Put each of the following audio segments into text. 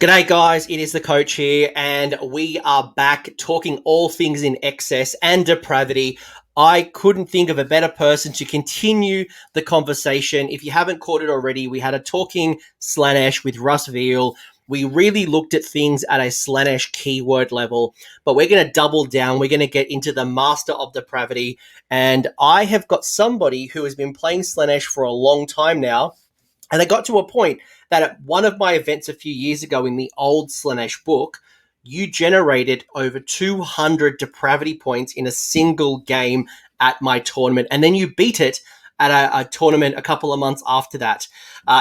G'day guys, it is the coach here and we are back talking all things in excess and depravity. I couldn't think of a better person to continue the conversation. If you haven't caught it already, we had a talking Slaanesh with Russ Veal. We really looked at things at a Slaanesh keyword level, but we're going to double down. We're going to get into the master of depravity, and I have got somebody who has been playing Slaanesh for a long time now, and I got to a point that at one of my events a few years ago in the old Slaanesh book, you generated over 200 depravity points in a single game at my tournament, and then you beat it at a tournament a couple of months after that.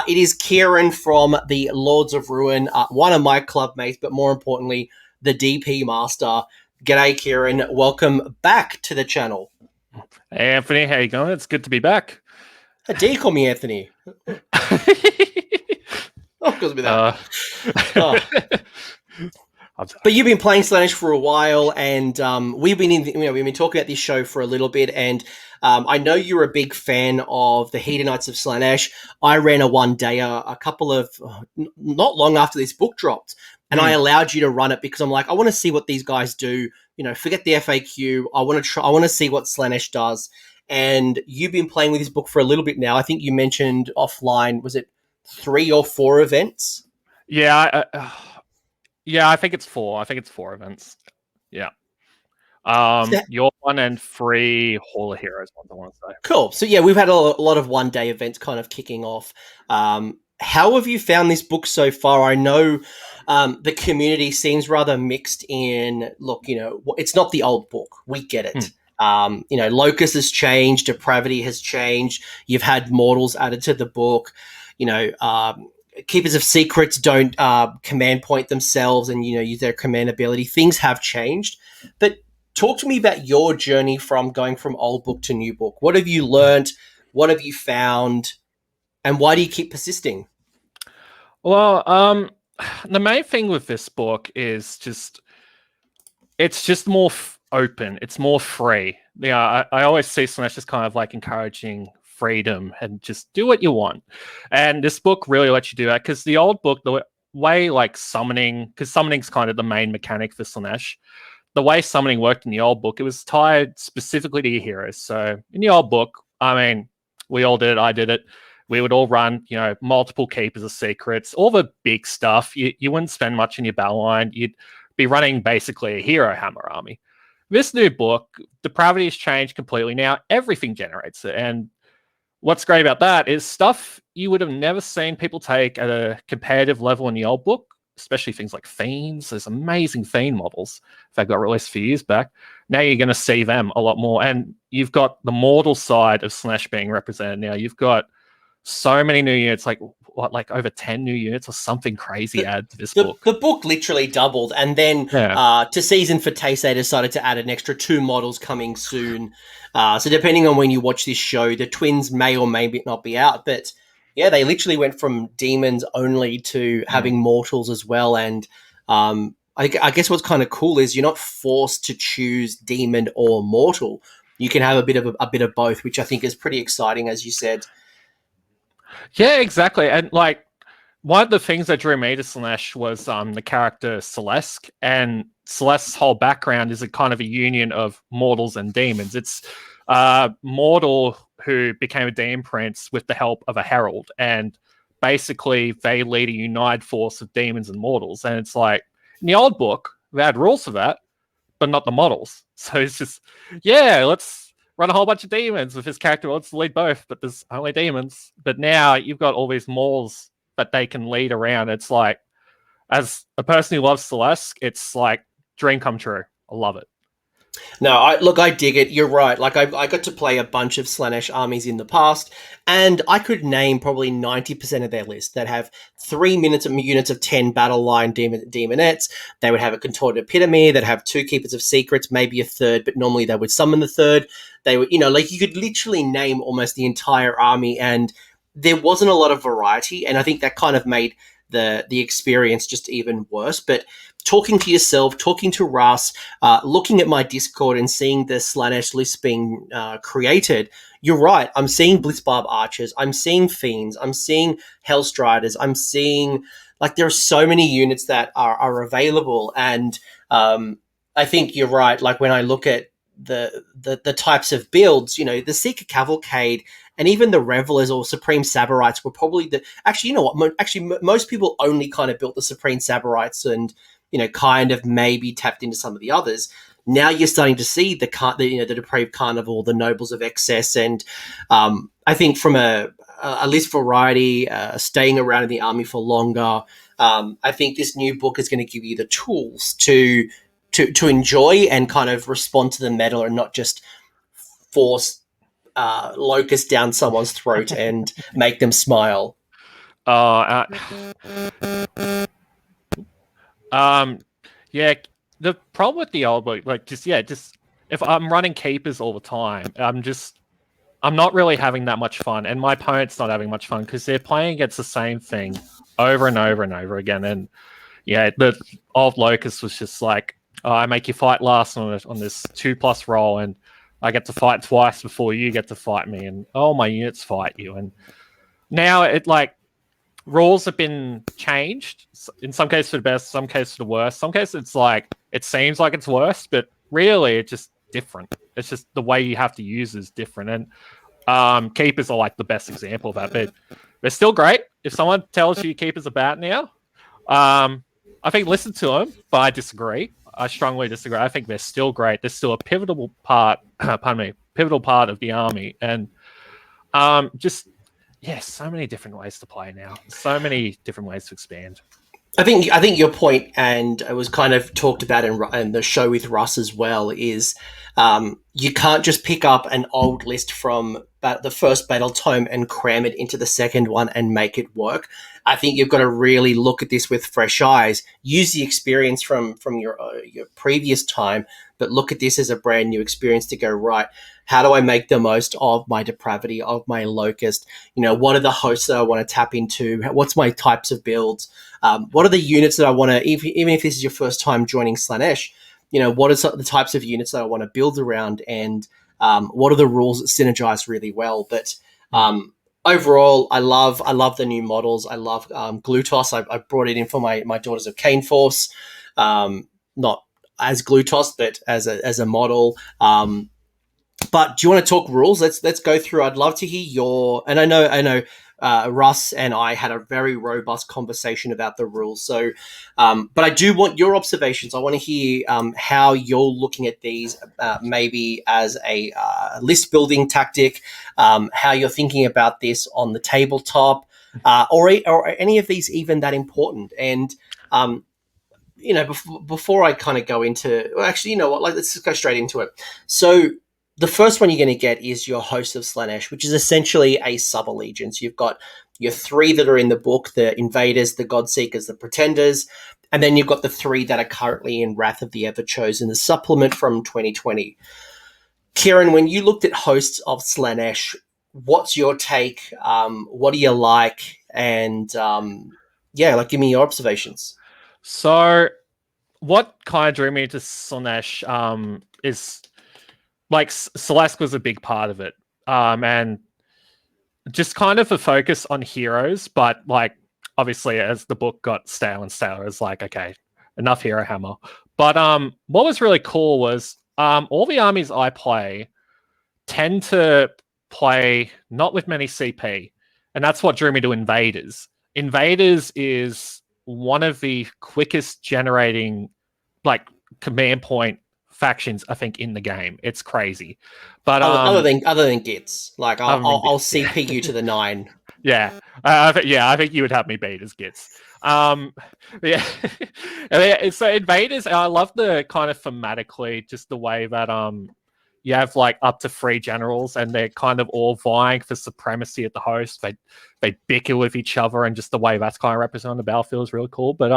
It is Kieran from the Lords of Ruin, one of my club mates, but more importantly, the DP master. G'day, Kieran. Welcome back to the channel. Hey, Anthony. How you going? It's good to be back. How dare you call me Anthony? Of course, with that. But you've been playing Slaanesh for a while, and we've been talking about this show for a little bit, and I know you're a big fan of the Hedonites of Slaanesh. I ran a one-day a couple of not long after this book dropped, and I allowed you to run it because I'm like, I want to see what these guys do. You know, forget the FAQ. I want to see what Slaanesh does. And you've been playing with this book for a little bit now. I think you mentioned offline, was it 3 or 4 events? Yeah, I think it's 4. I think it's 4 events. Yeah. Your 1 and 3 Hall of Heroes ones, I want to say. Cool. So yeah, we've had a lot of one-day events kind of kicking off. How have you found this book so far? I know the community seems rather mixed in, look, you know, it's not the old book. We get it. You know, Locus has changed, Depravity has changed. You've had mortals added to the book. You know, Keepers of Secrets don't command point themselves and, you know, use their command ability. Things have changed. But talk to me about your journey from going from old book to new book. What have you learned? What have you found? And why do you keep persisting? Well, the main thing with this book is it's just more open. It's more free. Yeah, I always see Slaanesh as kind of like encouraging freedom and just do what you want. And this book really lets you do that, because the old book, the way like summoning, because summoning's kind of the main mechanic for Slaanesh, the way summoning worked in the old book, it was tied specifically to your heroes. So in the old book, I mean, we all did it. I did it. We would all run, you know, multiple Keepers of Secrets, all the big stuff. You wouldn't spend much in your battle line. You'd be running basically a hero hammer army. This new book, Depravity has changed completely. Now everything generates it. And what's great about that is stuff you would have never seen people take at a competitive level in the old book, especially things like Fiends. There's amazing Fiend models that got released a few years back. Now you're going to see them a lot more. And you've got the mortal side of Slaanesh being represented now. You've got so many new units, like over 10 new units or something crazy added to this book. The book literally doubled, and then to Season for Taste, they decided to add an extra 2 models coming soon. So depending on when you watch this show, the twins may or may not be out, but yeah, they literally went from demons only to having mortals as well. And I guess what's kind of cool is you're not forced to choose demon or mortal. You can have a bit of both, which I think is pretty exciting, as you said. Yeah, exactly. And like one of the things that drew me to Slaanesh was the character Celeste, and Celeste's whole background is a kind of a union of mortals and demons. It's mortal who became a demon prince with the help of a herald, and basically they lead a united force of demons and mortals. And it's like in the old book they had rules for that, but not the models. So it's just, yeah, let's run a whole bunch of demons with his character wants to lead both, but there's only demons. But now you've got all these mortals that they can lead around. It's like, as a person who loves Celeste, it's like dream come true. I love it. No, I dig it. You're right. Like I got to play a bunch of Slaanesh armies in the past, and I could name probably 90% of their list that have 3 minutes of units of 10 battle line demonettes. They would have a contorted epitome. They'd have 2 Keepers of Secrets, maybe a third, but normally they would summon the third. They would, you know, like you could literally name almost the entire army, and there wasn't a lot of variety. And I think that kind of made the experience just even worse. But talking to yourself, talking to Russ, looking at my Discord and seeing the Slaanesh list being created, you're right. I'm seeing Blitzbarb Archers. I'm seeing Fiends. I'm seeing Hellstriders. I'm seeing Like there are so many units that are available, and I think you're right. Like when I look at the types of builds, the Seeker Cavalcade and even the Revelers or Supreme Saberites were probably actually, you know what? Most people only kind of built the Supreme Saberites and, kind of maybe tapped into some of the others. Now you're starting to see the Depraved Carnival, the Nobles of Excess, and I think from a list variety, staying around in the army for longer, I think this new book is going to give you the tools to enjoy and kind of respond to the meta and not just force locusts down someone's throat and make them smile. Yeah. The problem with the old book, just if I'm running keepers all the time, I'm not really having that much fun, and my opponent's not having much fun because they're playing against the same thing over and over and over again. And yeah, the old locust was just like, I make you fight last on this 2+ roll, and I get to fight twice before you get to fight me, and my units fight you. And now rules have been changed, in some cases for the best, some cases for the worst. Some cases it's like it seems like it's worse, but really it's just different. It's just the way you have to use is different. And keepers are like the best example of that, but they're still great. If someone tells you keepers are bad now, I think listen to them, but I disagree. I strongly disagree. I think they're still great. They're still a pivotal part pivotal part of the army. And so many different ways to play now. So many different ways to expand. I think your point, and it was kind of talked about in the show with Russ as well, is you can't just pick up an old list from the first battle tome and cram it into the second one and make it work. I think you've got to really look at this with fresh eyes, use the experience from your previous time, but look at this as a brand new experience to go, right, how do I make the most of my depravity, of my locust? What are the hosts that I want to tap into? What's my types of builds? What are the units that I want to, even if this is your first time joining Slaanesh, what are the types of units that I want to build around, and what are the rules that synergize really well? But overall, I love the new models. I love Glutos. I brought it in for my Daughters of Cain Force, not as Glutos, but as a model. But do you want to talk rules? Let's go through. I'd love to hear your. And I know. Russ and I had a very robust conversation about the rules. So, but I do want your observations. I want to hear how you're looking at these, maybe as a list building tactic, how you're thinking about this on the tabletop, or any of these even that important. And before I kind of go into, well, actually, you know what? Let's just go straight into it. So the first one you're going to get is your Host of Slaanesh, which is essentially a sub-allegiance. You've got your 3 that are in the book, the Invaders, the Godseekers, the Pretenders, and then you've got the 3 that are currently in Wrath of the Everchosen, the supplement from 2020. Kieran, when you looked at Hosts of Slaanesh, what's your take? What do you like? And give me your observations. So what kind of drew me to Slaanesh is Celeste was a big part of it. And just kind of a focus on heroes, but obviously as the book got stale and stale, it's okay, enough hero hammer. But what was really cool was all the armies I play tend to play not with many CP, and that's what drew me to Invaders. Invaders is one of the quickest generating command point factions I think in the game. It's crazy. But other than Gits, I'll CP you to the 9. Yeah, I think you would have me beat as Gits. So Invaders, I love the kind of thematically just the way that you have up to 3 generals and they're kind of all vying for supremacy at the host. They bicker with each other, and just the way that's kind of represented on the battlefield is really cool. But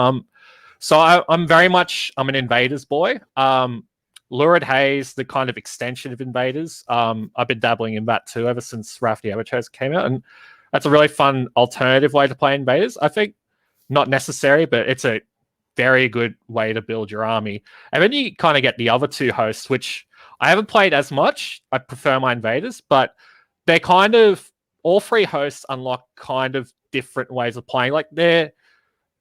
so I'm an Invaders boy. Lurid Haze, the kind of extension of Invaders. I've been dabbling in that too ever since Wrath of the Everchosen came out, and that's a really fun alternative way to play Invaders. I think not necessary, but it's a very good way to build your army. And then you kind of get the other 2 hosts, which I haven't played as much. I prefer my Invaders, but they're kind of all 3 hosts unlock kind of different ways of playing.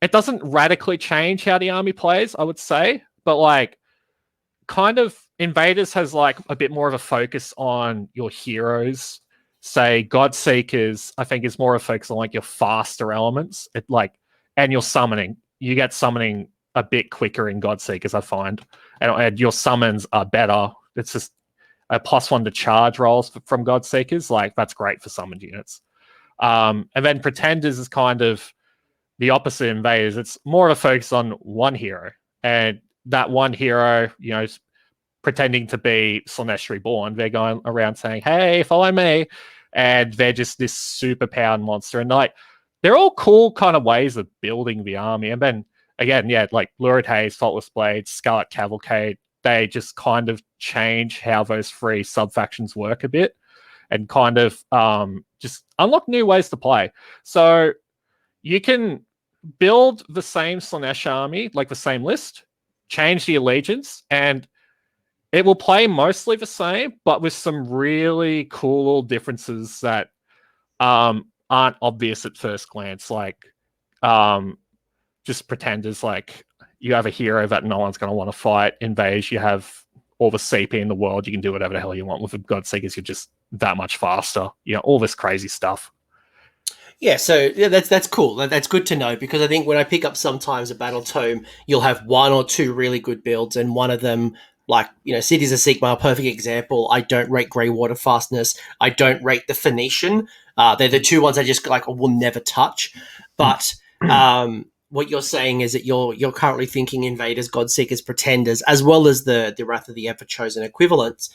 it doesn't radically change how the army plays, I would say, but like kind of Invaders has like a bit more of a focus on your heroes. Say Godseekers, I think, is more of a focus on like your faster elements. It like and your summoning. You get summoning a bit quicker in Godseekers, I find, and your summons are better. It's just a +1 to charge rolls from Godseekers. Like that's great for summoned units. And then Pretenders is kind of the opposite Invaders. It's more of a focus on one hero, and that one hero, you know, is pretending to be Slaanesh Reborn. They're going around saying, "Hey, follow me," and they're just this super powered monster. And like, they're all cool kind of ways of building the army. And then again, yeah, like Lurid Haze, Faultless Blade, Scarlet Cavalcade, they just kind of change how those three sub factions work a bit, and kind of just unlock new ways to play. So you can build the same Slaanesh army, like the same list, change the allegiance, and it will play mostly the same, but with some really cool little differences that aren't obvious at first glance. Like just Pretenders, like you have a hero that no one's going to want to fight. Invade, you have all the CP in the world. You can do whatever the hell you want with the Godseekers. You're just that much faster. You know, all this crazy stuff. Yeah, so yeah, that's cool. That's good to know, because I think when I pick up sometimes a battle tome, you'll have one or two really good builds, and one of them, like, you know, Cities of Sigmar, perfect example. I don't rate Grey Water Fastness. I don't rate the Phoenician. They're the two ones I just like will never touch. But what you're saying is that you're currently thinking Invaders, Godseekers, Pretenders, as well as the Wrath of the Ever Chosen equivalents,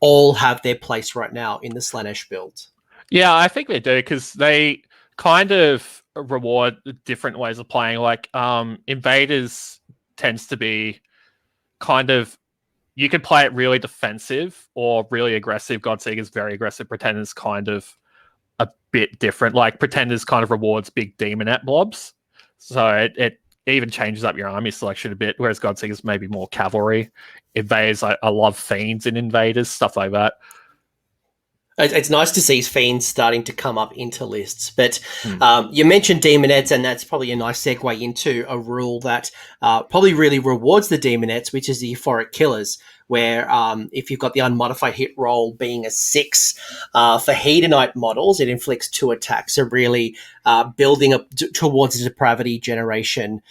all have their place right now in the Slaanesh build. Yeah, I think they do, because they kind of reward different ways of playing. Like Invaders tends to be kind of, you can play it really defensive or really aggressive. Godseekers very aggressive. Pretenders kind of a bit different. Like Pretenders kind of rewards big demonette blobs, so it even changes up your army selection a bit. Whereas Godseekers maybe more cavalry. Invaders, I love Fiends in Invaders, stuff like that. It's nice to see Fiends starting to come up into lists. But you mentioned Demonettes, and that's probably a nice segue into a rule that probably really rewards the Demonettes, which is the Euphoric Killers, where if you've got the unmodified hit roll being a 6 for Hedonite models, it inflicts 2 attacks. So really building up towards the Depravity generation.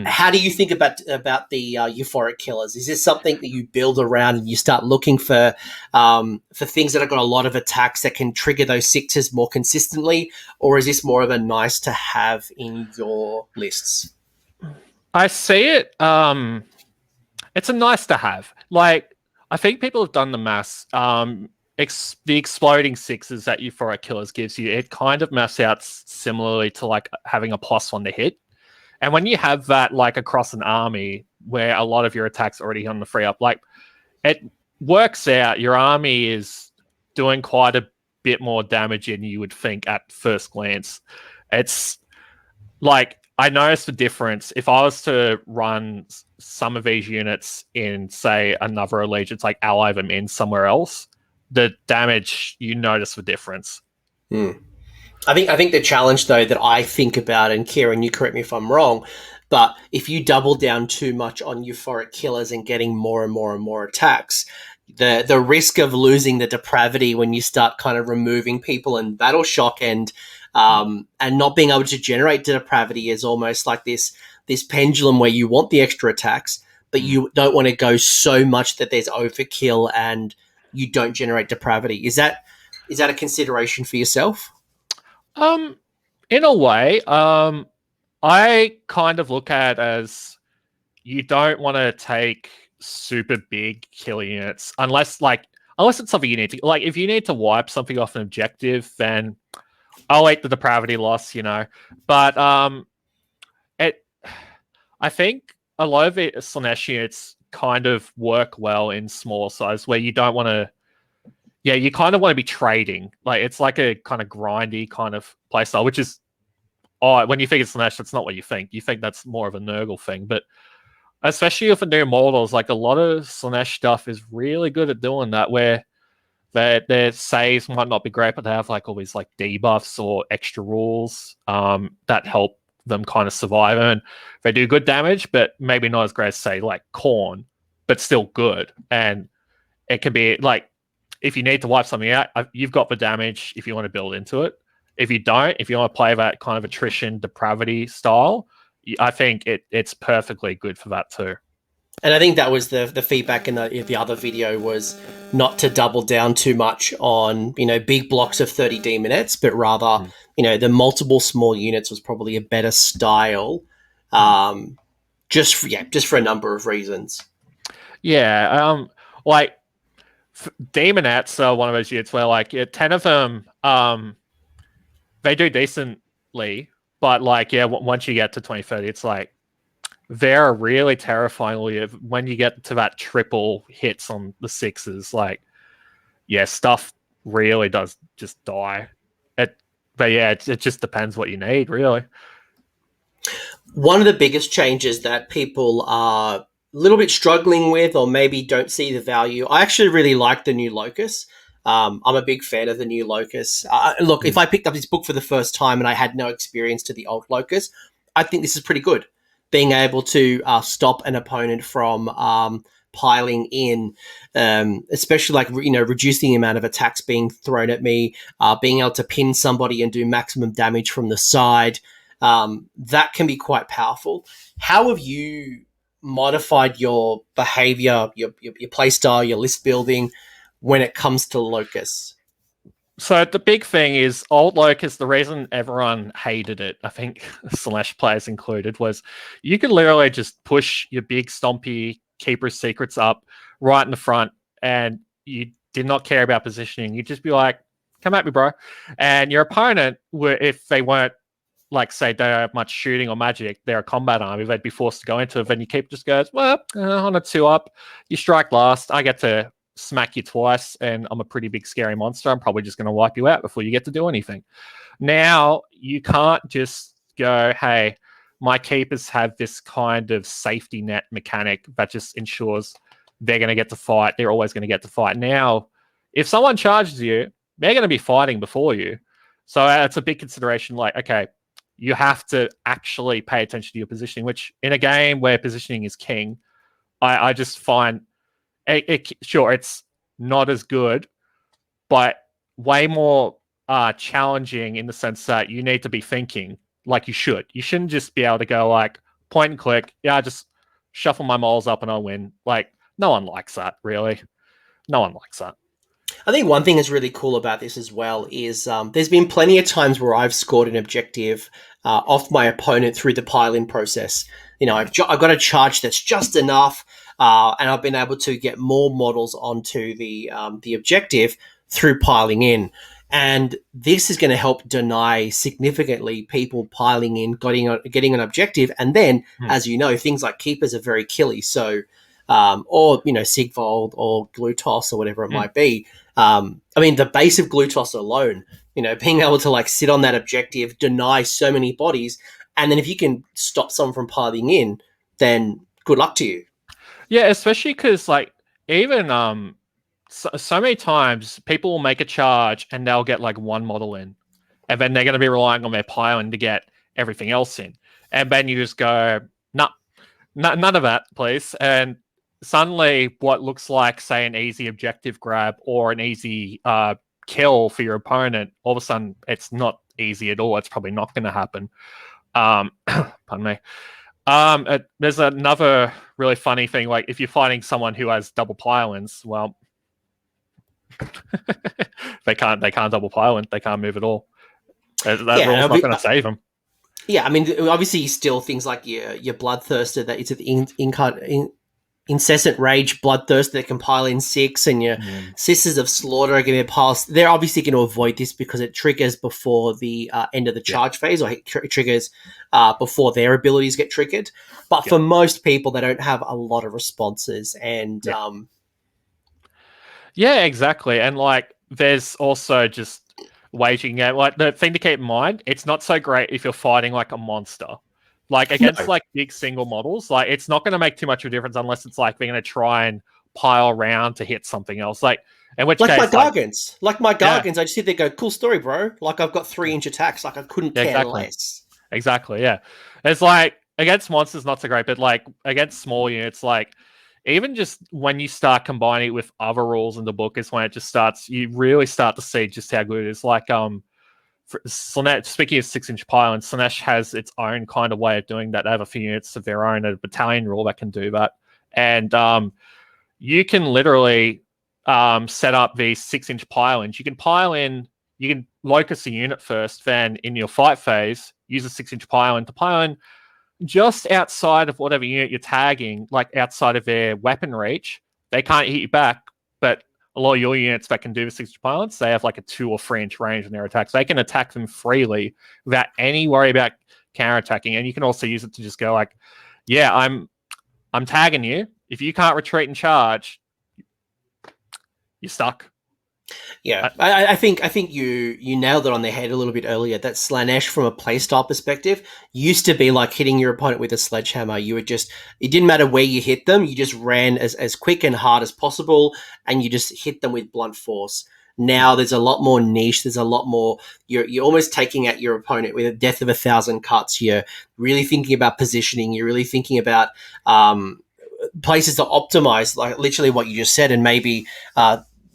How do you think about the Euphoric Killers? Is this something that you build around and you start looking for things that have got a lot of attacks that can trigger those 6s more consistently, or is this more of a nice to have in your lists? I see it. It's a nice to have. Like, I think people have done the maths. The exploding 6s that Euphoric Killers gives you, it kind of maths out similarly to like having a +1 to hit. And when you have that like across an army where a lot of your attacks already on the free up, like it works out. Your army is doing quite a bit more damage than you would think at first glance. It's like, I noticed the difference. If I was to run some of these units in, say, another allegiance, like ally them in somewhere else, the damage, you notice the difference. I think the challenge, though, that I think about, and Kieran, you correct me if I'm wrong, but if you double down too much on Euphoric Killers and getting more and more and more attacks, the risk of losing the Depravity when you start kind of removing people in Battle Shock and not being able to generate Depravity is almost like this pendulum where you want the extra attacks, but you don't want to go so much that there's overkill and you don't generate Depravity. Is that a consideration for yourself? In a way, I kind of look at it as you don't want to take super big killer units unless it's something you need to, like, if you need to wipe something off an objective, then I'll eat the Depravity loss, you know. But I think a lot of it Slaanesh units kind of work well in small size where you don't want to. Yeah, you kind of want to be trading. Like, it's like a kind of grindy kind of playstyle, which is, when you think it's Slaanesh, that's not what you think. You think that's more of a Nurgle thing. But especially with the new models, like a lot of Slaanesh stuff is really good at doing that, where their saves might not be great, but they have like all these like debuffs or extra rules that help them kind of survive. And they do good damage, but maybe not as great as, say, like Khorne, but still good. And it can be like, if you need to wipe something out, you've got the damage if you want to build into it. If you don't, if you want to play that kind of attrition, depravity style, I think it's perfectly good for that too. And I think that was the feedback in the other video, was not to double down too much on, big blocks of 30 demonettes, but rather, the multiple small units was probably a better style, just for a number of reasons. Yeah, like demonettes are one of those units where like 10 of them, they do decently, but like once you get to 2030, it's like they're really terrifying. When you get to that triple hits on the sixes, like stuff really does just die. It just depends what you need, really. One of the biggest changes that people are a little bit struggling with, or maybe don't see the value, I actually really like the new Locus. I'm a big fan of the new Locus. Look, if I picked up this book for the first time and I had no experience to the old Locus, I think this is pretty good. Being able to stop an opponent from piling in, especially like, reducing the amount of attacks being thrown at me, being able to pin somebody and do maximum damage from the side. That can be quite powerful. How have you modified your behavior, your play style, your list building when it comes to Locus? So the big thing is old Locus, the reason everyone hated it, I think Slaanesh players included, was you could literally just push your big stompy Keeper's Secrets up right in the front, and you did not care about positioning. You'd just be like, come at me, bro. And your opponent, if they weren't, like, say, they don't have much shooting or magic, they're a combat army, they'd be forced to go into it. Then your Keeper just goes, well, on a 2-up, you strike last, I get to smack you twice, and I'm a pretty big scary monster. I'm probably just going to wipe you out before you get to do anything. Now you can't just go, hey, my keepers have this kind of safety net mechanic that just ensures they're going to get to fight. They're always going to get to fight. Now, if someone charges you, they're going to be fighting before you. So it's a big consideration. Like, okay, you have to actually pay attention to your positioning, which in a game where positioning is king, I just find sure, it's not as good, but way more challenging in the sense that you need to be thinking like you should. You shouldn't just be able to go like point and click. I just shuffle my moles up and I'll win. Like, no one likes that, really. No one likes that. I think one thing that's really cool about this as well is there's been plenty of times where I've scored an objective off my opponent through the pile-in process. I've got a charge that's just enough, and I've been able to get more models onto the objective through piling in. And this is going to help deny significantly people piling in, getting an objective. And then, as you know, things like keepers are very killy. So, or, Sigvold or Glutos or whatever it might be. The base of Glutos alone, being able to like sit on that objective, deny so many bodies. And then if you can stop someone from piling in, then good luck to you. Yeah, especially because like even so many times people will make a charge and they'll get like one model in, and then they're going to be relying on their piling to get everything else in, and then you just go, nah, none of that, please. And suddenly, what looks like, say, an easy objective grab or an easy kill for your opponent, all of a sudden it's not easy at all. It's probably not going to happen. Pardon me. There's another really funny thing. Like if you're fighting someone who has double pile-ins, well, they can't double pile-in. They can't move at all. That rule's not going to save them. Yeah, obviously, still things like your Bloodthirster, that it's an incessant rage Bloodthirster that can pile in 6, and your Sisters of Slaughter are going to pile. They're obviously going to avoid this because it triggers before the end of the charge phase, or it triggers before their abilities get triggered. But for most people, they don't have a lot of responses, and yeah, exactly. And like, there's also just waging game. Like the thing to keep in mind, it's not so great if you're fighting like a monster. Like against like big single models, like it's not going to make too much of a difference unless it's like they're going to try and pile around to hit something else. Like in which case, my Gargants, I just sit there, go, cool story, bro. Like I've got 3-inch attacks. Like I couldn't care less. Exactly, yeah. It's like against monsters not so great, but like against small units, like even just when you start combining it with other rules in the book is when it just starts, you really start to see just how good it is. Like Slaanesh, speaking of 6-inch pylons, Slaanesh has its own kind of way of doing that. They have a few units of their own, a battalion rule that can do that. And you can literally set up these 6-inch pylons. You can pile in, you can locus a unit first, then in your fight phase, use a 6-inch pylon to pile in just outside of whatever unit you're tagging, like outside of their weapon reach. They can't hit you back, but a lot of your units that can do the 6-inch pylons, they have like a 2 or 3-inch range in their attacks. They can attack them freely without any worry about counterattacking. And you can also use it to just go like, yeah, I'm tagging you. If you can't retreat and charge, you're stuck. Yeah, I think you nailed it on the head a little bit earlier. That Slaanesh, from a playstyle perspective, used to be like hitting your opponent with a sledgehammer. You would just, it didn't matter where you hit them, you just ran as quick and hard as possible, and you just hit them with blunt force. Now there's a lot more niche. There's a lot more. You're almost taking out your opponent with a death of 1,000 cuts. You're really thinking about positioning. You're really thinking about places to optimize, like literally what you just said, and maybe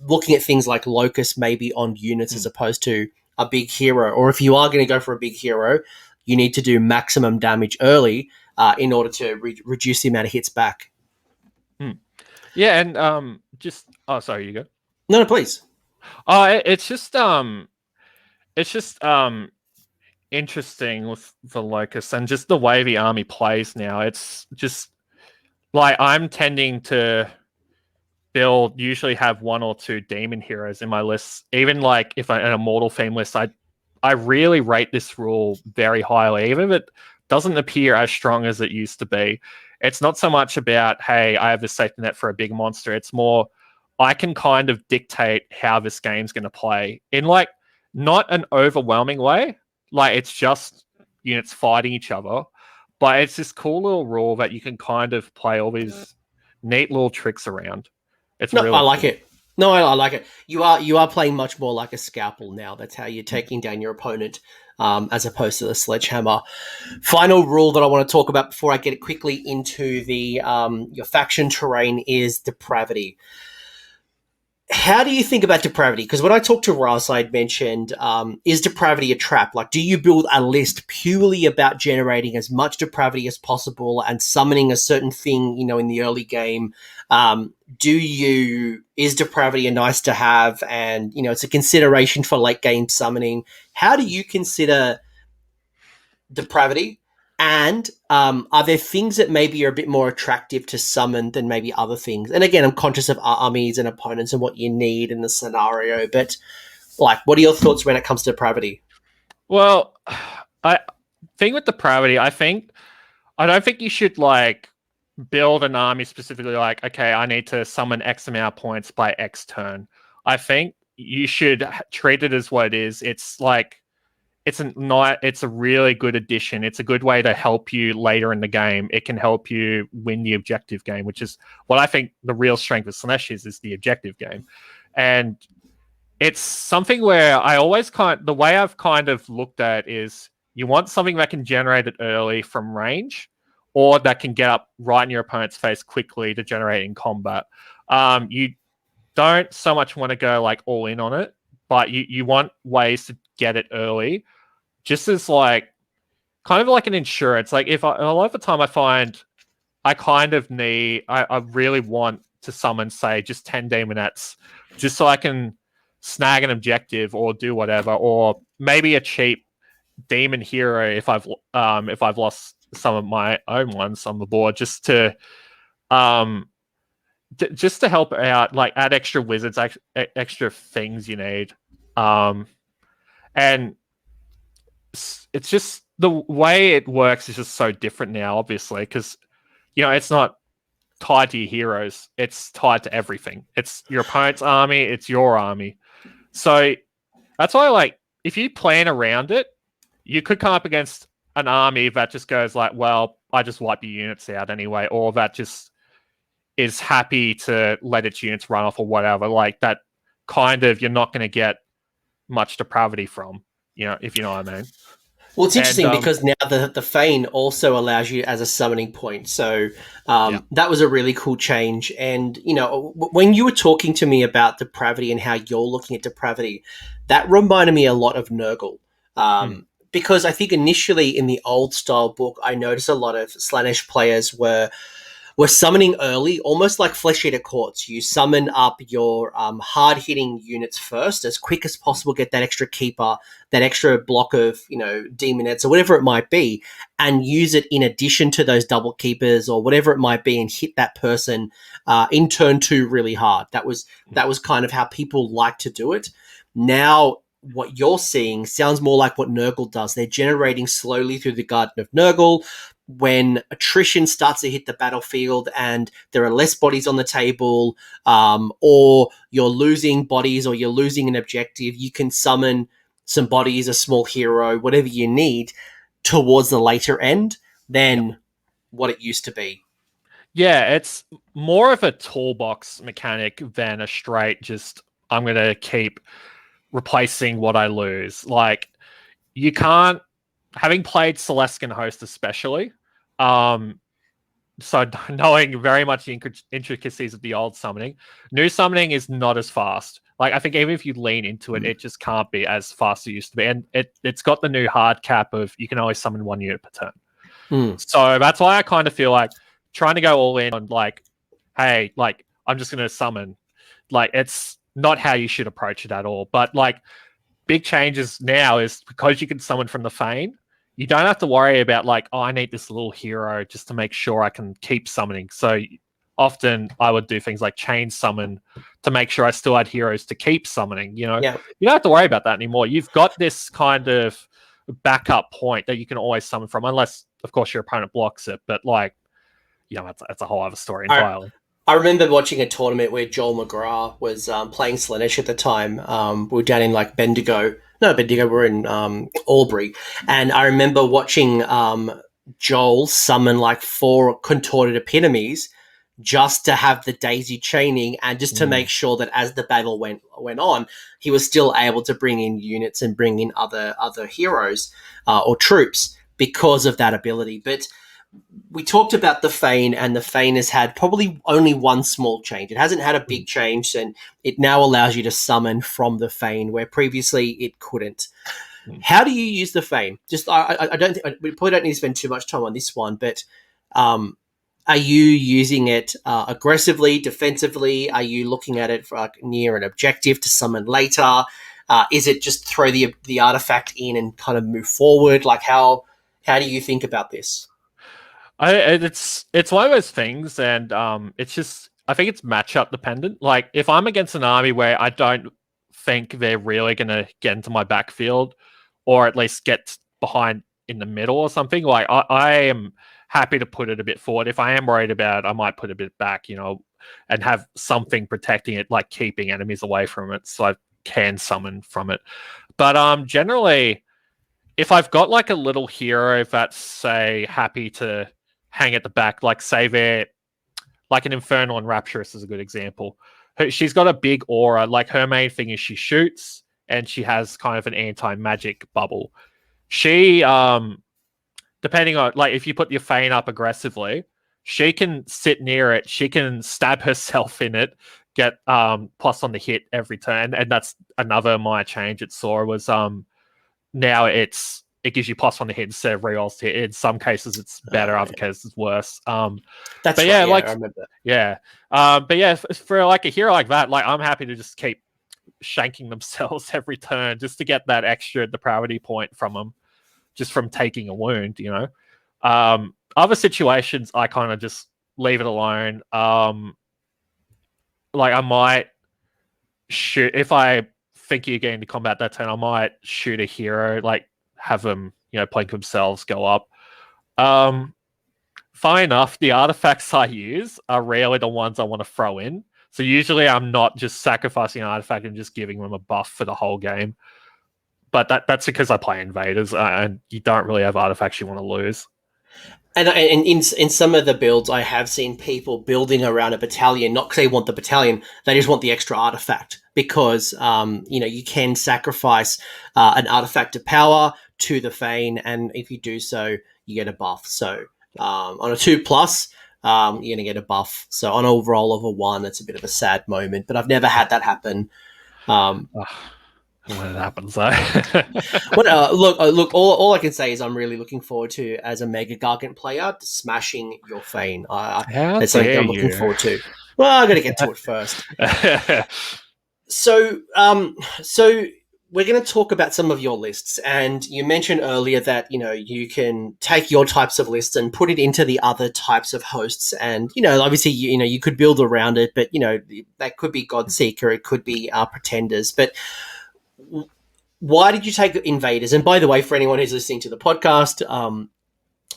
looking at things like locus maybe on units as opposed to a big hero. Or if you are going to go for a big hero, you need to do maximum damage early in order to reduce the amount of hits back. Yeah, and just sorry, you go. No, please. It's just interesting with the locus and just the way the army plays now. It's just like I'm tending to usually have 1 or 2 demon heroes in my lists. Even like if I'm an immortal theme list, I really rate this rule very highly, even if it doesn't appear as strong as it used to be. It's not so much about, hey, I have the safety net for a big monster. It's more, I can kind of dictate how this game's going to play in like not an overwhelming way. Like it's just units fighting each other, but it's this cool little rule that you can kind of play all these neat little tricks around. It's No, really I like cool. it. No, I like it. You are playing much more like a scalpel now. That's how you're taking down your opponent, as opposed to the sledgehammer. Final rule that I want to talk about before I get it quickly into the your faction terrain is depravity. How do you think about depravity? Because when I talked to Ross, I'd mentioned, is depravity a trap? Like, do you build a list purely about generating as much depravity as possible and summoning a certain thing, in the early game? Is depravity a nice to have and, it's a consideration for late game summoning? How do you consider depravity? And are there things that maybe are a bit more attractive to summon than maybe other things? And again, I'm conscious of armies and opponents and what you need in the scenario, but like, what are your thoughts when it comes to depravity? Well, I think with depravity, I don't think you should like build an army specifically like, okay, I need to summon X amount of points by X turn. I think you should treat it as what it is. It's like it's a really good addition. It's a good way to help you later in the game. It can help you win the objective game, which is what I think the real strength of Slaanesh is the objective game. And it's something where the way I've kind of looked at is you want something that can generate it early from range or that can get up right in your opponent's face quickly to generate in combat. You don't so much want to go like all in on it, but you want ways to get it early just as like kind of like an insurance. Like a lot of the time I find I kind of I really want to summon, say, just 10 demonettes just so I can snag an objective or do whatever, or maybe a cheap demon hero if I've lost some of my own ones on the board, just to help out, like add extra wizards, extra things you need, and it's just the way it works is just so different now, obviously, because it's not tied to your heroes, it's tied to everything. It's your opponent's army, it's your army. So that's why, like, if you plan around it, you could come up against an army that just goes like, well, I just wipe your units out anyway, or that just is happy to let its units run off or whatever. Like that kind of, you're not going to get much depravity from, if you know what I mean. Well, it's And interesting because now the Fane also allows you as a summoning point. So yeah. that was a really cool change. And, when you were talking to me about Depravity and how you're looking at Depravity, that reminded me a lot of Nurgle. Mm, Because I think initially in the old style book, I noticed a lot of Slaanesh players were summoning early, almost like Flesh Eater Courts. You summon up your hard-hitting units first, as quick as possible, get that extra keeper, that extra block of, demonettes or whatever it might be, and use it in addition to those double keepers or whatever it might be and hit that person in turn 2 really hard. That was kind of how people like to do it. Now, what you're seeing sounds more like what Nurgle does. They're generating slowly through the Garden of Nurgle. When attrition starts to hit the battlefield and there are less bodies on the table, or you're losing bodies or you're losing an objective, you can summon some bodies, a small hero, whatever you need towards the later end than yep. what it used to be. Yeah, it's more of a toolbox mechanic than a straight just I'm going to keep replacing what I lose. Like, you can't, having played Celestin Host especially, so knowing very much the intricacies of the old summoning, new summoning is not as fast. Like, I think even if you lean into it, it just can't be as fast as it used to be. And it's got the new hard cap of you can only summon 1 unit per turn. So that's why I kind of feel like trying to go all in on like, hey, like I'm just going to summon. Like, it's not how you should approach it at all. But like, big changes now is because you can summon from the Fane, you don't have to worry about like, oh, I need this little hero just to make sure I can keep summoning. So often I would do things like chain summon to make sure I still had heroes to keep summoning. You don't have to worry about that anymore. You've got this kind of backup point that you can always summon from, unless of course your opponent blocks it. But like, that's a whole other story entirely. I remember watching a tournament where Joel McGrath was playing Slaanesh at the time. We were down in like Bendigo. No, Bendigo, we're in Albury. And I remember watching Joel summon like 4 contorted epitomes just to have the daisy chaining and just to make sure that as the battle went on, he was still able to bring in units and bring in other heroes or troops because of that ability. But we talked about the Fane, and the Fane has had probably only one small change. It hasn't had a big change, and it now allows you to summon from the Fane, where previously it couldn't. How do you use the Fane? Just, I don't think we probably don't need to spend too much time on this one, but are you using it aggressively, defensively? Are you looking at it for like near an objective to summon later? Is it just throw the artifact in and kind of move forward? Like how do you think about this? It's one of those things, and it's just, I think it's matchup dependent. Like, if I'm against an army where I don't think they're really going to get into my backfield, or at least get behind in the middle or something, like I am happy to put it a bit forward. If I am worried about it, I might put a bit back, and have something protecting it, like keeping enemies away from it, so I can summon from it. But generally, if I've got like a little hero that's, say, happy to hang at the back, like say they're like an Infernal and Rapturous is a good example. She's got a big aura. Like, her main thing is she shoots and she has kind of an anti-magic bubble. She, depending on, like, if you put your Fane up aggressively, she can sit near it. She can stab herself in it, get plus on the hit every turn. And that's another minor change it saw was now it gives you plus on the hit instead of rerolls to hit. In some cases, it's better. Other cases, it's worse. That's but right. yeah, I like, remember. yeah. But yeah, for like a hero like that, like, I'm happy to just keep shanking themselves every turn just to get that extra depravity point from them, just from taking a wound. Other situations, I kind of just leave it alone. Like, I might shoot if I think you're getting to combat that turn. I might shoot a hero, like have them, plank themselves, go up. Fine enough, the artifacts I use are rarely the ones I want to throw in. So usually I'm not just sacrificing an artifact and just giving them a buff for the whole game. But that's because I play invaders, and you don't really have artifacts you want to lose. And in some of the builds, I have seen people building around a battalion, not because they want the battalion, they just want the extra artifact because, you can sacrifice an artifact of power to the Fane, and if you do so, you get a buff. So on a 2+, you're going to get a buff. So on an overall of a 1, it's a bit of a sad moment, but I've never had that happen. When it happens, though. Look. All I can say is I'm really looking forward to, as a Mega Gargant player, smashing your Fane. That's something I'm looking forward to. Well, I got to get to it first. So we're going to talk about some of your lists, and you mentioned earlier that you can take your types of lists and put it into the other types of hosts, and obviously you could build around it, but that could be Godseeker, it could be Pretenders, but why did you take Invaders? And by the way, for anyone who's listening to the podcast,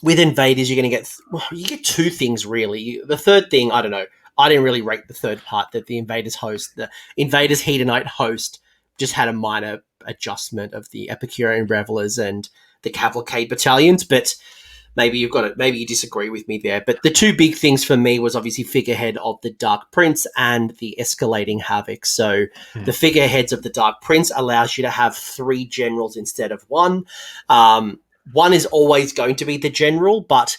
with Invaders, you're going to get you get two things really. The third thing, I don't know. I didn't really rate the third part that the Invaders host, the Invaders Hedonite host, just had a minor adjustment of the Epicurean Revelers and the Cavalcade battalions, but maybe you disagree with me there. But the two big things for me was obviously figurehead of the Dark Prince and the Escalating Havoc. So the figureheads of the Dark Prince allows you to have 3 generals instead of 1. One is always going to be the general, but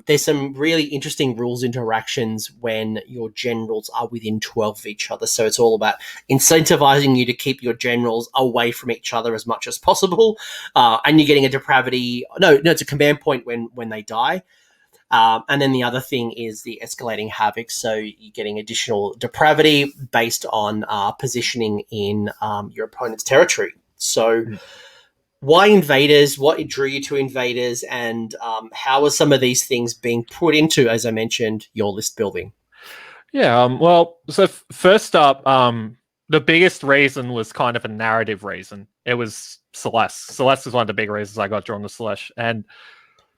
there's some really interesting rules interactions when your generals are within 12 of each other. So it's all about incentivizing you to keep your generals away from each other as much as possible. And you're getting a depravity. No, it's a command point when they die. And then the other thing is the Escalating Havoc. So you're getting additional depravity based on positioning in your opponent's territory. So why Invaders? What drew you to Invaders? And how are some of these things being put into, as I mentioned, your list building? Yeah, well, so first up, the biggest reason was kind of a narrative reason. It was Celeste. Celeste is one of the big reasons I got drawn to Celeste. And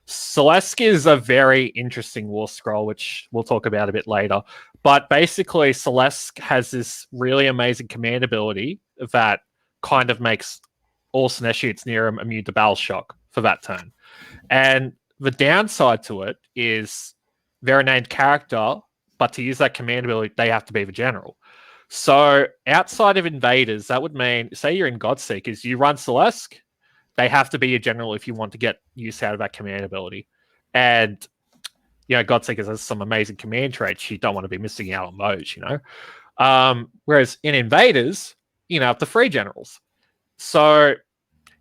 Celeste is a very interesting war scroll, which we'll talk about a bit later. But basically, Celeste has this really amazing command ability that kind of makes all Slaanesh units near him immune to battle shock for that turn. And the downside to it is they're a named character, but to use that command ability, they have to be the general. So outside of Invaders, that would mean, say you're in Godseekers, you run Celeste, they have to be a general if you want to get use out of that command ability. And, Godseekers has some amazing command traits. You don't want to be missing out on those, Whereas in Invaders, up to 3 generals. So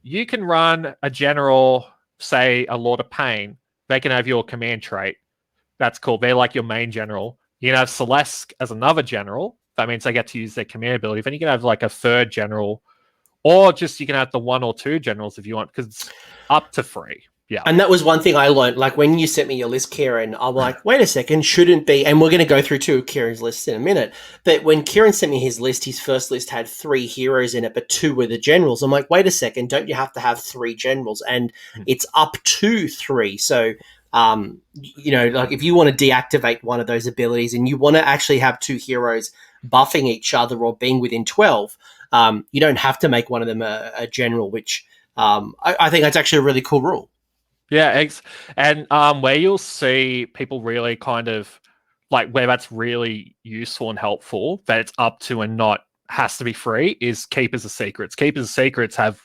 you can run a general, say a Lord of Pain. They can have your command trait. That's cool. They're like your main general. You can have Celeste as another general. That means they get to use their command ability. Then you can have like a 3rd general, or just you can have the 1 or 2 generals if you want, because it's up to 3. Yeah. And that was one thing I learned. Like when you sent me your list, Kieran, I'm like, wait a second, shouldn't be. And we're going to go through 2 of Kieran's lists in a minute. But when Kieran sent me his list, his first list had 3 heroes in it, but 2 were the generals. I'm like, wait a second, don't you have to have 3 generals? And it's up to 3. So, like if you want to deactivate one of those abilities and you want to actually have 2 heroes buffing each other or being within 12, you don't have to make one of them a general, which I think that's actually a really cool rule. Yeah, and where you'll see people really kind of like where that's really useful and helpful, that it's up to and not has to be free, is Keepers of Secrets. Keepers of Secrets have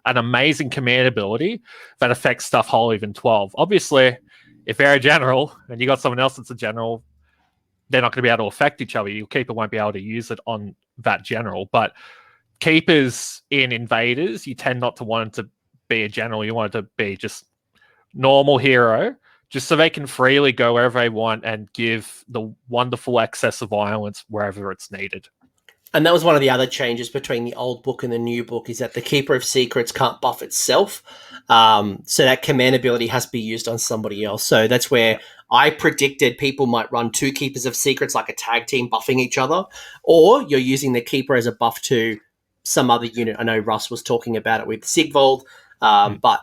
an amazing command ability that affects stuff wholly within 12. Obviously, if they're a general and you got someone else that's a general, they're not going to be able to affect each other. Your keeper won't be able to use it on that general. But keepers in Invaders, you tend not to want it to be a general. You want it to be just normal hero, just so they can freely go wherever they want and give the wonderful excess of violence wherever it's needed. And that was one of the other changes between the old book and the new book, is that the Keeper of Secrets can't buff itself. So that command ability has to be used on somebody else. So that's where I predicted people might run 2 Keepers of Secrets, like a tag team buffing each other, or you're using the Keeper as a buff to some other unit. I know Russ was talking about it with Sigvold, but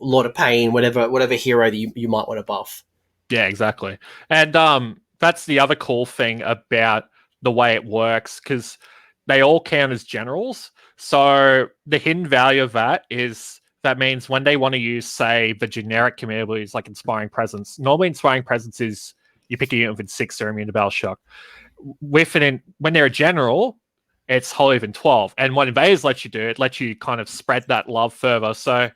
Lord of Pain, whatever hero that you might want to buff. Yeah, exactly. And that's the other cool thing about the way it works, because they all count as generals. So the hidden value of that is that means when they want to use, say, the generic command abilities like Inspiring Presence, normally Inspiring Presence is you pick a unit with 6 or immune to battle shock. When they're a general, it's whole even 12. And what Invaders lets you do, it lets you kind of spread that love further. So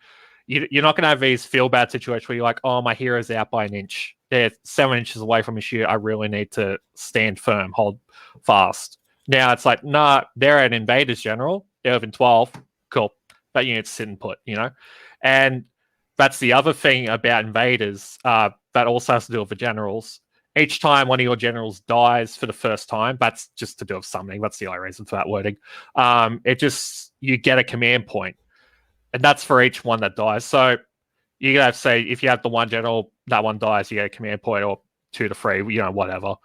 you're not going to have these feel bad situations where you're like, oh, my hero's out by an inch. They're 7 inches away from a shoot. I really need to stand firm, hold fast. Now it's like, nah, they're an Invaders general. They're even 12. Cool. That unit's sit and put, And that's the other thing about Invaders that also has to do with the generals. Each time one of your generals dies for the first time, that's just to do with summoning. That's the only reason for that wording. You get a command point. And that's for each one that dies. So you have to say, if you have the one general, that one dies, you get a command point, or 2 to 3, whatever.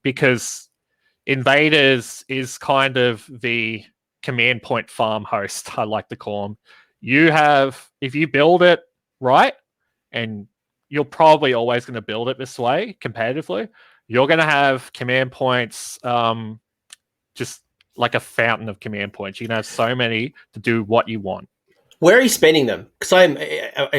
Because Invaders is kind of the command point farm host, I like to call them. If you build it right, and you're probably always going to build it this way competitively, you're going to have command points, just like a fountain of command points. You can have so many to do what you want. Where are you spending them? Because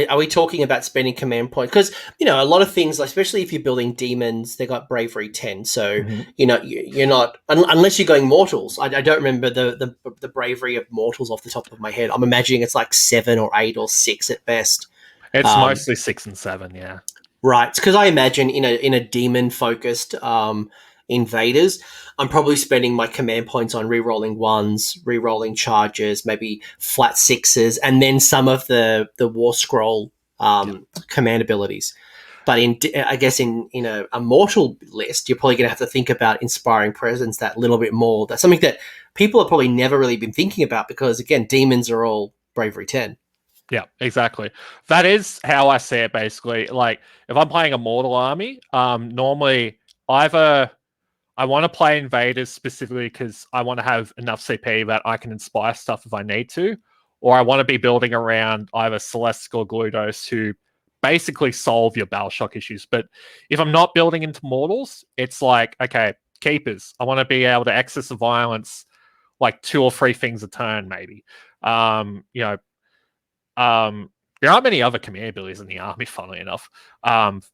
are we talking about spending command points? Because a lot of things, especially if you're building demons, they got bravery 10. So you're not, unless you're going mortals. I don't remember the bravery of mortals off the top of my head. I'm imagining it's like 7 or 8 or 6 at best. It's mostly 6 and 7, yeah. Right, because I imagine in a demon focused Invaders, I'm probably spending my command points on re-rolling 1s, re-rolling charges, maybe flat 6s, and then some of the War Scroll command abilities. But I guess in a mortal list, you're probably going to have to think about Inspiring Presence that little bit more. That's something that people have probably never really been thinking about because, again, demons are all bravery 10. Yeah, exactly. That is how I see it, basically. Like, if I'm playing a mortal army, normally either I want to play Invaders specifically because I want to have enough CP that I can inspire stuff if I need to, or I want to be building around either Celeste or Gludos who basically solve your battle shock issues. But if I'm not building into mortals, it's like, okay, keepers. I want to be able to access the violence like 2 or 3 things a turn, maybe. There aren't many other command abilities in the army, funnily enough,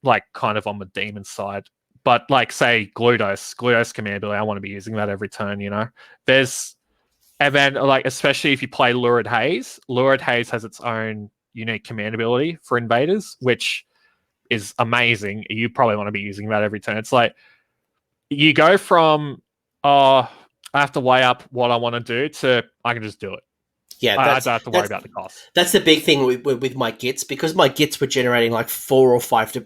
like kind of on the demon side. But like, say, Gludos command ability, I want to be using that every turn, and then, like, especially if you play Lurid Haze has its own unique command ability for Invaders, which is amazing. You probably want to be using that every turn. It's like, you go from, I have to weigh up what I want to do to, I can just do it. Yeah, I don't have to worry about the cost. That's the big thing with my gits, because my gits were generating like 4 or 5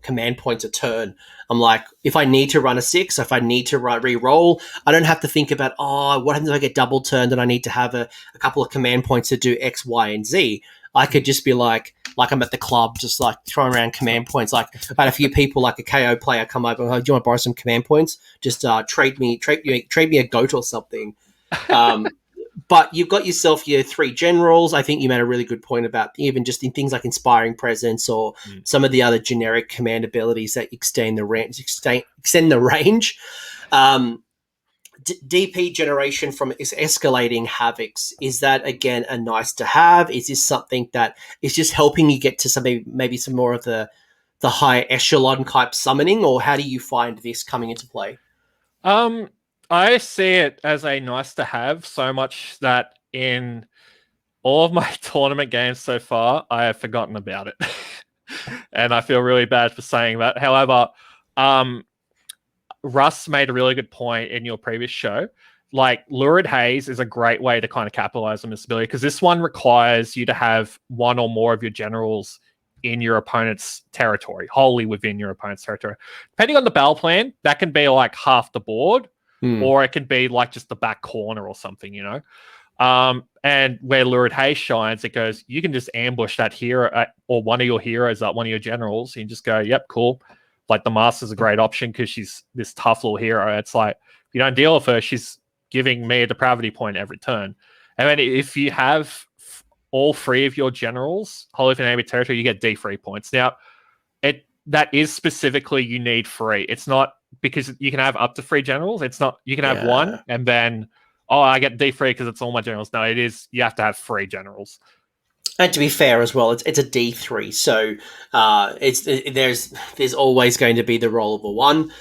command points a turn. I'm like, if I need to run a 6, if I need to re-roll, I don't have to think about, what happens if I get double turned and I need to have a couple of command points to do X, Y, and Z. I could just be like I'm at the club, just like throwing around command points. Like, I've had a few people, like a KO player, come over and go, do you want to borrow some command points? Just trade me a goat or something. But you've got yourself your 3 generals. I think you made a really good point about even just in things like Inspiring Presence or some of the other generic command abilities that extend the range. DP generation from escalating havocs, is that again a nice to have? Is this something that is just helping you get to something, maybe some more of the high echelon type summoning, or how do you find this coming into play? I see it as a nice to have, so much that in all of my tournament games so far, I have forgotten about it. And I feel really bad for saying that. However, Russ made a really good point in your previous show. Like, Lurid Haze is a great way to kind of capitalize on this ability, because this one requires you to have 1 or more of your generals in your opponent's territory, wholly within your opponent's territory. Depending on the battle plan, that can be like half the board, or it can be like just the back corner or something, and where Lurid Haze shines, it goes, you can just ambush that hero or one of your heroes up, one of your generals, and you just go, yep, cool. Like, the Master's a great option because she's this tough little hero. It's like, if you don't deal with her, she's giving me a depravity point every turn. And then if you have all 3 of your generals wholly within enemy territory, you get D3 points. Now, that is specifically you need 3. It's not because you can have up to 3 generals. It's not, you can have 1 and then, I get D3 because it's all my generals. No, it is, you have to have 3 generals. And to be fair as well, it's a D3, so there's always going to be the roll of a 1.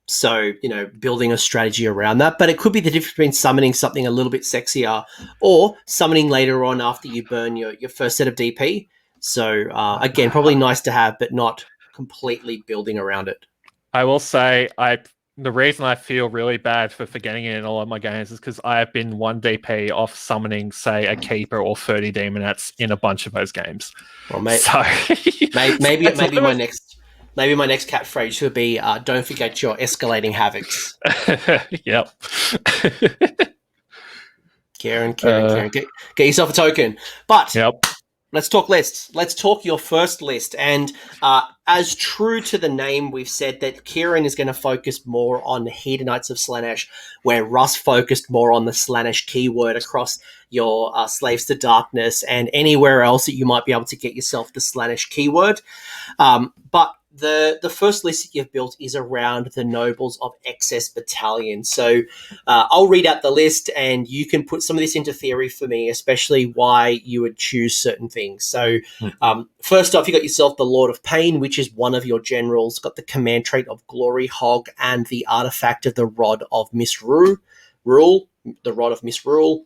So, building a strategy around that. But it could be the difference between summoning something a little bit sexier or summoning later on after you burn your first set of DP. So, again, probably nice to have, but not completely building around it. I will say the reason I feel really bad for forgetting it in a lot of my games is because I have been 1 DP off summoning, say, a Keeper or 30 Demonettes in a bunch of those games. Well, maybe my next catchphrase should be don't forget your escalating havocs. Yep. Kieran, get yourself a token. But yep. Let's talk lists. Let's talk your first list. And as true to the name, we've said that Kieran is going to focus more on the Hedonites of Slaanesh, where Russ focused more on the Slaanesh keyword across your Slaves to Darkness and anywhere else that you might be able to get yourself the Slaanesh keyword. But the first list that you've built is around the Nobles of Excess Battalion. So I'll read out the list and you can put some of this into theory for me, especially why you would choose certain things. So first off, you got yourself the Lord of Pain, which is one of your generals, got the command trait of Glory Hog and the artifact of the Rod of Misrule, the Rod of Misrule.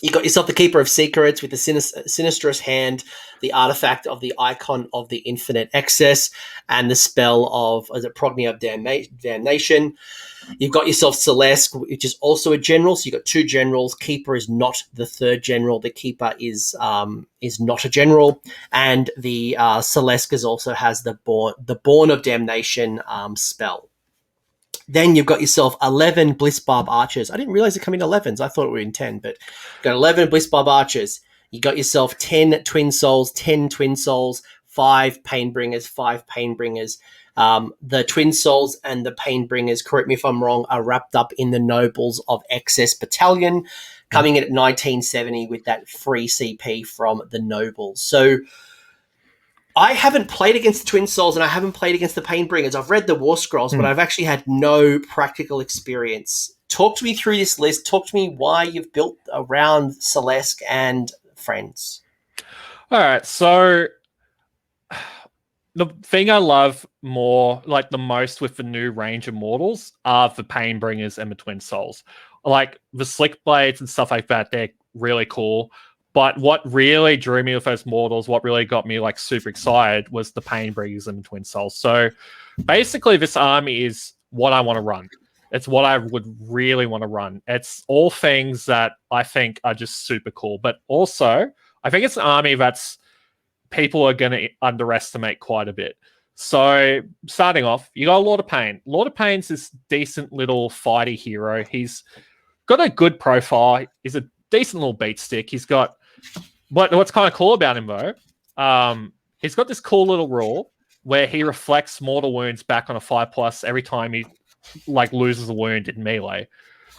You got yourself the Keeper of Secrets with the Sinistrous Hand, the artifact of the Icon of the Infinite Excess, and the spell of Progny of Damnation. You've got yourself Celeste, which is also a general. So you've got 2 generals. Keeper is not the 3rd general. The Keeper is not a general. And the Celeste also has the Born of Damnation spell. Then you've got yourself 11 Blissbarb Archers. I didn't realize it come in 11s. I thought it were in 10, but you've got 11 Blissbarb Archers. You got yourself 10 Twin Souls, 5 Painbringers, 5 Painbringers. The Twin Souls and the Painbringers, correct me if I'm wrong, are wrapped up in the Nobles of Excess Battalion, coming in at 1970 with that free CP from the Nobles. So I haven't played against the Twin Souls and I haven't played against the Painbringers. I've read the War Scrolls, but I've actually had no practical experience. Talk to me through this list. Talk to me why you've built around Celeste and friends. All right, so the thing I love more, like the most with the new range of mortals are the Painbringers and the Twin Souls. Like the Slick Blades and stuff like that, they're really cool. But what really drew me with those mortals, what really got me like super excited was the Painbringers and the Twin Souls. So basically this army is what I want to run. It's what I would really want to run. It's all things that I think are just super cool. But also, I think it's an army that's people are going to underestimate quite a bit. So starting off, you got Lord of Pain. Lord of Pain's this decent little fighty hero. He's got a good profile. He's a decent little beat stick. He's got what's kind of cool about him though. He's got this cool little rule where he reflects mortal wounds back on a 5+ every time he like loses a wound in melee.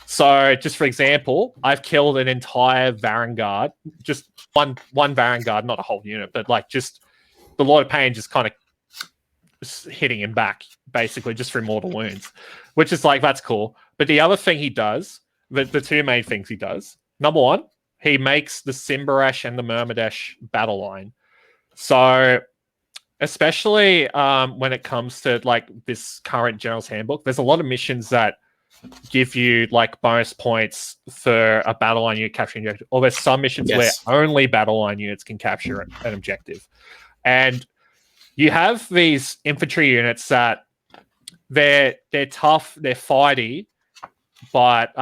So just for example, I've killed an entire Varangard, just one Varangard, not a whole unit, but like just the Lord of Pain just kind of hitting him back basically just through mortal wounds, which is like, that's cool. But the other thing he does, the 2 main things he does, number 1, he makes the Simbarash and the Myrmidesh battle line. So especially when it comes to like this current General's Handbook, there's a lot of missions that give you like bonus points for a battle line unit capturing objective. Or there's some missions where only battle line units can capture an objective. And you have these infantry units that they're tough, they're fighty, but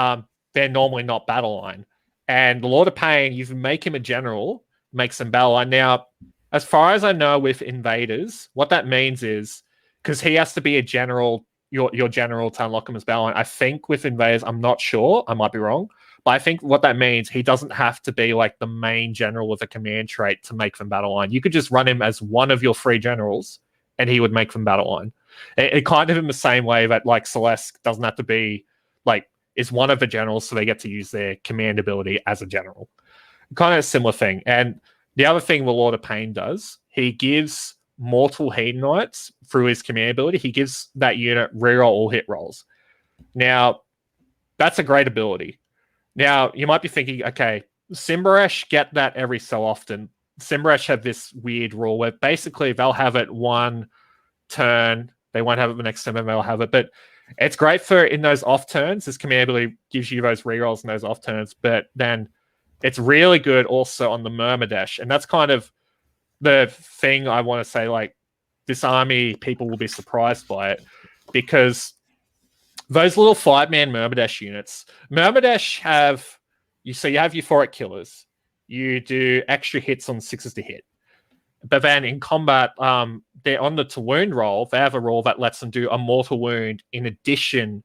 they're normally not battle line. And the Lord of Pain, you can make him a general, make some battle line. Now, as far as I know with invaders, what that means is, because he has to be a general, your general to unlock him as battle line. I think with invaders, I'm not sure, I might be wrong, but I think what that means, he doesn't have to be like the main general with a command trait to make them battle line. You could just run him as one of your 3 generals, and he would make them battle line. It kind of in the same way that like Celeste doesn't have to be like, is one of the generals, so they get to use their command ability as a general. Kind of a similar thing. And the other thing the Lord of Pain does, he gives mortal Hedonites through his command ability. He gives that unit reroll all hit rolls. Now, that's a great ability. Now, you might be thinking, okay, Simbarash get that every so often. Simbarash have this weird rule where basically they'll have it one turn, they won't have it the next turn, and they'll have it. But It's great for in those off turns. This command ability gives you those rerolls in those off turns, but then it's really good also on the Myrmidesh. And that's kind of the thing I want to say, like, this army, people will be surprised by it, because those little 5-man Myrmidesh units, Myrmidesh have, you have euphoric killers. You do extra hits on 6s to hit. But then in combat, they're on the to wound roll. They have a roll that lets them do a mortal wound in addition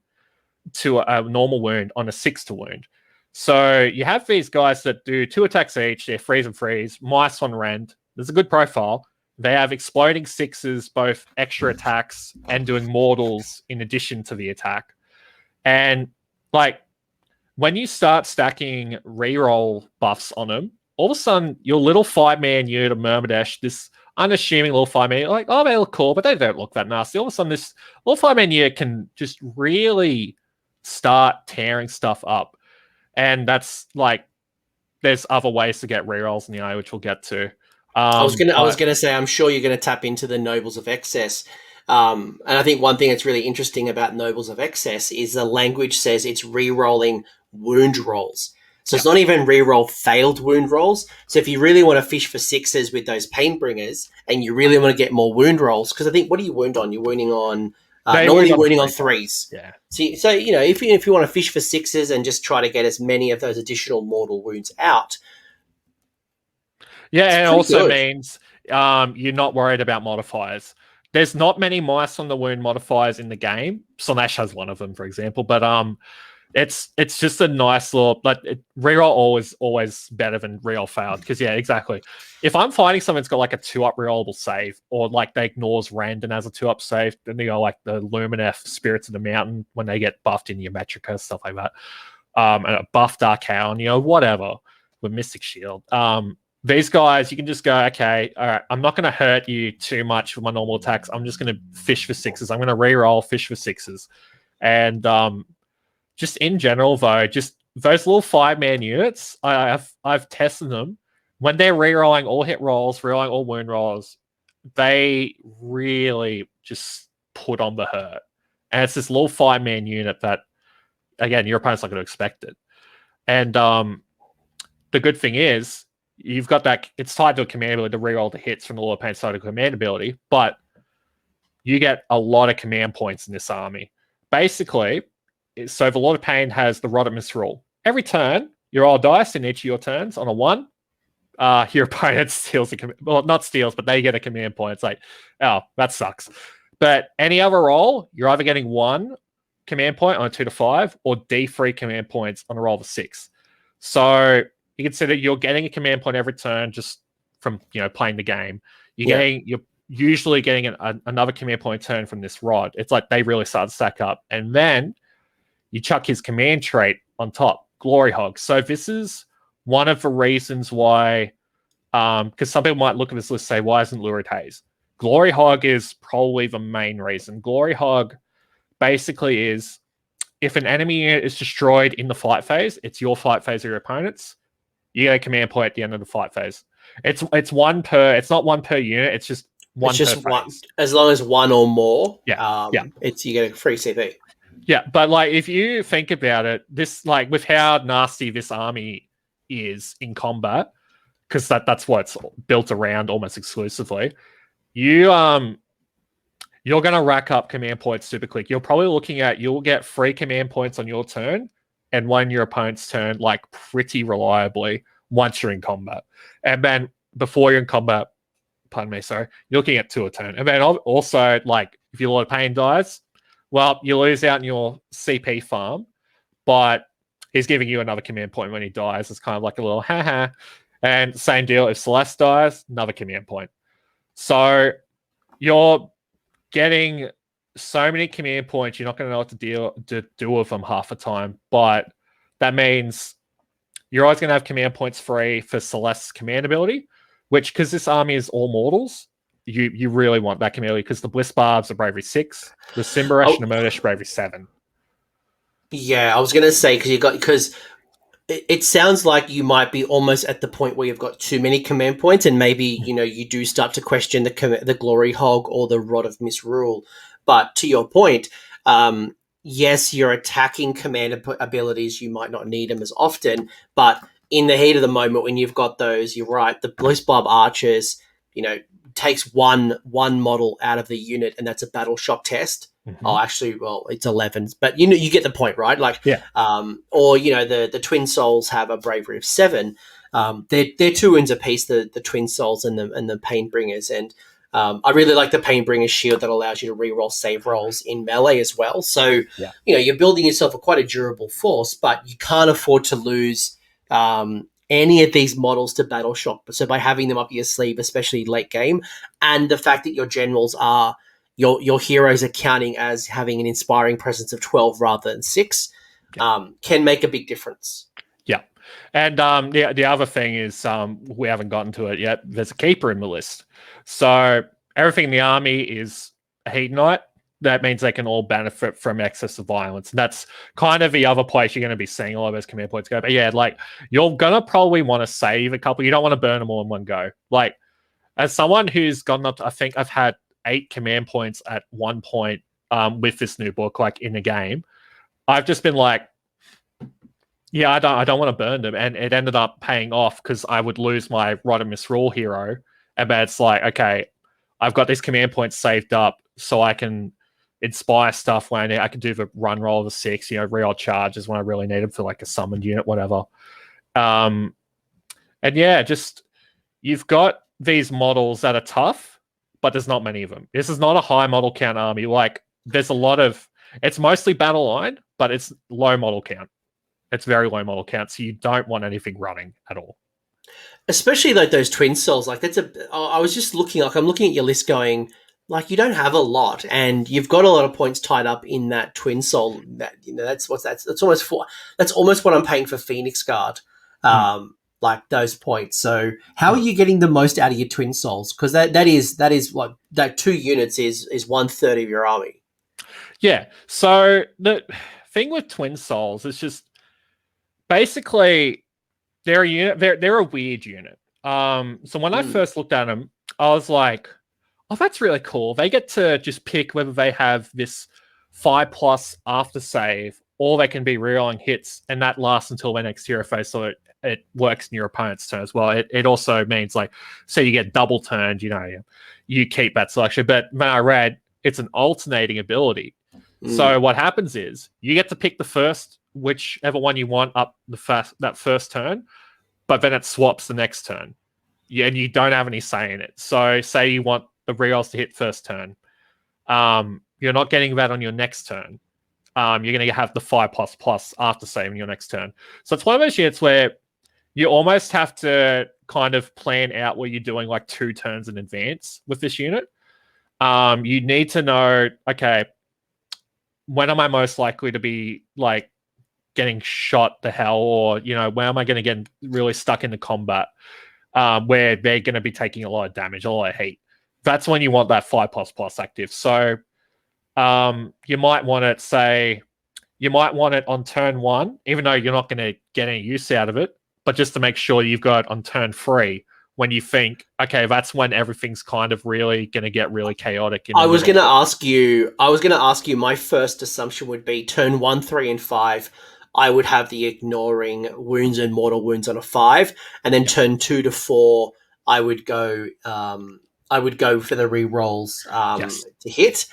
to a normal wound on a 6 to wound. So you have these guys that do 2 attacks each. They're freeze and freeze, mice on rend. There's a good profile. They have exploding 6s, both extra attacks and doing mortals in addition to the attack. And like when you start stacking reroll buffs on them, all of a sudden your little 5-man unit of Myrmidesh, this unassuming little 5-man, you're like, oh, they look cool, but they don't look that nasty. All of a sudden this little 5-man unit can just really start tearing stuff up. And that's like, there's other ways to get rerolls in the eye, which we'll get to. I was gonna say, I'm sure you're gonna tap into the Nobles of Excess, and I think one thing that's really interesting about Nobles of Excess is the language says it's re-rolling wound rolls. So it's not even re-roll failed wound rolls. So if you really want to fish for 6s with those pain bringers, and you really want to get more wound rolls, because I think, what do you wound on? You're wounding on normally wounding on 3s. Yeah. So you know, if you want to fish for 6s and just try to get as many of those additional mortal wounds out. Yeah, and it also means you're not worried about modifiers. There's not many mice on the wound modifiers in the game. Slaanesh has one of them, for example, but it's just a nice little, like, reroll always better than reroll failed, because yeah, exactly. If I'm fighting someone that's got like a 2-up rerollable save, or like they ignores rend and has a 2-up save, then they go like the Lumineth Spirits of the Mountain when they get buffed in Geometrica, stuff like that, and a buff Dark Hound, whatever, with Mystic Shield. These guys, you can just go, okay, all right, I'm not going to hurt you too much with my normal attacks. I'm just going to fish for 6s. I'm going to reroll, fish for 6s. And just in general, though, just those little 5-man units, I've tested them. When they're rerolling all hit rolls, rerolling all wound rolls, they really just put on the hurt. And it's this little 5-man unit that, again, your opponent's not going to expect it. And the good thing is, you've got that, it's tied to a command ability to reroll the hits from the lower pain side of command ability, but you get a lot of command points in this army. Basically, so the Lord of Pain has the Rodimus rule. Every turn, you roll dice in each of your turns on a 1. Your opponent steals well, not steals, but they get a command point. It's like, oh, that sucks. But any other roll, you're either getting 1 command point on a 2 to 5 or D3 command points on a roll of 6. So you consider you're getting a command point every turn just from playing the game. You're usually getting another command point turn from this rod. It's like they really start to stack up, and then you chuck his command trait on top, Glory Hog. So this is one of the reasons why, because some people might look at this list and say, why isn't Lurid Haze? Glory Hog is probably the main reason. Glory Hog basically is, if an enemy unit is destroyed in the fight phase, it's your fight phase or your opponent's, you get a command point at the end of the fight phase. It's one per. It's not one per unit. It's just one. It's just per one. phase. As long as one or more. Yeah. It's, you get a free CP. Yeah, but like if you think about it, this, like, with how nasty this army is in combat, because that's what it's built around almost exclusively. You're gonna rack up command points super quick. You're probably looking at, you'll get 3 command points on your turn and 1 your opponent's turn, like, pretty reliably once you're in combat. And then before you're in combat, you're looking at 2 a turn. And then also, like, if your Lord of Pain dies, well, you lose out in your CP farm, but he's giving you another command point when he dies. It's kind of like a little haha. And same deal, if Celeste dies, another command point. So you're getting so many command points, you're not going to know what to do with them half the time. But that means you're always going to have command points free for Celeste's command ability, which, because this army is all mortals, you really want that command ability, because the Bliss Barbs are bravery 6, the Simbaresh and the Murdish bravery 7. Yeah, I was going to say, because it sounds like you might be almost at the point where you've got too many command points, and maybe you do start to question the Glory Hog or the Rod of Misrule. But to your point, yes, your attacking command abilities, you might not need them as often, but in the heat of the moment when you've got those, you're right, the Blue Blob archers, takes one model out of the unit, and that's a battle shock test. Mm-hmm. Oh, actually, well, it's 11, but you get the point, right? Like, yeah. Or the Twin Souls have a bravery of 7. They're 2 wounds apiece, the Twin Souls and the Painbringers, and I really like the Painbringer's shield that allows you to reroll save rolls in melee as well. So you're building yourself quite a durable force, but you can't afford to lose any of these models to battle shock. So by having them up your sleeve, especially late game, and the fact that your generals are your heroes are counting as having an inspiring presence of 12 rather than 6, can make a big difference. Yeah. And the other thing is we haven't gotten to it yet. There's a keeper in the list. So everything in the army is a Hedonite. That means they can all benefit from excess of violence. And that's kind of the other place you're going to be seeing a lot of those command points go. But yeah, like you're going to probably want to save a couple. You don't want to burn them all in one go. Like as someone who's gotten up to, I think I've had 8 command points at one point with this new book, like in the game. I've just been like, yeah, I don't want to burn them. And it ended up paying off because I would lose my Rodimus Rule hero. And then it's like, okay, I've got these command points saved up so I can inspire stuff when I can do the run roll of a 6, reroll charges when I really need them for like a summoned unit, whatever. And yeah, just you've got these models that are tough, but there's not many of them. This is not a high model count army. Like there's a lot of, it's mostly battle line, but it's low model count. It's very low model count, so you don't want anything running at all. Especially like those Twin Souls. Like I was just looking, like I'm looking at your list going, like you don't have a lot, and you've got a lot of points tied up in that Twin Soul. That's almost that's almost what I'm paying for Phoenix Guard. Like those points. So how are you getting the most out of your Twin Souls? Because that is like that 2 units is 1/3 of your army. Yeah. So the thing with Twin Souls is just basically they're a unit. They're a weird unit. So when I first looked at them, I was like, oh, that's really cool. They get to just pick whether they have this 5+ after save, or they can be rerolling hits, and that lasts until their next hero phase, so it works in your opponent's turn as well. It also means, like, say you get double turned, you keep that selection. But when I read, it's an alternating ability. So what happens is you get to pick the first, whichever one you want up that first turn, but then it swaps the next turn. And you don't have any say in it. So say you want the rerolls to hit first turn. You're not getting that on your next turn. You're going to have the 5++ after saving your next turn. So it's one of those units where you almost have to kind of plan out where you're doing like 2 turns in advance with this unit. You need to know, okay, when am I most likely to be like getting shot to hell, or when am I going to get really stuck into combat where they're going to be taking a lot of damage, a lot of heat. That's when you want that 5++ active. So you might want it on turn 1, even though you're not going to get any use out of it, but just to make sure you've got it on turn 3 when you think, okay, that's when everything's kind of really going to get really chaotic. I was going to ask you, my first assumption would be turn 1, 3, and 5, I would have the ignoring wounds and mortal wounds on a 5, and then turn 2 to 4, I would go for the re-rolls to hit.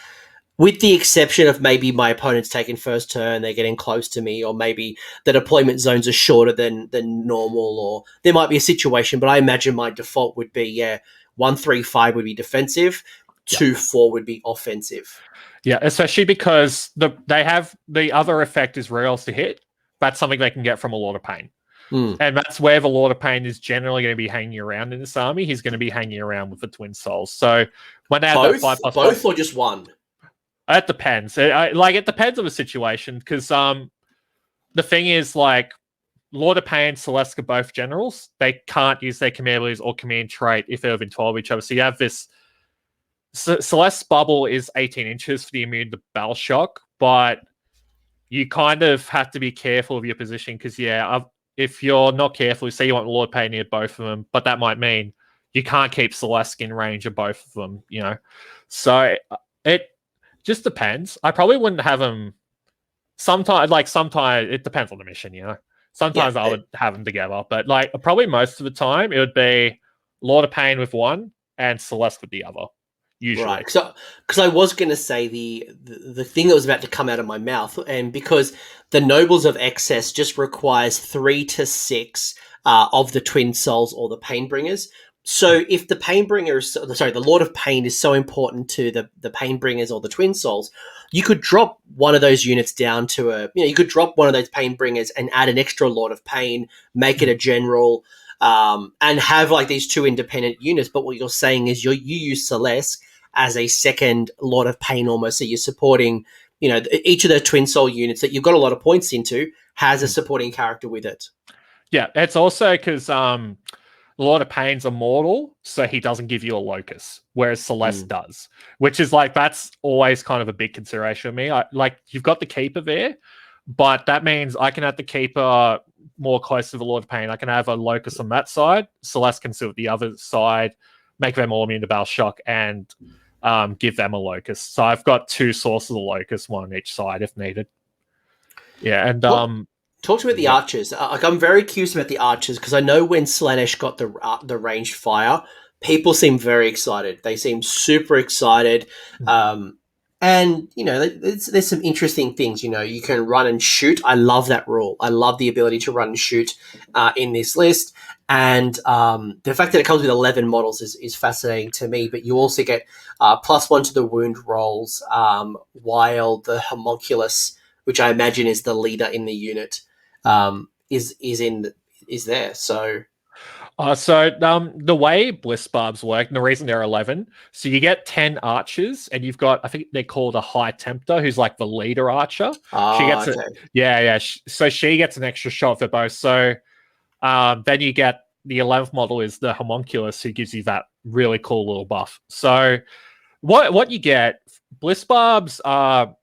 With the exception of maybe my opponent's taking first turn, they're getting close to me, or maybe the deployment zones are shorter than normal, or there might be a situation, but I imagine my default would be, 1, 3, 5 would be defensive, 2, 4 would be offensive. Yeah, especially because they have the other effect is rails to hit. That's something they can get from a Lord of Pain. And that's where the Lord of Pain is generally going to be hanging around in this army. He's going to be hanging around with the Twin Souls. So when they have that 5++... Both or just one? It depends. It depends on the situation, because the thing is, like, Lord of Pain and Celeste are both generals. They can't use their command abilities or command trait if they're within 12 of each other. So you have this... Celeste's bubble is 18 inches for the immune to battle shock, but you kind of have to be careful of your position, because, if you're not careful, say you want Lord of Pain near both of them, but that might mean you can't keep Celeste in range of both of them, So it just depends. I probably wouldn't have them sometimes it depends on the mission, you know. Sometimes I would have them together, but like probably most of the time it would be Lord of Pain with one and Celeste with the other. Usually. Right. So, because I was going to say the thing that was about to come out of my mouth, and because the Nobles of Excess just requires 3 to 6 of the Twin Souls or the Painbringers. So, if the the Lord of Pain is so important to the Painbringers or the Twin Souls, you could drop one of those units down to you could drop one of those Painbringers and add an extra Lord of Pain, make it a general, and have like these 2 independent units. But what you're saying is you use Celeste as a second Lord of Pain almost. So you're supporting, each of the Twin Soul units that you've got a lot of points into has a supporting character with it. Yeah, it's also because Lord of Pain's immortal, so he doesn't give you a locus, whereas Celeste does, which is like, that's always kind of a big consideration of me. You've got the Keeper there, but that means I can have the Keeper more close to the Lord of Pain. I can have a locus on that side. Celeste can sit at the other side, make them all immune to Battle Shock, and give them a locus. So I've got 2 sources of locus, one on each side if needed. Yeah, and talk to me about the archers. I'm very curious about the archers because I know when Slaanesh got the ranged fire, people seem very excited. They seem super excited. And, there's some interesting things. You can run and shoot. I love that rule. I love the ability to run and shoot in this list. And the fact that it comes with 11 models is fascinating to me. But you also get +1 to the wound rolls, while the homunculus, which I imagine is the leader in the unit, is there. So... the way Bliss Barbs work, and the reason they're 11, so you get 10 archers, and you've got, I think they're called a High Tempter, who's like the leader archer. She gets so she gets an extra shot for both. So then you get the 11th model is the homunculus, who gives you that really cool little buff. So what you get, Bliss Barbs are,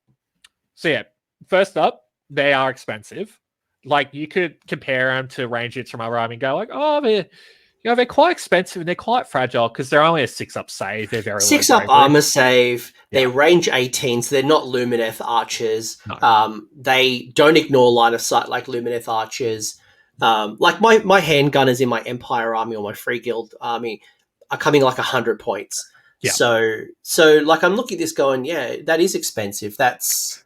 so yeah, first up, they are expensive. Like, you could compare them to range hits from other army and go like, oh, they're quite expensive and they're quite fragile because they're only a 6-up save. They're very 6-up armor save. They're range 18, so they're not Lumineth archers. No. They don't ignore line of sight like Lumineth archers. Like my handgunners in my Empire army or my Free Guild army are coming like 100 points. Yeah. So like, I'm looking at this going, yeah, that is expensive. That's...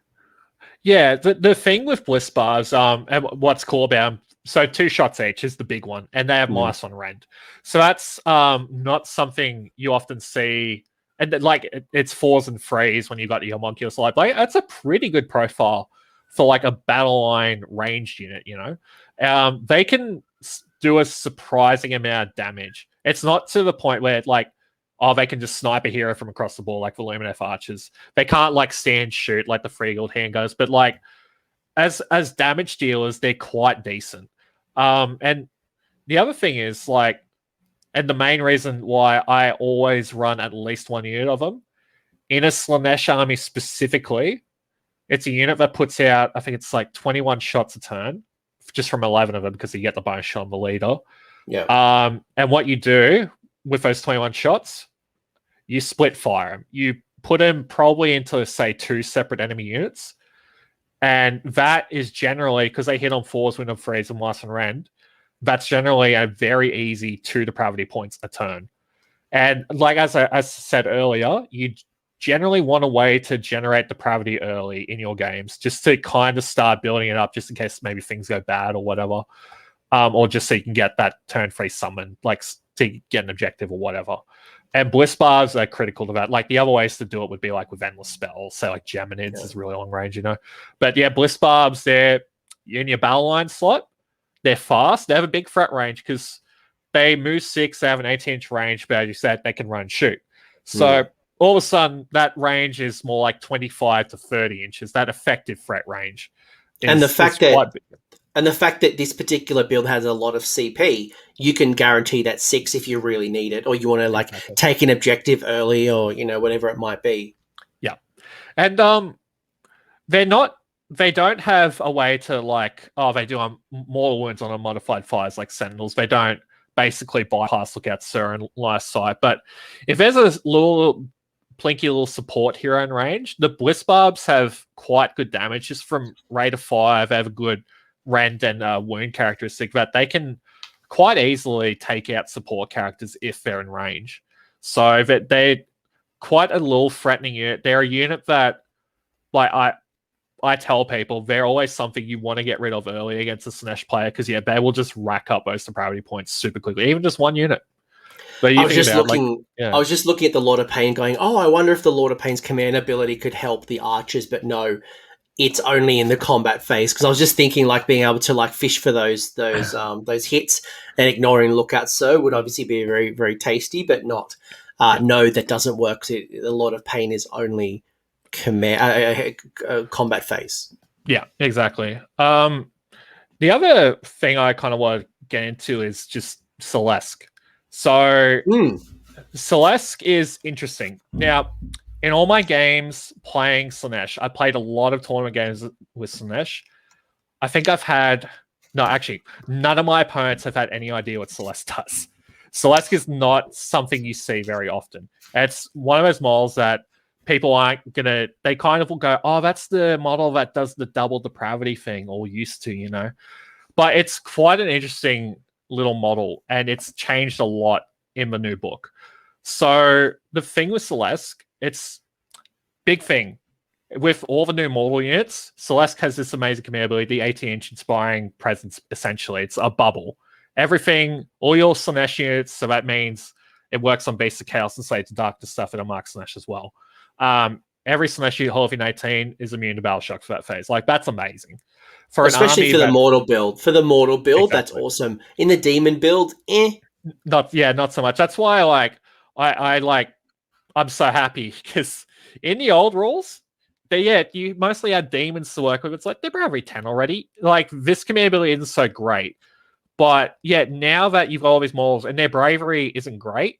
Yeah, the thing with Bliss Bars, and what's cool about them, so 2 shots each is the big one, and they have mice on rend. So that's not something you often see, and like it's 4s and 3s when you got the homunculus light blade. That's a pretty good profile for like a battle line ranged unit, They can do a surprising amount of damage. It's not to the point where like, they can just snipe a hero from across the board like the Lumineth archers. They can't like stand shoot like the Free Guild handgunners, but like as damage dealers, they're quite decent. And the other thing is like, and the main reason why I always run at least 1 unit of them in a Slaanesh army specifically, it's a unit that puts out, I think it's like 21 shots a turn, just from 11 of them because you get the bonus shot on the leader. Yeah. And what you do with those 21 shots, you split fire them. You put them probably into, say, 2 separate enemy units. And that is generally, because they hit on 4s, win on 3s, and mice and rend, that's generally a very easy 2 depravity points a turn. And like as I said earlier, you generally want a way to generate depravity early in your games, just to kind of start building it up, just in case maybe things go bad or whatever. Or just so you can get that turn 3 summon, like to get an objective or whatever. And Bliss Bars are critical to that. Like, the other ways to do it would be like with Endless Spells. So like Geminids is really long range, But yeah, Bliss Barbs, they're in your battle line slot. They're fast. They have a big threat range because they move 6, they have an 18-inch range, but as you said, they can run and shoot. So all of a sudden, that range is more like 25 to 30 inches, that effective threat range. And the fact that this particular build has a lot of CP, you can guarantee that 6 if you really need it, or you want to take an objective early, or whatever it might be. Yeah, and they don't have a way to they do mortal wounds on a modified fires like Sentinels. They don't basically bypass Lookout Sir and Line of Sight. But if there's a little plinky little support hero in range. The Bliss Barbs have quite good damage just from rate of fire. They have a good rend and wound characteristic that they can quite easily take out support characters if they're in range. So that they're quite a little threatening unit. They're a unit that, like, I tell people they're always something you want to get rid of early against a Slaanesh player because they will just rack up those depravity points super quickly, even just one unit. But I was just looking at the Lord of Pain, going, "Oh, I wonder if the Lord of Pain's command ability could help the archers." But no, it's only in the combat phase. Because I was just thinking, like, being able to like fish for those hits and ignoring lookouts, so would obviously be very, very tasty, but not. No, that doesn't work. The Lord of Pain is only combat phase. Yeah, exactly. The other thing I kind of want to get into is just Celeste. So Celeste is interesting. Now, in all my games playing Slaanesh, I played a lot of tournament games with Slaanesh. I think none of my opponents have had any idea what Celeste does. Celeste is not something you see very often. It's one of those models that people aren't gonna. They kind of will go, "Oh, that's the model that does the double depravity thing," or used to, you know. But it's quite an interesting little model, and it's changed a lot in the new book. So the thing with Celeste, it's big thing. With all the new model units, Celeste has this amazing command ability, the 18-inch inspiring presence, essentially. It's a bubble. Everything, all your Slaanesh units, so that means it works on basic chaos and Slaves of Darkness stuff in a Mark Slaanesh as well. Every Slaanesh unit Hall of 18 is immune to battle shock for that phase. Like, that's amazing. Especially for the mortal build. For the mortal build, exactly. That's awesome. In the demon build, not so much. That's why I'm so happy because in the old rules, you mostly had demons to work with. It's like they're probably 10 already. Like, this command ability isn't so great. But yeah, now that you've got all these models and their bravery isn't great,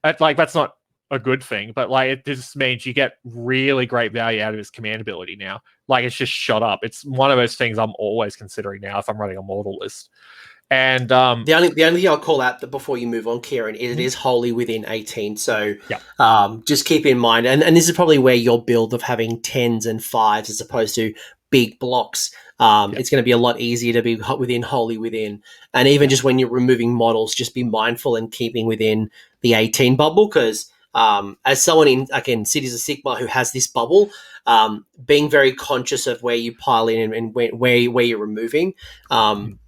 that's not a good thing, but like it just means you get really great value out of his command ability now. Like, it's just shot up. It's one of those things I'm always considering now if I'm running a model list. And the only thing I'll call out before you move on, Kieran, is it is wholly within 18. So just keep in mind, and this is probably where your build of having 10s and 5s as opposed to big blocks, it's going to be a lot easier to be wholly within. And even just when you're removing models, just be mindful and keeping within the 18 bubble, because as someone in, again, Cities of Sigmar who has this bubble, being very conscious of where you pile in and where you're removing,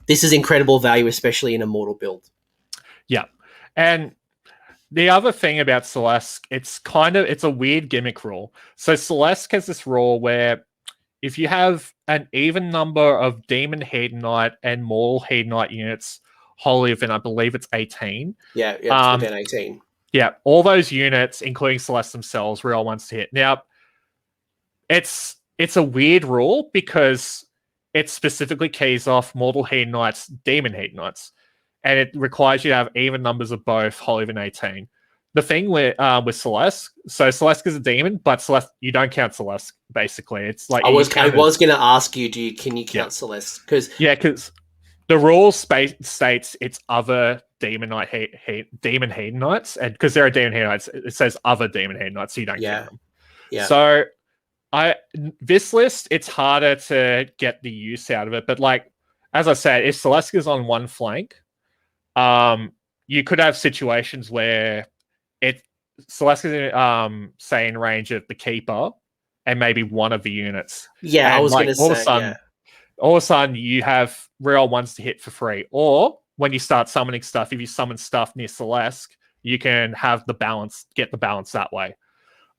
this is incredible value, especially in a mortal build. Yeah. And the other thing about Celeste, it's a weird gimmick rule. So Celeste has this rule where if you have an even number of Demon Hedonite and Mortal Hedonite units wholly within, I believe it's 18. Yeah, it's within 18. Yeah, all those units, including Celeste themselves, real ones to hit. Now, it's a weird rule because it specifically keys off Mortal Hedonites, Demon Hedonites, and it requires you to have even numbers of both wholly within 18. The thing with Celeste, so Celeste is a demon, but Celeste, you don't count Celeste. Basically, it's like I was going to ask you, can you count Celeste? Because the rule states it's other demon Hedonites, and because there are demon Hedonites, it says other demon Hedonites, so you don't count them. Yeah. So this list, it's harder to get the use out of it, but like as I said, if Celeste is on one flank, you could have situations where Celeste is say in range of the keeper and maybe one of the units. Yeah, I was going to say, all of a sudden you have real ones to hit for free. Or when you start summoning stuff, if you summon stuff near Celeste, you can have get the balance that way.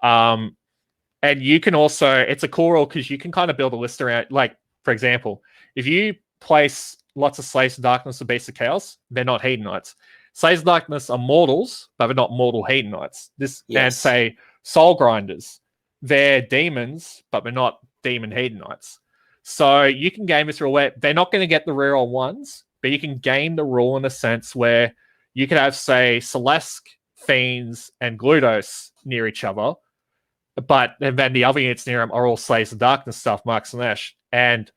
And you can also, it's a cool rule because you can kind of build a list around, like, for example, if you place lots of Slaves of Darkness or Beasts of Chaos, they're not Hedonites. Slaves of Darkness are mortals, but they're not mortal Hedonites. And say Soul Grinders, they're demons, but they're not demon Hedonites. So you can game this rule where they're not going to get the reroll ones, but you can game the rule in a sense where you could have, say, Celeste, Fiends, and Gludos near each other, and then the other units near them are all Slaves of Darkness stuff, Mark Slaanesh, and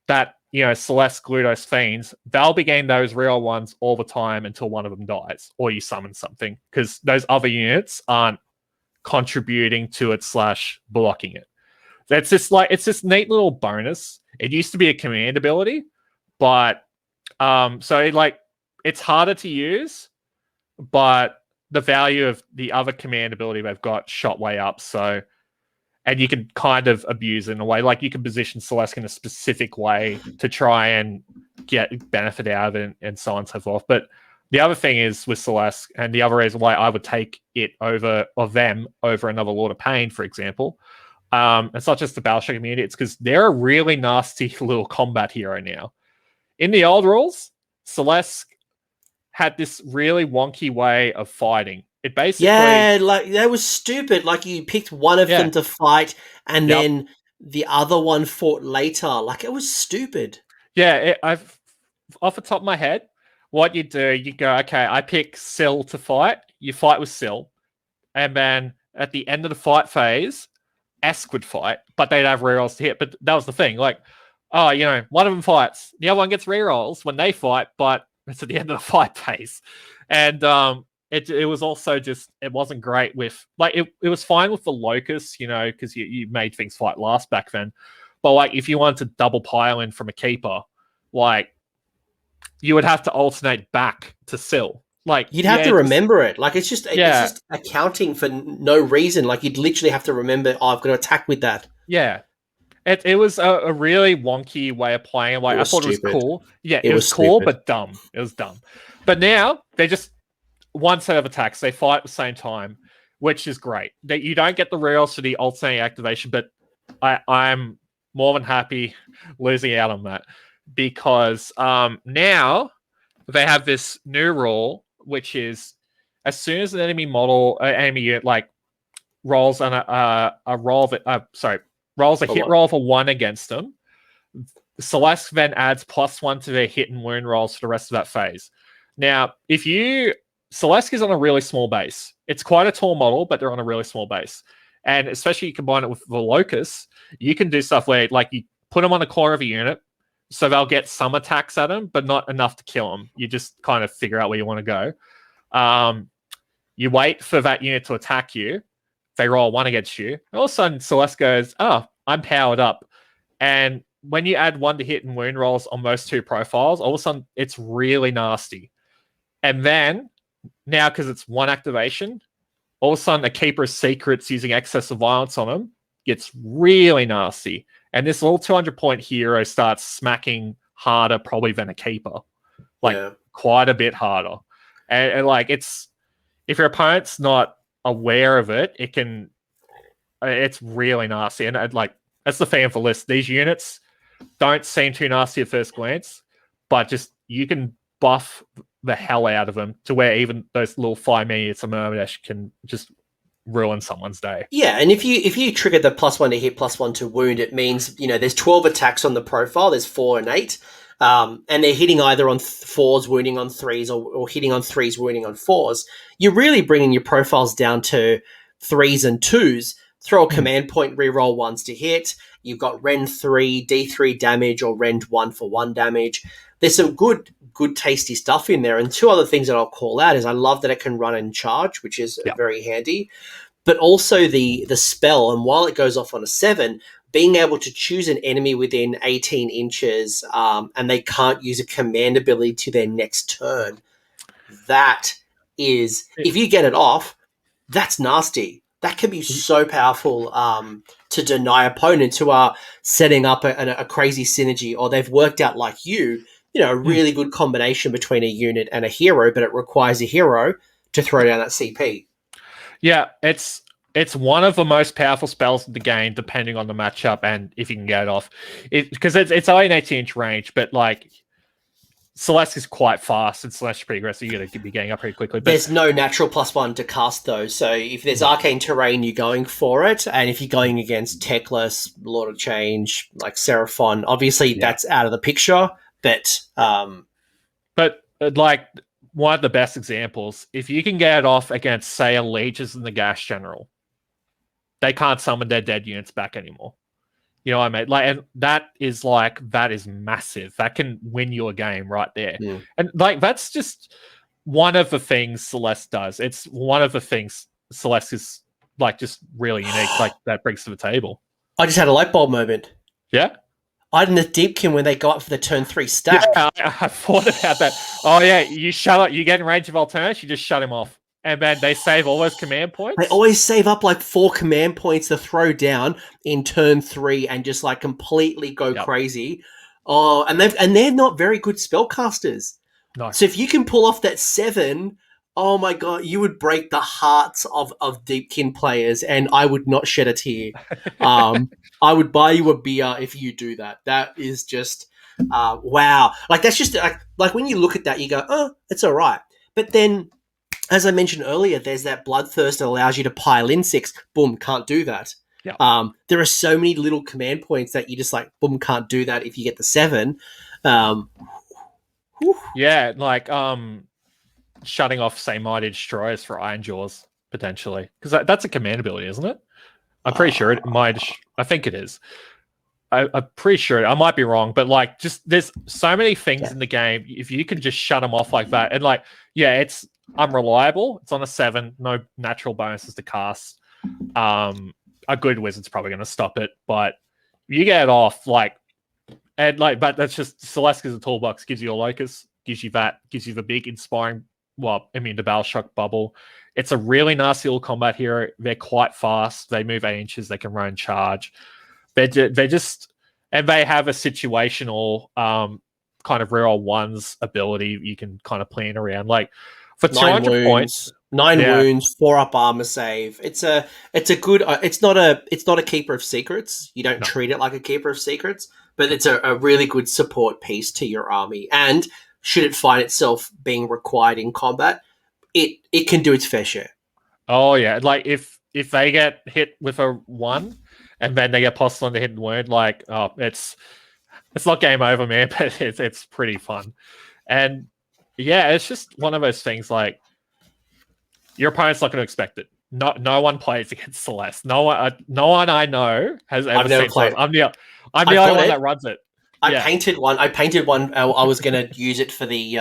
that, Celeste, Gludos, Fiends, they'll be getting those real ones all the time until one of them dies, or you summon something, because those other units aren't contributing to it / blocking it. That's just like, it's this neat little bonus. It used to be a command ability, but so like it's harder to use, but the value of the other command ability they've got shot way up. So, and you can kind of abuse it in a way, like you can position Celeste in a specific way to try and get benefit out of it and so on and so forth. But the other thing is with Celeste, and the other reason why I would take it over, or them over another Lord of Pain, for example, it's not just the Battleship community, it's because they're a really nasty little combat hero now. In the old rules, Celeste had this really wonky way of fighting. It basically... like that was stupid. Like you picked one of them to fight, and then the other one fought later. Like it was stupid. Yeah, I've off the top of my head, what you do, you go, okay, I pick Syl to fight. You fight with Syl, and then at the end of the fight phase, Esk would fight, but they'd have rerolls to hit. But that was the thing, like, oh, you know, one of them fights, the other one gets rerolls when they fight, but it's at the end of the fight phase, and it was also just, it wasn't great with, like, it was fine with the Locust, you know, because you made things fight last back then. But like, if you wanted to double pile in from a keeper, like, you would have to alternate back to Syl. Like, you'd have to remember it. Like, it's just accounting for no reason. Like, you'd literally have to remember, oh, I've got to attack with that. Yeah. It was a really wonky way of playing. Like, I thought it was cool. Yeah, it was cool, but dumb. It was dumb. But now they're just one set of attacks. They fight at the same time, which is great. That you don't get the rerolls for the alternating activation, but I'm more than happy losing out on that, because now they have this new rule, which is as soon as an enemy model, enemy unit, like rolls on rolls a hit roll for 1 against them, Celeste then adds +1 to their hit and wound rolls for the rest of that phase. Now, Celeste is on a really small base. It's quite a tall model, but they're on a really small base. And especially you combine it with the Locust, you can do stuff where, like, you put them on the core of a unit, so they'll get some attacks at them, but not enough to kill them. You just kind of figure out where you want to go. You wait for that unit to attack you. They roll 1 against you. All of a sudden, Celeste goes, oh, I'm powered up. And when you add 1 to hit and wound rolls on those 2 profiles, all of a sudden, it's really nasty. And then, now because it's 1 activation, all of a sudden, a Keeper's Secrets using excess of violence on them gets really nasty. And this little 200-point hero starts smacking harder probably than a Keeper. Like, quite a bit harder. And like, it's... If your opponent's not aware of it, it's really nasty. And like, that's the thing of the list. These units don't seem too nasty at first glance, but just, you can buff the hell out of them to where even those little 5 minutes of Murmadash can just ruin someone's day. Yeah, and if you trigger the +1 to hit, +1 to wound, it means, you know, there's 12 attacks on the profile. There's 4 and 8. And they're hitting either on 4s, wounding on 3s, or hitting on 3s, wounding on 4s. You're really bringing your profiles down to 3s and 2s. Throw a command point, reroll 1s to hit. You've got Rend 3, D3 damage, or Rend 1 for 1 damage. There's some good tasty stuff in there. And 2 other things that I'll call out is I love that it can run and charge, which is very handy. But also the spell, and while it goes off on a 7, being able to choose an enemy within 18 inches and they can't use a command ability to their next turn, that is, if you get it off, that's nasty. That can be so powerful to deny opponents who are setting up a crazy synergy, or they've worked out, like you know, a really good combination between a unit and a hero, but it requires a hero to throw down that CP. Yeah, it's one of the most powerful spells in the game, depending on the matchup and if you can get it off. Because it's only an 18-inch range, but like, Celeste is quite fast, and Celeste is pretty aggressive. You're going to be getting up pretty quickly. But there's no natural +1 to cast, though. So if there's arcane terrain, you're going for it. And if you're going against Techless, Lord of Change, like Seraphon, obviously that's out of the picture. But like, one of the best examples, if you can get it off against, say, a Legions and the Gas General, they can't summon their dead units back anymore. You know what I mean? Like, and that is massive. That can win you a game right there. Yeah. And like, that's just one of the things Celeste does. It's one of the things Celeste is like just really unique, like that brings to the table. I just had a light bulb moment. Yeah. Iden the Deepkin when they go up for the turn 3 stack. Yeah, I thought about that. Oh yeah, you get in range of alternatives, you just shut him off. And then they save all those command points. They always save up like 4 command points to throw down in turn 3 and just like completely go crazy. Oh, and they're not very good spellcasters. No. So if you can pull off that 7, oh my god, you would break the hearts of Deepkin players, and I would not shed a tear. I would buy you a beer if you do that. That is just wow. Like that's just like when you look at that, you go, oh, it's all right. But then, as I mentioned earlier, there's that bloodthirst that allows you to pile in 6. Boom, can't do that. Yeah. There are so many little command points that you just like, boom, can't do that if you get the 7. Yeah, like shutting off, say, Mighty Destroyers for Iron Jaws, potentially. Because that's a command ability, isn't it? I'm pretty sure it might. I think it is. I'm pretty sure. I might be wrong, but like, just there's so many things in the game. If you can just shut them off like that, and like, yeah, it's unreliable. It's on a 7, no natural bonuses to cast. A good wizard's probably going to stop it, but you get it off, like, and like, but that's just Celeste is a toolbox, gives you a locus, gives you the big inspiring, the battle shock bubble. It's a really nasty little combat hero. They're quite fast. They move 8 inches. They can run charge. They just, and they have a situational kind of reroll ones ability you can kind of plan around. Like for 200 points, 9 wounds, 4 up armor save. It's a good. It's not a keeper of secrets. You don't treat it like a keeper of secrets, but it's a really good support piece to your army. And should it find itself being required in combat, it can do its fair share. Oh yeah, like if they get hit with a 1 and then they get possible on the hidden wound, like it's not game over, man, but it's pretty fun. And yeah, it's just one of those things like your opponent's not going to expect it. No one plays against Celeste. No one I know has ever seen Celeste. I'm the only one that runs it. I painted one. I was going to use it for the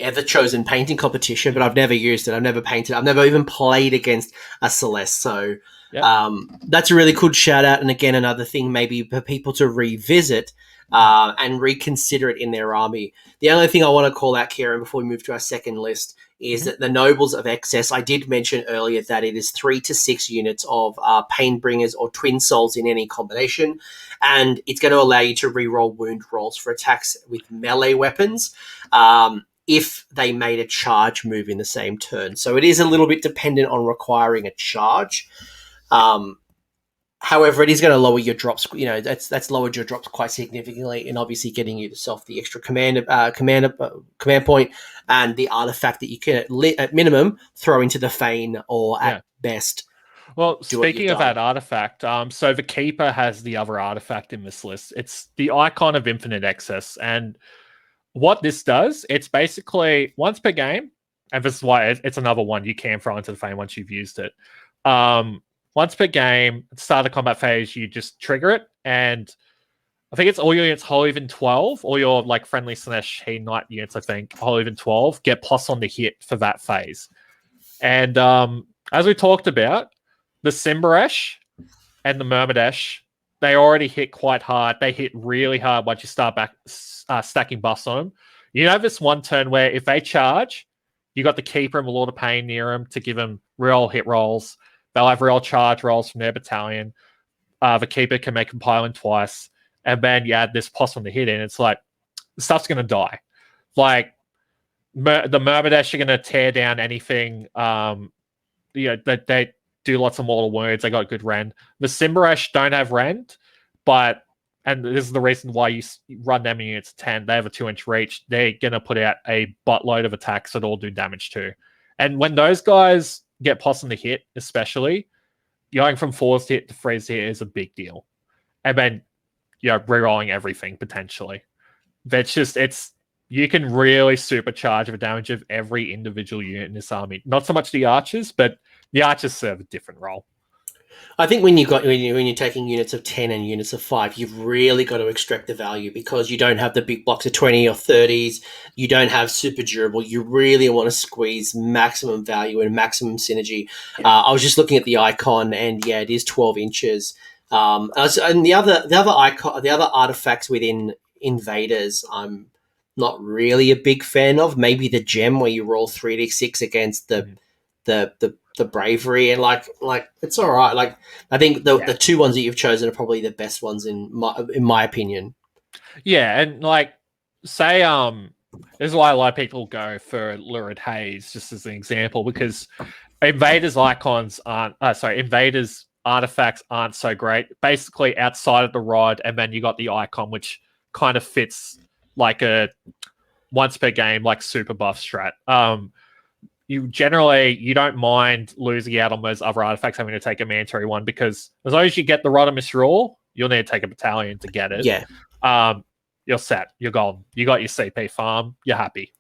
Ever Chosen painting competition, but I've never used it. I've never painted. I've never even played against a Celeste. So that's a really cool shout out. And again, another thing maybe for people to revisit and reconsider it in their army. The only thing I want to call out, Kieran, before we move to our second list, is that the Nobles of Excess, I did mention earlier that it is 3 to 6 units of Painbringers or Twin Souls in any combination, and it's going to allow you to reroll wound rolls for attacks with melee weapons if they made a charge move in the same turn. So it is a little bit dependent on requiring a charge. However, it is going to lower your drops. You know, that's lowered your drops quite significantly, and obviously getting yourself the extra command point and the artifact that you can at minimum throw into the Fane or at best. Well, speaking of that artifact, so the Keeper has the other artifact in this list. It's the Icon of Infinite Excess, and what this does, it's basically once per game, and this is why it's another one you can throw into the Fane once you've used it. Once per game, at the start of the combat phase, you just trigger it, and I think it's all your units whole even 12, all your like friendly Slaanesh Hedonite units, I think, whole even 12, get plus on the hit for that phase. And as we talked about, the Simbaresh and the Myrmidesh, they already hit quite hard. They hit really hard once you start back stacking buffs on them. You have this one turn where if they charge, you got the Keeper and the Lord of Pain near them to give them real hit rolls. They'll have real charge rolls from their battalion. The Keeper can make them pile in twice. And then you add this plus on the hit in. It's like, the stuff's going to die. Like, the Myrmidesh are going to tear down anything. They do lots of mortal wounds. They got good rend. The Simbaresh don't have rend, but, and this is the reason why you run them in units 10, they have a 2-inch reach. They're going to put out a buttload of attacks that all do damage too. And when those guys get plus on the hit, especially, going from 4s to hit to 3s to hit is a big deal. And then, rerolling everything potentially. That's just, you can really supercharge the damage of every individual unit in this army. Not so much the archers, but the archers serve a different role. I think when you're taking units of 10 and units of 5, you've really got to extract the value because you don't have the big blocks of 20 or 30s. You don't have super durable. You really want to squeeze maximum value and maximum synergy. I was just looking at the icon, and yeah, it is 12 inches. And the other icon, the other artifacts within Invaders, I'm not really a big fan of. Maybe the gem where you roll 3d6 against the bravery, and like it's all right. Like I think the two ones that you've chosen are probably the best ones in my opinion. Yeah, and like say this is why a lot of people go for Lurid Haze just as an example, because invaders icons aren't invaders artifacts aren't so great. Basically outside of the rod, and then you got the icon which kind of fits like a once per game like super buff strat. You don't mind losing out on those other artifacts having to take a mandatory one, because as long as you get the rod of misrule, you'll need to take a battalion to get it. Yeah. You're set. You're golden. You got your CP farm. You're happy.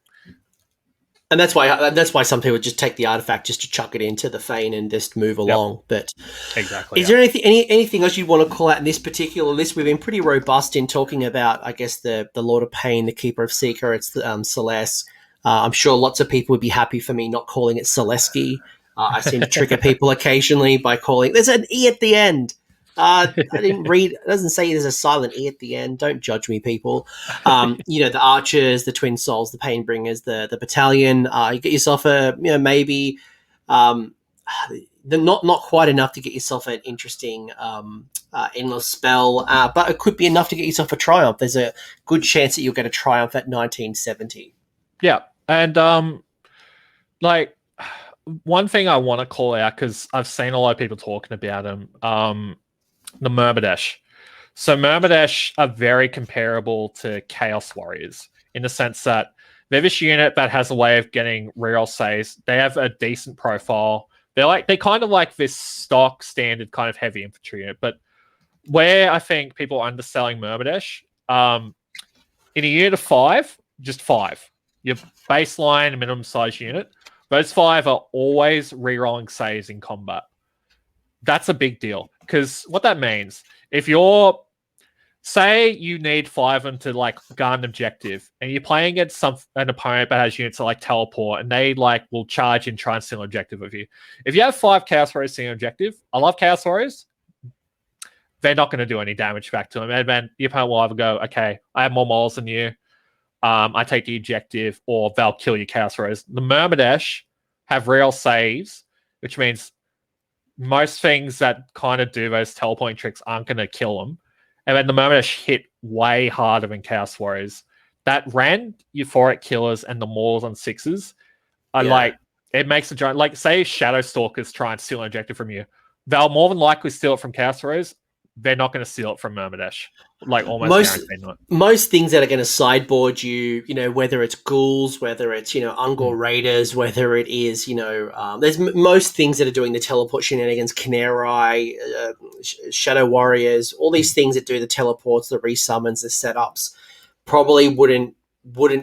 And that's why some people just take the artifact just to chuck it into the Fane and just move along. But exactly. Is there anything else you want to call out in this particular list? We've been pretty robust in talking about, I guess, the Lord of Pain, the Keeper of Seeker. It's Celeste. I'm sure lots of people would be happy for me not calling it Celesky. I seem to trigger people occasionally by calling. There's an E at the end. I didn't read. It doesn't say there's a silent E at the end. Don't judge me, people. The archers, the twin souls, the pain bringers, the battalion. You get yourself maybe not quite enough to get yourself an interesting endless spell, but it could be enough to get yourself a triumph. There's a good chance that you'll get a triumph at 1970. Yeah, and like one thing I want to call out, because I've seen a lot of people talking about them, the Myrmidesh. So Myrmidesh are very comparable to Chaos Warriors in the sense that they're this unit that has a way of getting reroll saves. They have a decent profile. They're kind of like this stock standard kind of heavy infantry unit, but where I think people are underselling Myrmidesh, in a unit of 5, just 5. Your baseline minimum size unit. Those 5 are always rerolling saves in combat. That's a big deal, because what that means, if you're, say you need 5 of them to like guard an objective, and you're playing against an opponent that has units that like teleport, and they like will charge and try and steal an objective with you. If you have 5 Chaos Warriors stealing an objective, I love Chaos Warriors. They're not going to do any damage back to them, and then the opponent will either go, okay, I have more models than you. I take the objective, or they'll kill your Chaos Warriors. The Myrmidesh have real saves, which means most things that kind of do those teleporting tricks aren't going to kill them. And then the Myrmidesh hit way harder than Chaos Warriors. That ran Euphoric Killers and the Maulers on 6s are like, it makes a giant, like say Shadow Stalkers try and steal an objective from you. They'll more than likely steal it from Chaos Warriors. They're not going to steal it from Myrmidesh. Like almost most things that are going to sideboard you, whether it's ghouls, whether it's Ungor Raiders, whether it is there's most things that are doing the teleport shenanigans, Canary, Shadow Warriors, all these things that do the teleports, the resummons, the setups, probably wouldn't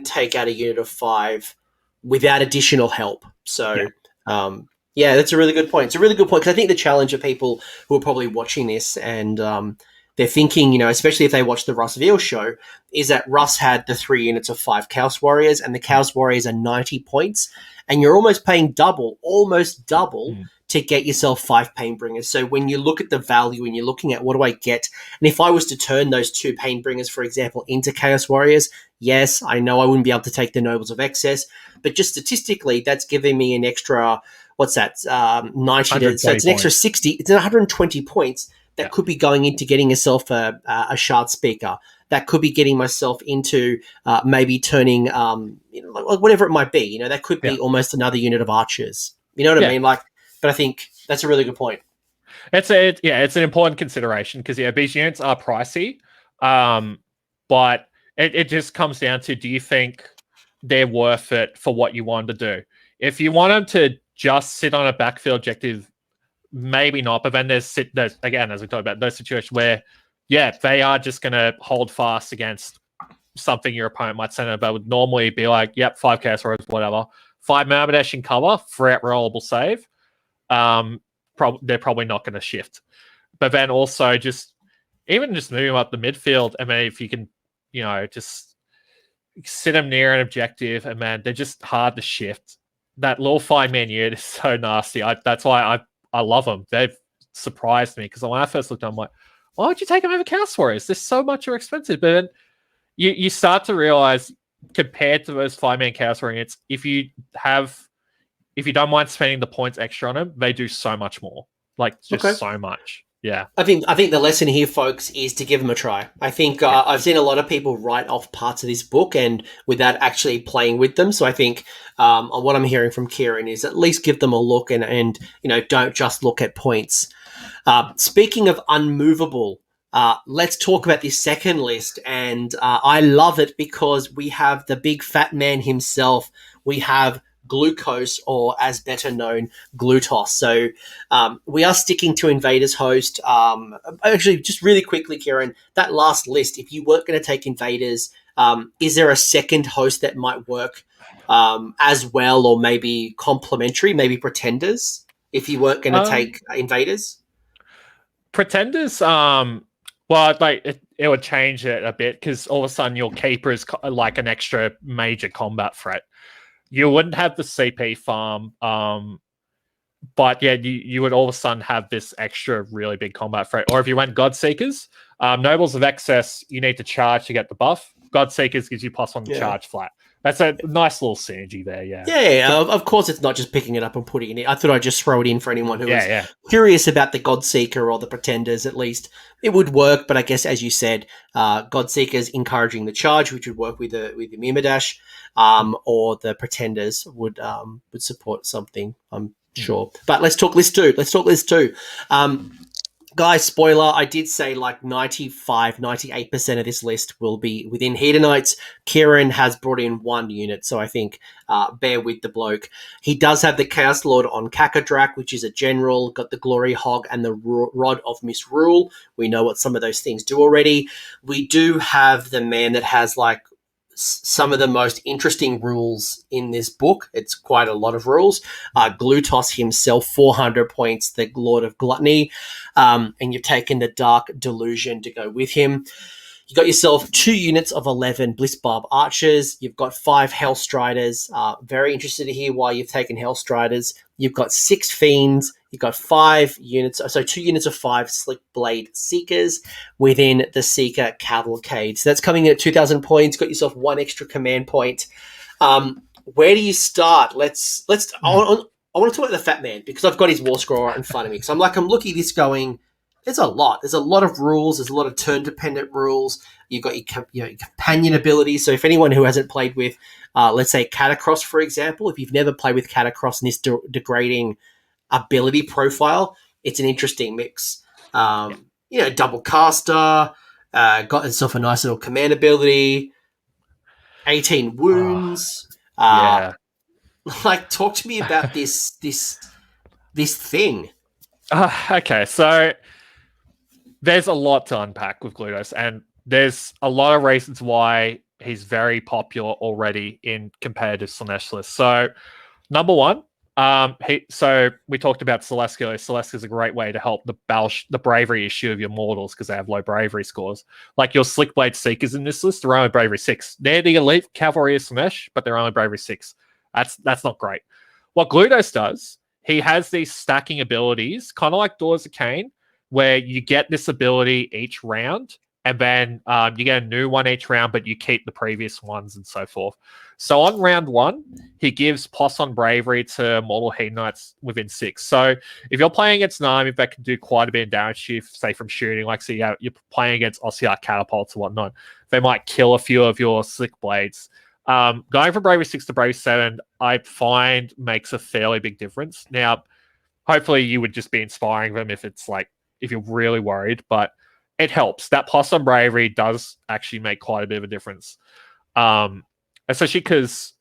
take out a unit of 5 without additional help. So yeah, that's a really good point. It's a really good point, because I think the challenge of people who are probably watching this and they're thinking, especially if they watch the Russ Veal show, is that Russ had the 3 units of 5 Chaos Warriors, and the Chaos Warriors are 90 points, and you're almost paying almost double to get yourself 5 Painbringers. So when you look at the value and you're looking at what do I get, and if I was to turn those 2 Painbringers, for example, into Chaos Warriors, yes, I know I wouldn't be able to take the Nobles of Excess, but just statistically, that's giving me an extra, what's that, 90, so it's an extra 60, it's 120 points that could be going into getting yourself a shard speaker. That could be getting myself into maybe turning, whatever it might be. That could be almost another unit of archers. You know what I mean? But I think that's a really good point. It's an important consideration, because these units are pricey, but it just comes down to, do you think they're worth it for what you want to do? If you want them to just sit on a backfield objective, maybe not. But then there's again, as we talked about, those situations where, they are just going to hold fast against something your opponent might send it, but would normally be like, 5 Chaos Warriors, whatever. 5 Myrmidesh in cover, 3 rollable save. they're probably not going to shift. But then also just moving up the midfield, and then if you can, just sit them near an objective, and man, they're just hard to shift. That little 5-man unit is so nasty. That's why I love them. They've surprised me, because when I first looked at them, I'm like, why would you take them over Chaos Warriors? They're so much more expensive. But then you start to realize, compared to those 5-man Chaos Warriors, if you don't mind spending the points extra on them, they do so much more. Like, just so much. Yeah. I think the lesson here, folks, is to give them a try. I think I've seen a lot of people write off parts of this book and without actually playing with them. So I think what I'm hearing from Kieran is at least give them a look and don't just look at points. Speaking of unmovable, let's talk about this second list. And I love it because we have the big fat man himself. We have Glucose, or as better known, Glutos. So we are sticking to Invaders host. Actually, just really quickly, Kieran, that last list, if you weren't going to take Invaders, is there a second host that might work as well, or maybe complementary, maybe Pretenders, if you weren't going to take Invaders? Pretenders, well, like it would change it a bit, because all of a sudden your keeper is like an extra major combat threat. You wouldn't have the CP farm, but yeah, you would all of a sudden have this extra really big combat threat. Or if you went Godseekers, Nobles of Excess, you need to charge to get the buff. Godseekers gives you +1 to charge flat. That's a nice little synergy there, yeah. Yeah, of course it's not just picking it up and putting it in. I thought I'd just throw it in for anyone who is curious about the Godseeker or the Pretenders, at least. It would work, but I guess, as you said, Godseekers encouraging the charge, which would work with the Mimadash, or the Pretenders would support something, I'm sure. But let's talk list two. Guys, spoiler, I did say like 98% of this list will be within Hedonites. Kieran has brought in 1 unit, so I think bear with the bloke. He does have the Chaos Lord on Kakadrak, which is a general, got the Glory Hog and the Rod of Misrule. We know what some of those things do already. We do have the man that has like some of the most interesting rules in this book. It's quite a lot of rules. Glutos himself, 400 points, the Lord of Gluttony, and you've taken the Dark Delusion to go with him. You got yourself 2 units of 11 Blissbarb Archers. You've got 5 Hellstriders. Very interested to hear why you've taken Hellstriders. You've got 6 Fiends. You've got 5 units, so 2 units of 5 Slick Blade Seekers within the Seeker Cavalcade. So that's coming in at 2,000 points. Got yourself 1 extra command point. Where do you start? I want to talk about the Fat Man, because I've got his War Scroll right in front of me. So I'm looking at this going, there's a lot. There's a lot of rules. There's a lot of turn-dependent rules. You've got your companion abilities. So if anyone who hasn't played with, let's say, Catacross, for example, if you've never played with Catacross and this degrading ability profile, it's an interesting mix. Double caster, got itself a nice little command ability, 18 wounds. Talk to me about this thing. Okay, so there's a lot to unpack with Glutos, and there's a lot of reasons why he's very popular already in competitive Slaanesh lists. So, number one, so we talked about Celestial. Celestial is a great way to help the bravery issue of your mortals, because they have low bravery scores. Like your Slickblade Seekers in this list, they're only bravery 6. They're the elite cavalry of Slaanesh, but they're only bravery 6. That's not great. What Glutos does, he has these stacking abilities, kind of like Doors of Cain, where you get this ability each round, and then you get a new one each round, but you keep the previous ones and so forth. So on round 1, he gives +1 bravery to mortal Hedonites within 6. So if you're playing against an army that can do quite a bit of damage to you, say from shooting, like say you're playing against Ossiarch catapults and whatnot, they might kill a few of your Slick Blades. Going from bravery 6 to bravery 7, I find makes a fairly big difference. Now, hopefully you would just be inspiring them if you're really worried, but it helps. That +1 bravery does actually make quite a bit of a difference. Especially because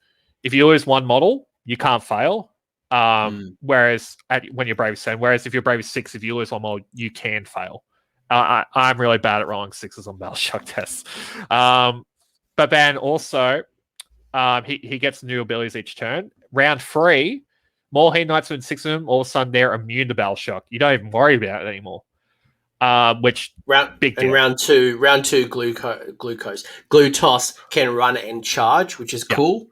if you lose 1 model, you can't fail. Whereas when you're bravery 7, whereas if you're bravery 6, if you lose 1 model, you can fail. I'm really bad at rolling 6s on Battle Shock tests. But then also, he gets new abilities each turn. Round 3, more Hedonites within 6 of them, all of a sudden they're immune to battle shock. You don't even worry about it anymore. Which big deal. round two, Glutos can run and charge, which is cool.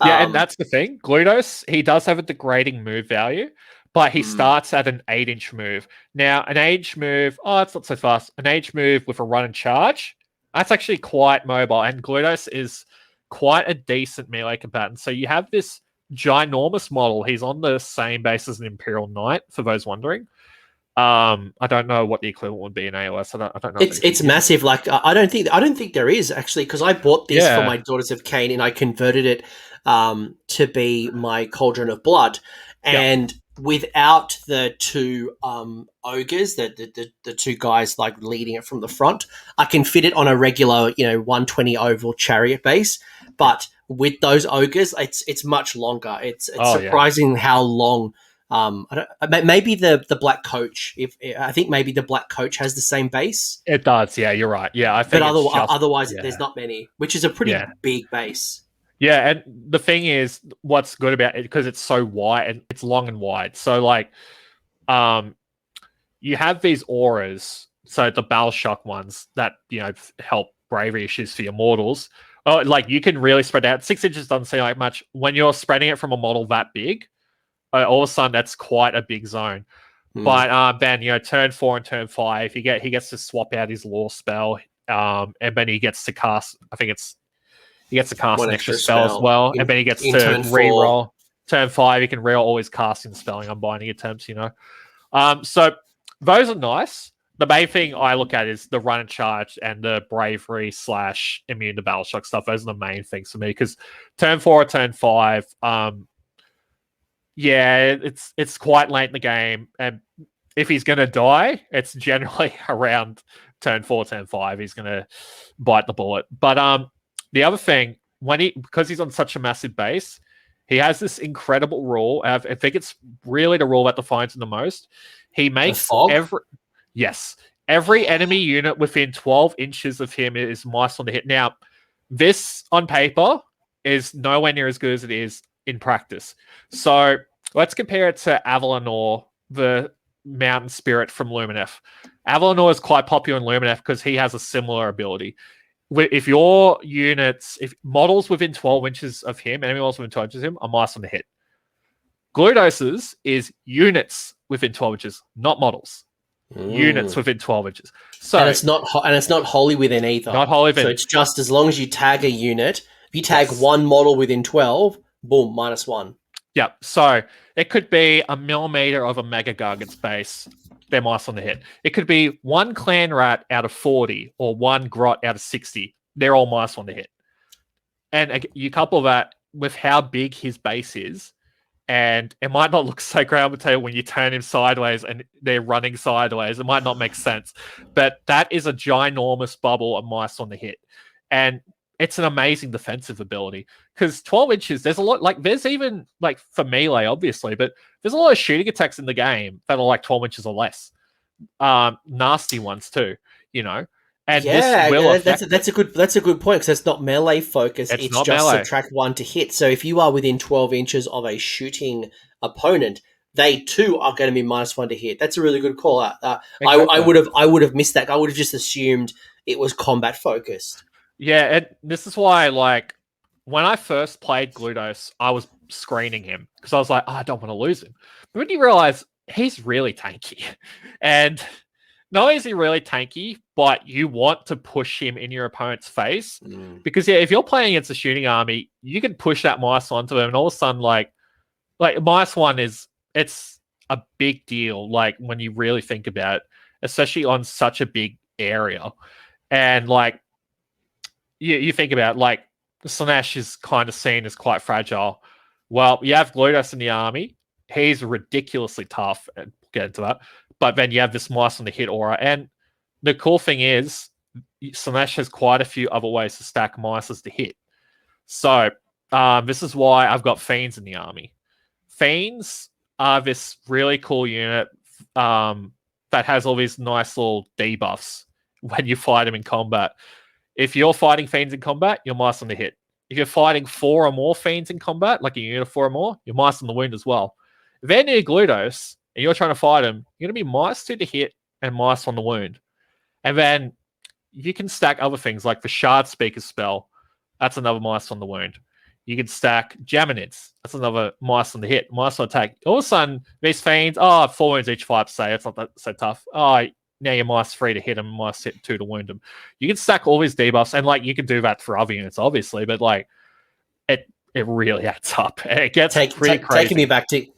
Yeah, and that's the thing. Glutos, he does have a degrading move value, but he starts at an 8-inch move. Now, an age move, it's not so fast. An age move with a run and charge, that's actually quite mobile. And Glutos is quite a decent melee combatant. So you have this ginormous model. He's on the same base as an Imperial Knight, for those wondering. I don't know what the equivalent would be in AOS. I don't know. It's massive. Like I don't think there is actually, because I bought this for my Daughters of Cain and I converted it to be my Cauldron of Blood, and without the two ogres, the two guys like leading it from the front, I can fit it on a regular 120 oval chariot base, but with those ogres, it's much longer. It's surprising how long. Maybe the Black Coach. I think maybe the Black Coach has the same base. It does. Yeah, you're right. Yeah, I think. But otherwise, there's not many, which is a pretty big base. Yeah, and the thing is, what's good about it, because it's so wide and it's long and wide. So like, you have these auras. So the battle shock ones that help bravery issues for your mortals. Oh, like you can really spread out. 6 inches doesn't seem like much when you're spreading it from a model that big. All of a sudden, that's quite a big zone. But then, turn 4 and turn 5, he gets to swap out his law spell, and then he gets to cast. I think he gets to cast an extra spell as well, and then he gets to re-roll. Turn 5, he can re-roll all his casting and spelling unbinding attempts. So those are nice. The main thing I look at is the run and charge and the bravery / immune to battle shock stuff. Those are the main things for me, because turn 4 or turn 5. Yeah, it's quite late in the game, and if he's going to die, it's generally around turn 4, turn 5. He's going to bite the bullet. But the other thing, because he's on such a massive base, he has this incredible rule. I think it's really the rule that defines him the most. He makes every enemy unit within 12 inches of him is mice on the hit. Now, this on paper is nowhere near as good as it is in practice. So let's compare it to Avalanor, the mountain spirit from Lumineth. Avalanor is quite popular in Lumineth because he has a similar ability. If your units, if models within 12 inches of him, enemy models within 12 inches of him, are mice on the hit. Gludos's is units within 12 inches, not models. Units within 12 inches. So and it's not wholly within either. Not wholly within. So it's just as long as you tag a unit. If you tag one model within 12, boom, -1. Yeah. So it could be a millimeter of a Mega Gargant's base. They're mice on the hit. It could be one clan rat out of 40 or one grot out of 60. They're all mice on the hit. And you couple that with how big his base is, and it might not look so great on the table when you turn him sideways and they're running sideways. It might not make sense. But that is a ginormous bubble of mice on the hit. And it's an amazing defensive ability. Because 12 inches, there's a lot, like, there's even, like, for melee, obviously, but there's a lot of shooting attacks in the game that are like 12 inches or less. Nasty ones, too, And that's a good point, because it's not melee focused. It's just melee. Subtract 1 to hit. So if you are within 12 inches of a shooting opponent, they too are going to be -1 to hit. That's a really good call out. Exactly. I would have missed that. I would have just assumed it was combat focused. Yeah, and this is why, like, when I first played Gludos, I was screening him because I was like, I don't want to lose him. But when you realize he's really tanky, and not only is he really tanky, but you want to push him in your opponent's face. Because, if you're playing against a shooting army, you can push that mice onto him, and all of a sudden, like -1 it's a big deal, like, when you really think about it, especially on such a big area. And, like, you think about, like, Slaanesh is kind of seen as quite fragile. Well, you have Gludos in the army. He's ridiculously tough, and we'll get into that. But then you have this mice on the hit aura. And the cool thing is, Slaanesh has quite a few other ways to stack mices to hit. So this is why I've got Fiends in the army. Fiends are this really cool unit that has all these nice little debuffs when you fight them in combat. If you're fighting Fiends in combat, you're mice on the hit. If you're fighting 4 or more Fiends in combat, like a unit of 4 or more, you're mice on the wound as well. If they're near Gludos and you're trying to fight them, you're going to be -2 to hit and -1 on the wound. And then you can stack other things like the Shard Speaker spell. That's another -1 on the wound. You can stack Jaminids. That's another -1 on the hit, -1 on attack. All of a sudden, these Fiends, 4 wounds each 5 say. It's not that so tough. Now you're -3 to hit them, -2 to wound them. You can stack all these debuffs, and like you can do that for other units, obviously, but like it really adds up. It gets pretty crazy.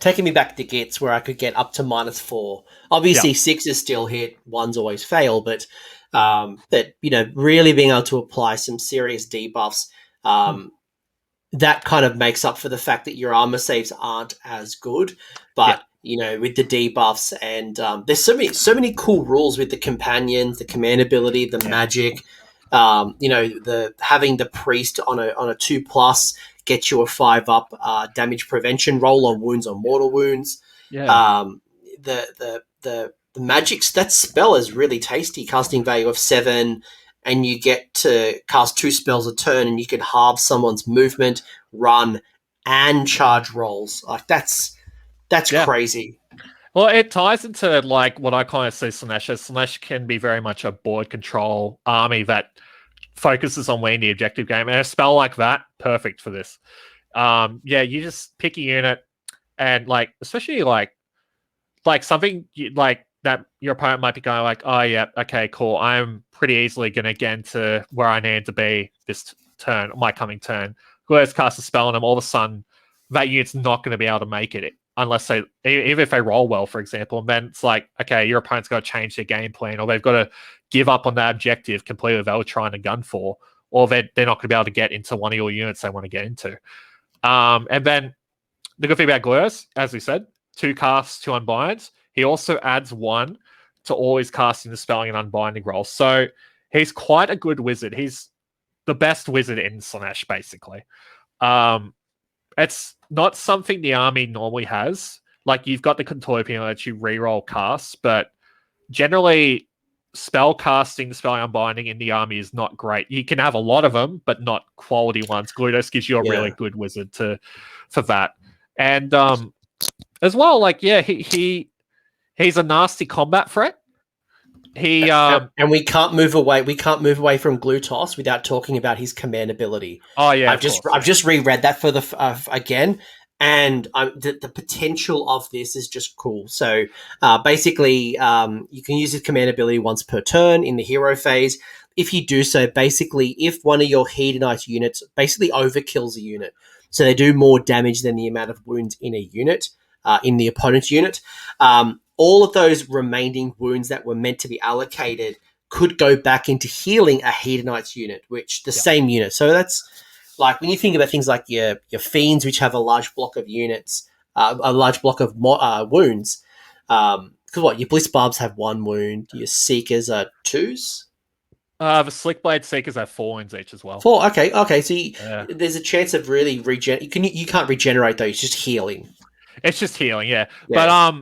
Taking me back to Gits, where I could get up to -4. Obviously, 6 is still hit, 1's always fail, but that really being able to apply some serious debuffs, that kind of makes up for the fact that your armor saves aren't as good. But with the debuffs, and there's so many cool rules with the companions, the command ability, the magic. The having the priest on a 2+ gets you a 5+ damage prevention roll on wounds, on mortal wounds. The magic's, that spell is really tasty, casting value of 7, and you get to cast 2 spells a turn, and you can halve someone's movement, run, and charge rolls. Like that's crazy. Well, it ties into like what I kind of see Slaanesh as. Slaanesh can be very much a board control army that focuses on winning the objective game, and a spell like that, perfect for this. You just pick a unit, and like especially like something like that your opponent might be going like, oh yeah, okay, cool. I'm pretty easily gonna get into where I need to be this turn, my coming turn. Let's cast a spell on them. All of a sudden, that unit's not going to be able to make it unless even if they roll well, for example. And then it's like, okay, your opponent's got to change their game plan, or they've got to give up on that objective completely they were trying to gun for, or they're not going to be able to get into one of your units they want to get into. And then the good thing about Gludos, as we said, 2 casts, 2 unbinds. He also adds 1 to always casting, dispelling, and unbinding rolls. So he's quite a good wizard. He's the best wizard in Slaanesh, basically. It's not something the army normally has. Like, you've got the Contorpion that you reroll casts, but generally spell casting, dispelling, unbinding in the army is not great. You can have a lot of them, but not quality ones. Gludos gives you a really good wizard for that. And as well, like, he's a nasty combat threat. And we can't move away. We can't move away from Glutos without talking about his command ability. Oh yeah, I've just reread that for the again, and the potential of this is just cool. So basically, you can use his command ability once per turn in the hero phase. If you do so, basically, if one of your Hedonite units basically overkills a unit, so they do more damage than the amount of wounds in a unit, in the opponent's unit. All of those remaining wounds that were meant to be allocated could go back into healing a Hedonite's unit, which the same unit. So that's like when you think about things like your Fiends, which have a large block of units, a large block of wounds. Because your Bliss Barbs have 1 wound, your Seekers are 2s. The Slickblade Seekers have 4 wounds each as well. 4, okay. So there's a chance of really you can't regenerate those, it's just healing. It's just healing, yeah. But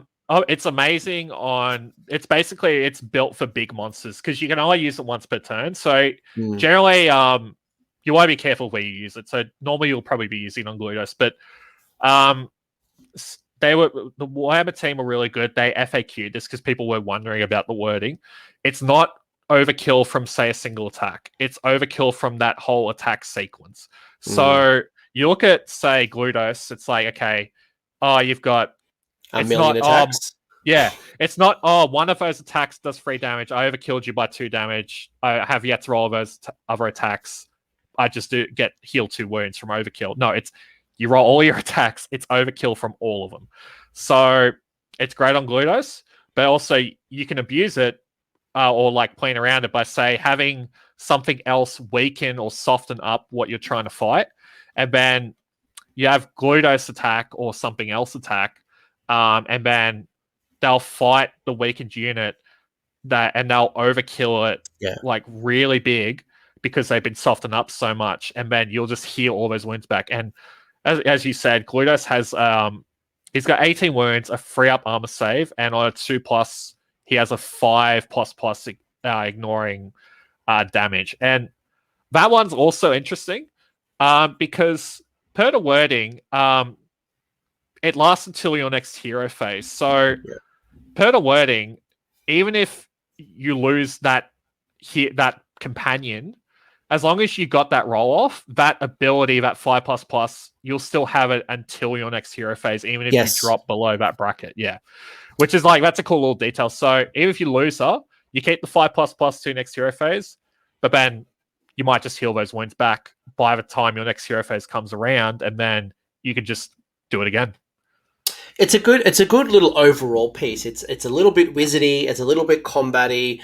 it's amazing it's built for big monsters because you can only use it once per turn. So generally, you want to be careful where you use it. So normally you'll probably be using it on Gludos, but the Warhammer team were really good. They FAQ'd this because people were wondering about the wording. It's not overkill from, say, a single attack. It's overkill from that whole attack sequence. So you look at, say, Gludos, it's like, okay, you've got a million attacks. It's not, one of those attacks does 3 damage. I overkilled you by 2 damage. I have yet to roll those other attacks. I just get healed 2 wounds from overkill. No, it's you roll all your attacks. It's overkill from all of them. So it's great on Gludos, but also you can abuse it or like playing around it by, say, having something else weaken or soften up what you're trying to fight. And then you have Gludos attack or something else attack, and then they'll fight the weakened unit and they'll overkill it like really big because they've been softened up so much, and then you'll just heal all those wounds back. And as you said, Gludos has he's got 18 wounds, a 3+ armor save, and on a 2+, he has a 5++ ignoring damage. And that one's also interesting because per the wording, it lasts until your next hero phase. So, Yeah. per the wording, even if you lose that companion, as long as you got that roll off, that ability, that 5++, you'll still have it until your next hero phase, even if you Yes. drop below that bracket. Yeah. Which is like, that's a cool little detail. So even if you lose her, you keep the 5++ to your next hero phase, but then you might just heal those wounds back by the time your next hero phase comes around, and then you can just do it again. It's a good little overall piece. It's a little bit wizardy. It's a little bit combat-y.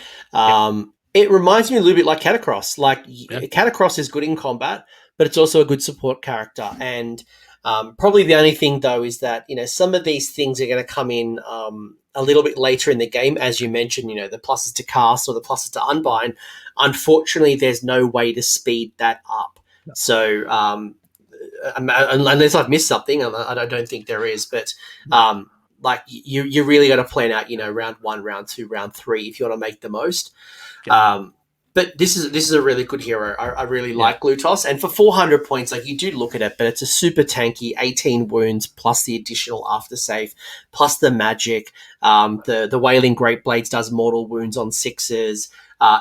It reminds me a little bit like Catacross. Like Catacross is good in combat, but it's also a good support character. And probably the only thing though is that some of these things are going to come in a little bit later in the game, as you mentioned. The pluses to cast or the pluses to unbind. Unfortunately, there's no way to speed that up. No. So. Unless I've missed something, I don't think there is. But like you really got to plan out, round 1, round 2, round 3 if you want to make the most. Yeah. But this is a really good hero. I really like Glutos, and for 400 points, like you do look at it, but it's a super tanky 18 wounds plus the additional aftersave plus the magic. The Wailing Great Blades does mortal wounds on 6s.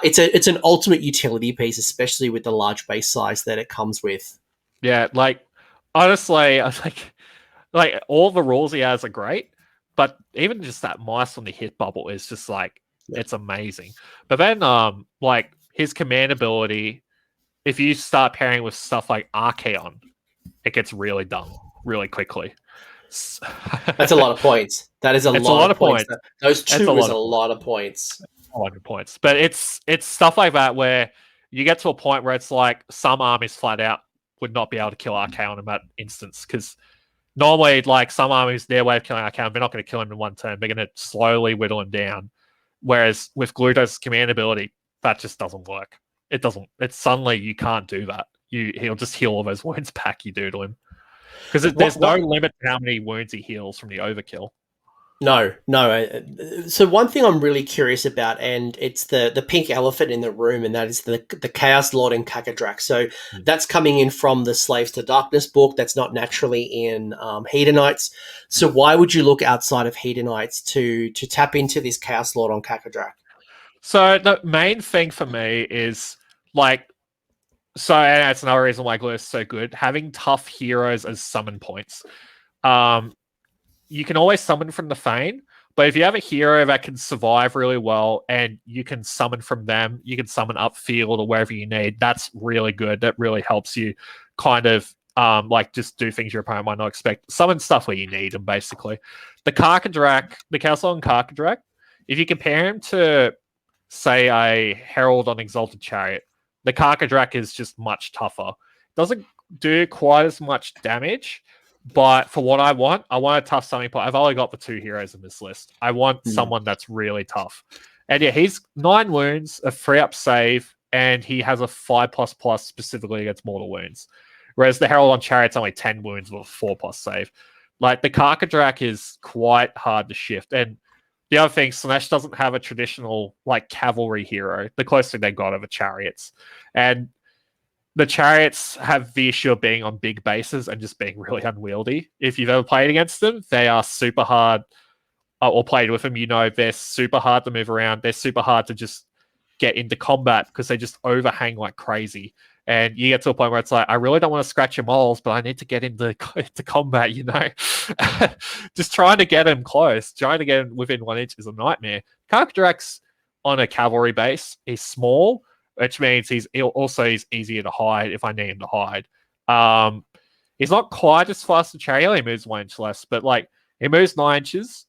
It's an ultimate utility piece, especially with the large base size that it comes with. Yeah, like honestly, I was like all the rules he has are great, but even just that mice on the hit bubble is just like it's amazing. But then like his command ability, if you start pairing with stuff like Archaon, it gets really dumb really quickly. That's a lot of points. That is a lot of points. Those two is a lot of points. 100 points. But it's stuff like that where you get to a point where it's like some armies flat out would not be able to kill Archaon in that instance, because normally, like, some armies, their way of killing Archaon, they're not going to kill him in one turn. They're going to slowly whittle him down. Whereas with Glutos' command ability, that just doesn't work. It doesn't. It's suddenly you can't do that. He'll just heal all those wounds back you do to him. Because there's no limit to how many wounds he heals from the overkill. No. So one thing I'm really curious about, and it's the pink elephant in the room, and that is the Chaos Lord in Kakadrak. So that's coming in from the Slaves to Darkness book. That's not naturally in Hedonites. So why would you look outside of Hedonites to tap into this Chaos Lord on Kakadrak? So the main thing for me is like, and that's another reason why Glue is so good. Having tough heroes as summon points. You can always summon from the Fane, but if you have a hero that can survive really well and you can summon from them, you can summon upfield or wherever you need. That's really good. That really helps you kind of like just do things your opponent might not expect. Summon stuff where you need them, basically. The Karkadrak, the Castle on Karkadrak, if you compare him to, say, a Herald on Exalted Chariot, the Karkadrak is just much tougher. Doesn't do quite as much damage, but for what I want a tough summoning point. I've only got the 2 heroes in this list. I want someone that's really tough. And yeah, he's 9 wounds, a 3-up save, and he has a 5++ specifically against mortal wounds. Whereas the Herald on Chariot's only 10 wounds with a 4+ save. Like, the Karkadrak is quite hard to shift. And the other thing, Slaanesh doesn't have a traditional, like, cavalry hero. The closest thing they got are the chariots. And the chariots have the issue of being on big bases and just being really unwieldy. If you've ever played against them, they are super hard, or played with them, they're super hard to move around. They're super hard to just get into combat because they just overhang like crazy. And you get to a point where it's like, I really don't want to scratch your moles, but I need to get into combat, Just trying to get him close, trying to get him within 1 inch is a nightmare. Karkadrak's on a cavalry base. He's small, which means he's easier to hide if I need him to hide. He's not quite as fast as Chariot. He moves 1 inch less, but like he moves 9 inches.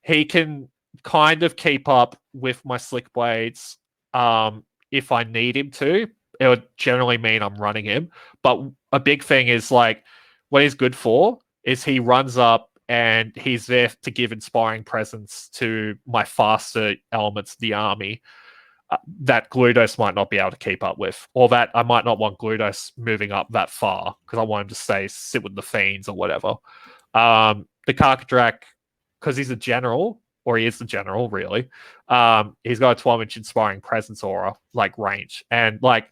He can kind of keep up with my Slick Blades if I need him to. It would generally mean I'm running him. But a big thing is like what he's good for is he runs up and he's there to give inspiring presence to my faster elements of the army. That Glutos might not be able to keep up with, or that I might not want Glutos moving up that far because I want him to sit with the Fiends or whatever. The Karkadrak, because he's a general, or he is the general, really, he's got a 12-inch inspiring presence aura, like range. And like,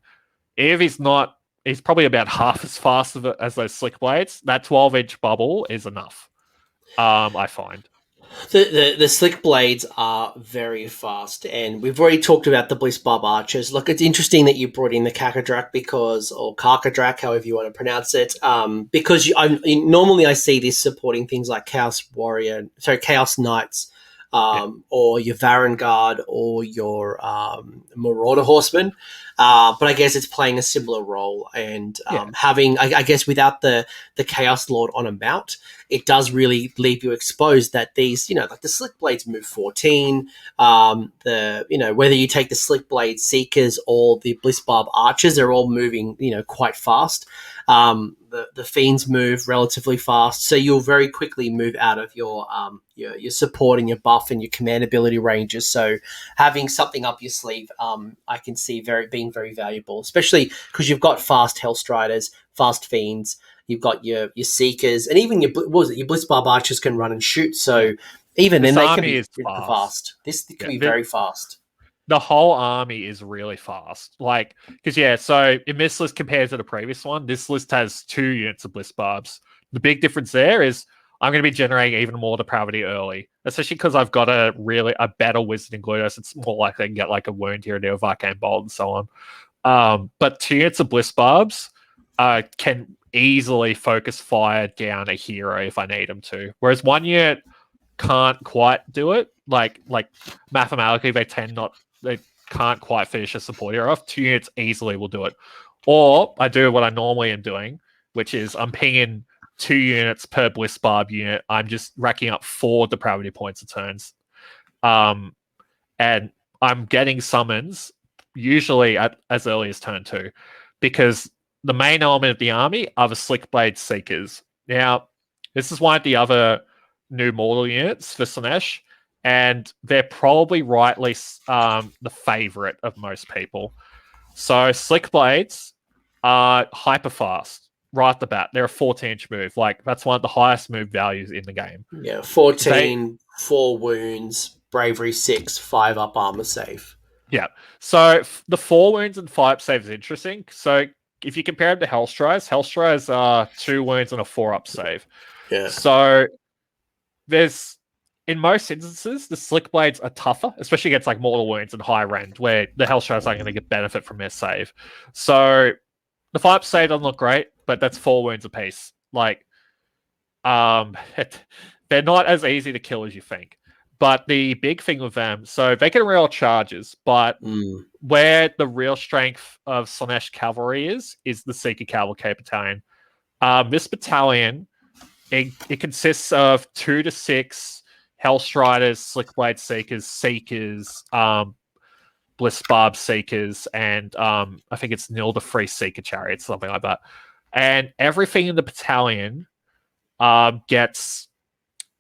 if he's not, he's probably about half as fast as those Slick Blades. That 12-inch bubble is enough. I find. The slick blades are very fast, and we've already talked about the Bliss Barb archers. Look, it's interesting that you brought in the Kakadrak or Karkadrak, however you want to pronounce it, because normally I see this supporting things like Chaos Knights, or your Varangard or your Marauder Horsemen. But I guess it's playing a similar role, and having, I guess, without the Chaos Lord on a mount, it does really leave you exposed that these, like the Slick Blades move 14. Whether you take the Slick Blade Seekers or the Bliss Barb Archers, they're all moving, quite fast. The Fiends move relatively fast, so you'll very quickly move out of your support and your buff and your command ability ranges. So having something up your sleeve, I can see being very valuable, especially because you've got fast Hellstriders, fast Fiends. You've got your Seekers, and even your Bliss Barb Archers can run and shoot. So even This then, they can army be is fast. This can be very fast. The whole army is really fast. So in this list compared to the previous one, this list has 2 units of Bliss Barbs. The big difference there is I'm going to be generating even more Depravity early, especially because I've got a better Wizard in Glutos. It's more likely I can get like a Wound here and there with Arcane Bolt and so on. But 2 units of Bliss Barbs can easily focus fire down a hero if I need them to. Whereas 1 unit can't quite do it. Like mathematically, they can't quite finish a support hero off. 2 units easily will do it. Or I do what I normally am doing, which is I'm pinging 2 units per Bliss Barb unit. I'm just racking up 4 Depravity points a turns. And I'm getting summons usually as early as turn 2, because the main element of the army are the Slick Blade Seekers. Now, this is one of the other new mortal units for Slaanesh, and they're probably rightly the favorite of most people. So Slick Blades are hyper fast right at the bat. They're a 14-inch move. Like, that's one of the highest move values in the game. Yeah, 14, 4 wounds, bravery 6, 5 up armor save. Yeah. So the 4 wounds and 5 save is interesting. So if you compare them to Hellstriders are 2 wounds and a 4 up save. Yeah. So in most instances, the Slick Blades are tougher, especially against like mortal wounds and high rend, where the Hellstriders aren't going to get benefit from their save. So the 5 save doesn't look great, but that's 4 wounds apiece. Like, they're not as easy to kill as you think. But the big thing with them, so they can reroll charges, but where the real strength of Slaanesh Cavalry is the Seeker Cavalcade Battalion. This battalion, it consists of 2 to 6 Hellstriders, Slickblade Seekers, Bliss Barb Seekers, and I think it's 0 to 3 Seeker Chariots, something like that. And everything in the battalion gets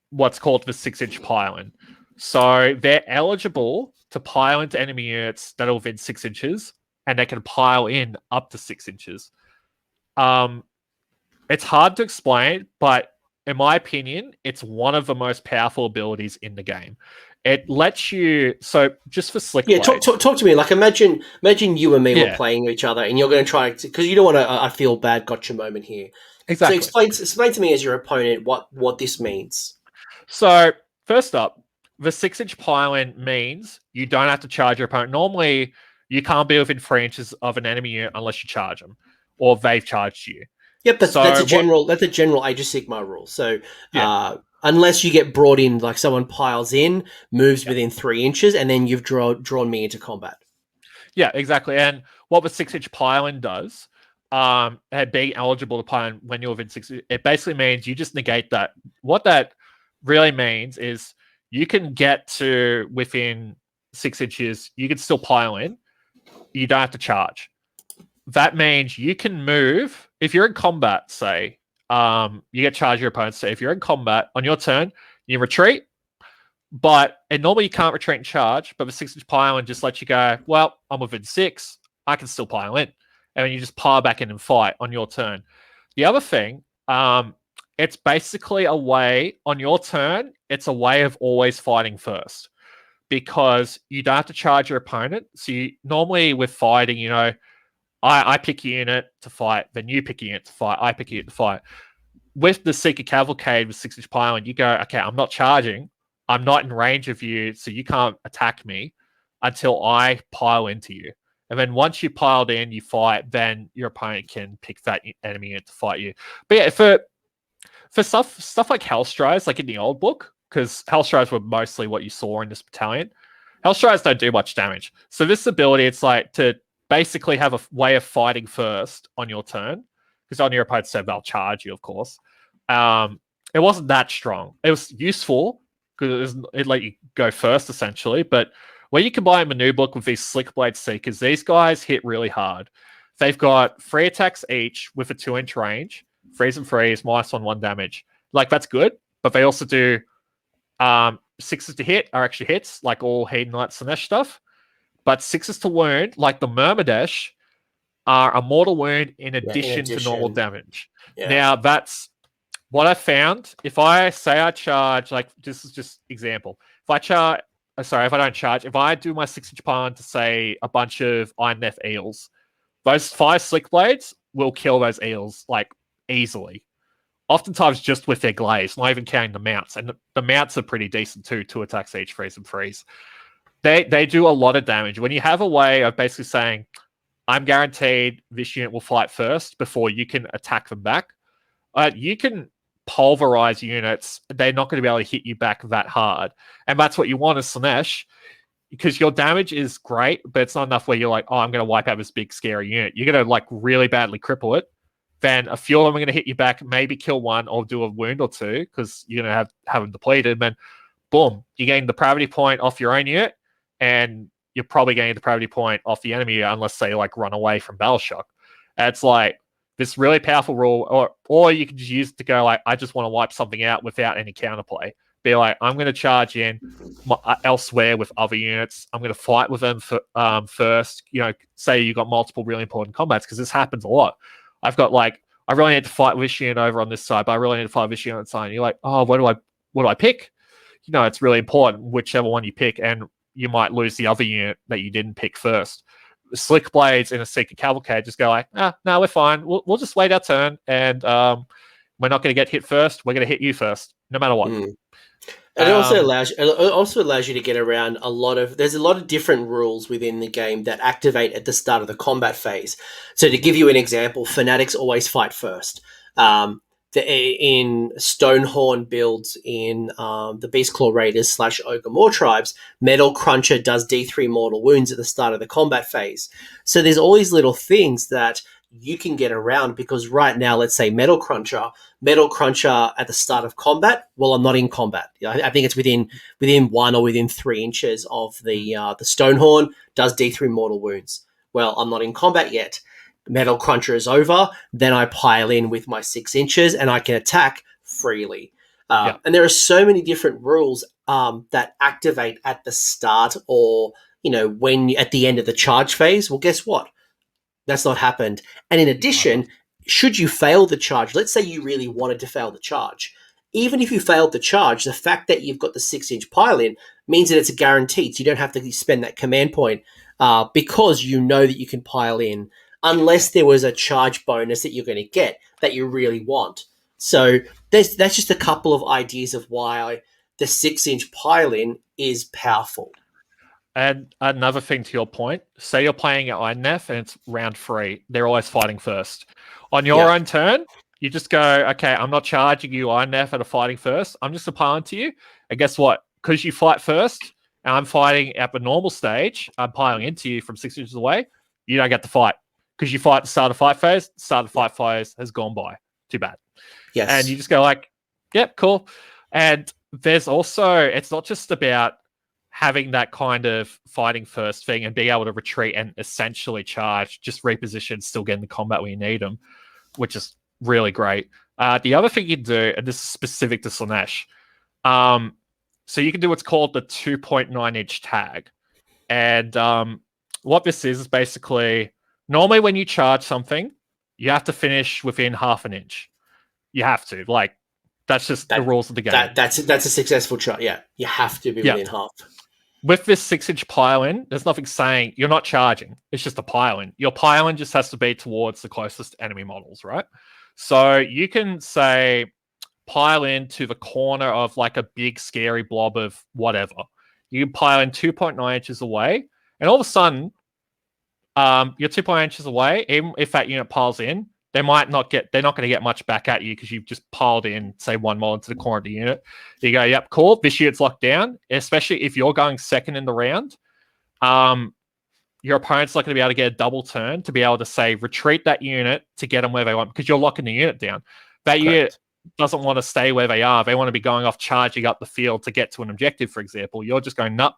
what's called the 6-inch pile-in. So they're eligible to pile into enemy units that are within 6 inches, and they can pile in up to 6 inches. It's hard to explain, but in my opinion, it's one of the most powerful abilities in the game. It lets you, so just for Slick Blade. Yeah, talk to me. Like, imagine you and me were playing each other, and you're going to try to, because you don't want to. I feel bad. Gotcha moment here. Exactly. So explain to me as your opponent what this means. So first up, the 6-inch pile-in means you don't have to charge your opponent. Normally, you can't be within 3 inches of an enemy unit unless you charge them, or they've charged you. Yep, that's a general Age of Sigmar rule. So unless you get brought in, like someone piles in, moves within 3 inches, and then you've drawn me into combat. Yeah, exactly. And what the 6-inch pile-in does, being eligible to pile in when you're within 6, it basically means you just negate that. What that really means is you can get to within 6 inches, you can still pile in, you don't have to charge. That means you can move, if you're in combat, say, you get charged your opponent. So if you're in combat, on your turn, you retreat, and normally you can't retreat and charge, but the 6-inch pile-in just lets you go, well, I'm within 6, I can still pile in. And then you just pile back in and fight on your turn. The other thing, it's basically a way, on your turn, it's a way of always fighting first, because you don't have to charge your opponent. So normally with fighting, I pick a unit to fight, then you pick a unit to fight, I pick a unit to fight. with the Seeker Cavalcade with 6-inch pylon, you go, okay, I'm not charging. I'm not in range of you, so you can't attack me until I pile into you. And then once you piled in, you fight, then your opponent can pick that enemy unit to fight you. But yeah, for stuff like Hellstrides, like in the old book, because Hellstrides were mostly what you saw in this battalion, Hellstrides don't do much damage. So this ability, it's like to basically have a way of fighting first on your turn, because on your opponent's turn, they'll charge you, of course. It wasn't that strong. It was useful, because it let you go first, essentially, but when you combine Manu Book with these Slick Blade Seekers, these guys hit really hard. They've got 3 attacks each with a 2-inch range, freeze and freeze, -1 damage. Like, that's good, but they also do 6s to hit are actually hits, like all Hedonites of Slaanesh stuff, but 6s to wound, like the Myrmidesh, are a mortal wound in addition to normal damage. Yeah. Now, that's what I found. If I say I charge, like, this is just example. If I don't charge, if I do my 6-inch pylon to, say, a bunch of Iron-Nef eels, those 5 Slick Blades will kill those eels, like, easily. Oftentimes just with their glaze, not even counting the mounts. And the mounts are pretty decent too, 2 attacks each, freeze and freeze. They do a lot of damage. When you have a way of basically saying, I'm guaranteed this unit will fight first before you can attack them back, you can pulverize units. They're not going to be able to hit you back that hard. And that's what you want as Slaanesh, because your damage is great, but it's not enough where you're like, oh, I'm going to wipe out this big scary unit. You're going to like really badly cripple it. Then a few of them are going to hit you back, maybe kill one or do a wound or two, because you're going to have them depleted. Then boom, you're getting the depravity point off your own unit, and you're probably getting the depravity point off the enemy unless they like run away from battle shock. It's like this really powerful rule, or you can just use it to go like, I just want to wipe something out without any counterplay. Be like, I'm going to charge in elsewhere with other units. I'm going to fight with them first. You know, say you got multiple really important combats, because this happens a lot. I've got like, I really need to fight this unit over on this side, but I really need to fight this unit on the side. And you're like, oh, what do I pick? You know, it's really important whichever one you pick, and you might lose the other unit that you didn't pick first. Slick Blades in a Seeker Cavalcade just go like, no, we're fine. We'll just wait our turn, and we're not going to get hit first. We're going to hit you first, no matter what. And it also allows you to get around there's a lot of different rules within the game that activate at the start of the combat phase. So to give you an example, fanatics always fight first. In Stonehorn builds in the Beastclaw Raiders / Ogre Maw Tribes, Metal Cruncher does D3 mortal wounds at the start of the combat phase. So there's all these little things that you can get around, because right now, let's say Metal Cruncher at the start of combat, well, I'm not in combat. I think it's within 1 or within 3 inches of the Stonehorn, does D3 mortal wounds. Well, I'm not in combat yet. Metal Cruncher is over, then I pile in with my 6 inches and I can attack freely. And there are so many different rules that activate at the start, or, you know, when at the end of the charge phase. Well, guess what? That's not happened. And in addition, should you fail the charge, let's say you really wanted to fail the charge, even if you failed the charge, the fact that you've got the 6-inch pile-in means that it's a guarantee. So you don't have to spend that command point because you know that you can pile in, unless there was a charge bonus that you're going to get that you really want. So that's just a couple of ideas of why the 6-inch pile-in is powerful. And another thing to your point, say you're playing at Iron-Nef and it's round 3. They're always fighting first. On your own turn, you just go, okay, I'm not charging you Iron-Nef at a fighting first. I'm just a pile into you. And guess what? Because you fight first and I'm fighting at the normal stage, I'm piling into you from 6 inches away, you don't get to fight. Because you fight at the start of fight phase, the start of fight phase has gone by. Too bad. Yes. And you just go like, yep, cool. And there's also, it's not just about having that kind of fighting first thing and being able to retreat and essentially charge, just reposition, still get in the combat when you need them, which is really great. The other thing you can do, and this is specific to Slaanesh, so you can do what's called the 2.9-inch tag. And what this is basically, normally when you charge something, you have to finish within half an inch. You have to. Like, that's just the rules of the game. That's a successful charge. Yeah, you have to be within half. with this 6-inch pile-in, there's nothing saying you're not charging. It's just a pile-in. Your pile-in just has to be towards the closest enemy models, right? So you can say pile in to the corner of like a big scary blob of whatever. You can pile in 2.9 inches away, and all of a sudden, you're 2.9 inches away. Even if that unit piles in, they're not going to get much back at you because you've just piled in, say, one mod into the corner of the unit. You go, yep, cool. This unit's locked down. Especially if you're going second in the round, your opponent's not going to be able to get a double turn to be able to say retreat that unit to get them where they want because you're locking the unit down. That unit doesn't want to stay where they are. They want to be going off charging up the field to get to an objective, for example. You're just going, nope,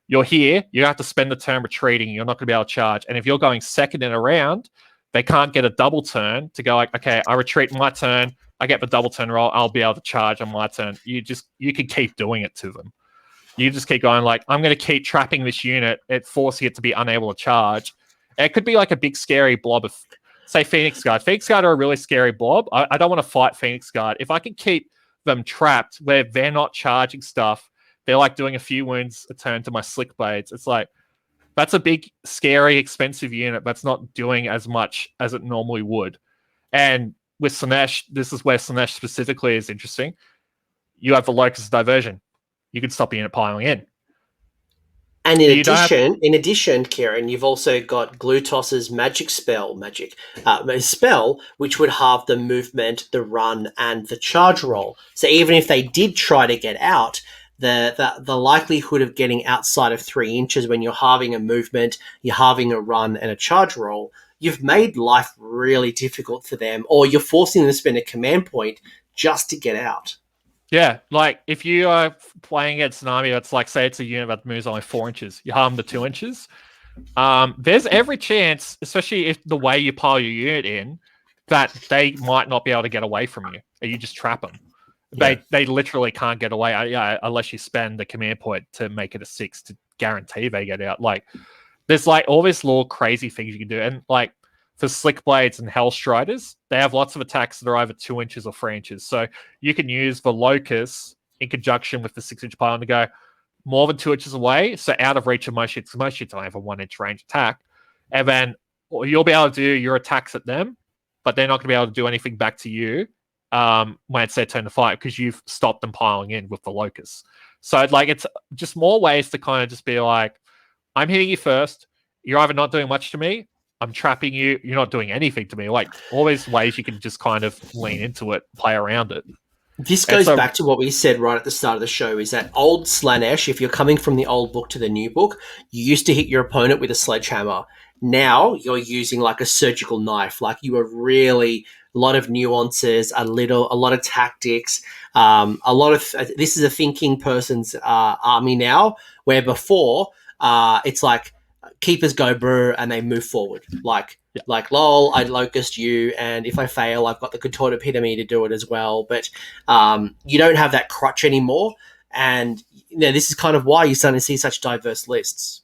you're here. You have to spend the turn retreating. You're not going to be able to charge. And if you're going second in a round, they can't get a double turn to go like, okay, I retreat my turn. I get the double turn roll. I'll be able to charge on my turn. You can keep doing it to them. You just keep going like, I'm going to keep trapping this unit, forcing it to be unable to charge. It could be like a big scary blob of, say, Phoenix Guard. Phoenix Guard are a really scary blob. I don't want to fight Phoenix Guard. If I can keep them trapped where they're not charging stuff, they're like doing a few wounds a turn to my Slick Blades. It's like, that's a big, scary, expensive unit that's not doing as much as it normally would. And with Slaanesh, this is where Slaanesh specifically is interesting. You have the Locust Diversion. You can stop a unit piling in. And in addition, Kieran, you've also got Glutoss's magic spell, which would halve the movement, the run, and the charge roll. So even if they did try to get out, the likelihood of getting outside of 3 inches when you're halving a movement, you're halving a run, and a charge roll, you've made life really difficult for them, or you're forcing them to spend a command point just to get out. Yeah, like if you are playing against an army that's like, say it's a unit that moves only 4 inches, you harm the 2 inches. There's every chance, especially if the way you pile your unit in, that they might not be able to get away from you, and you just trap them. Yeah. They literally can't get away unless you spend the command point to make it a 6 to guarantee they get out. Like, there's like all these little crazy things you can do, and like for Slick Blades and Hellstriders, they have lots of attacks that are over 2 inches or 3 inches. So you can use the Locust in conjunction with the 6-inch pile to go more than 2 inches away, so out of reach of most shits. Most shits only have a 1 inch range attack. And then you'll be able to do your attacks at them, but they're not going to be able to do anything back to you when it's their turn to fight because you've stopped them piling in with the Locust. So like it's just more ways to kind of just be like, I'm hitting you first. You're either not doing much to me, I'm trapping you, you're not doing anything to me. Like all these ways you can just kind of lean into it, play around it. This goes back to what we said right at the start of the show, is that old Slaanesh, if you're coming from the old book to the new book, you used to hit your opponent with a sledgehammer. Now you're using like a surgical knife. Like you are really a lot of nuances, a lot of tactics, this is a thinking person's army now, where before it's like keepers go brr and they move forward. Like lol, I locust you, and if I fail, I've got the contorted epitome to do it as well. But you don't have that crutch anymore, and this is kind of why you're starting to see such diverse lists.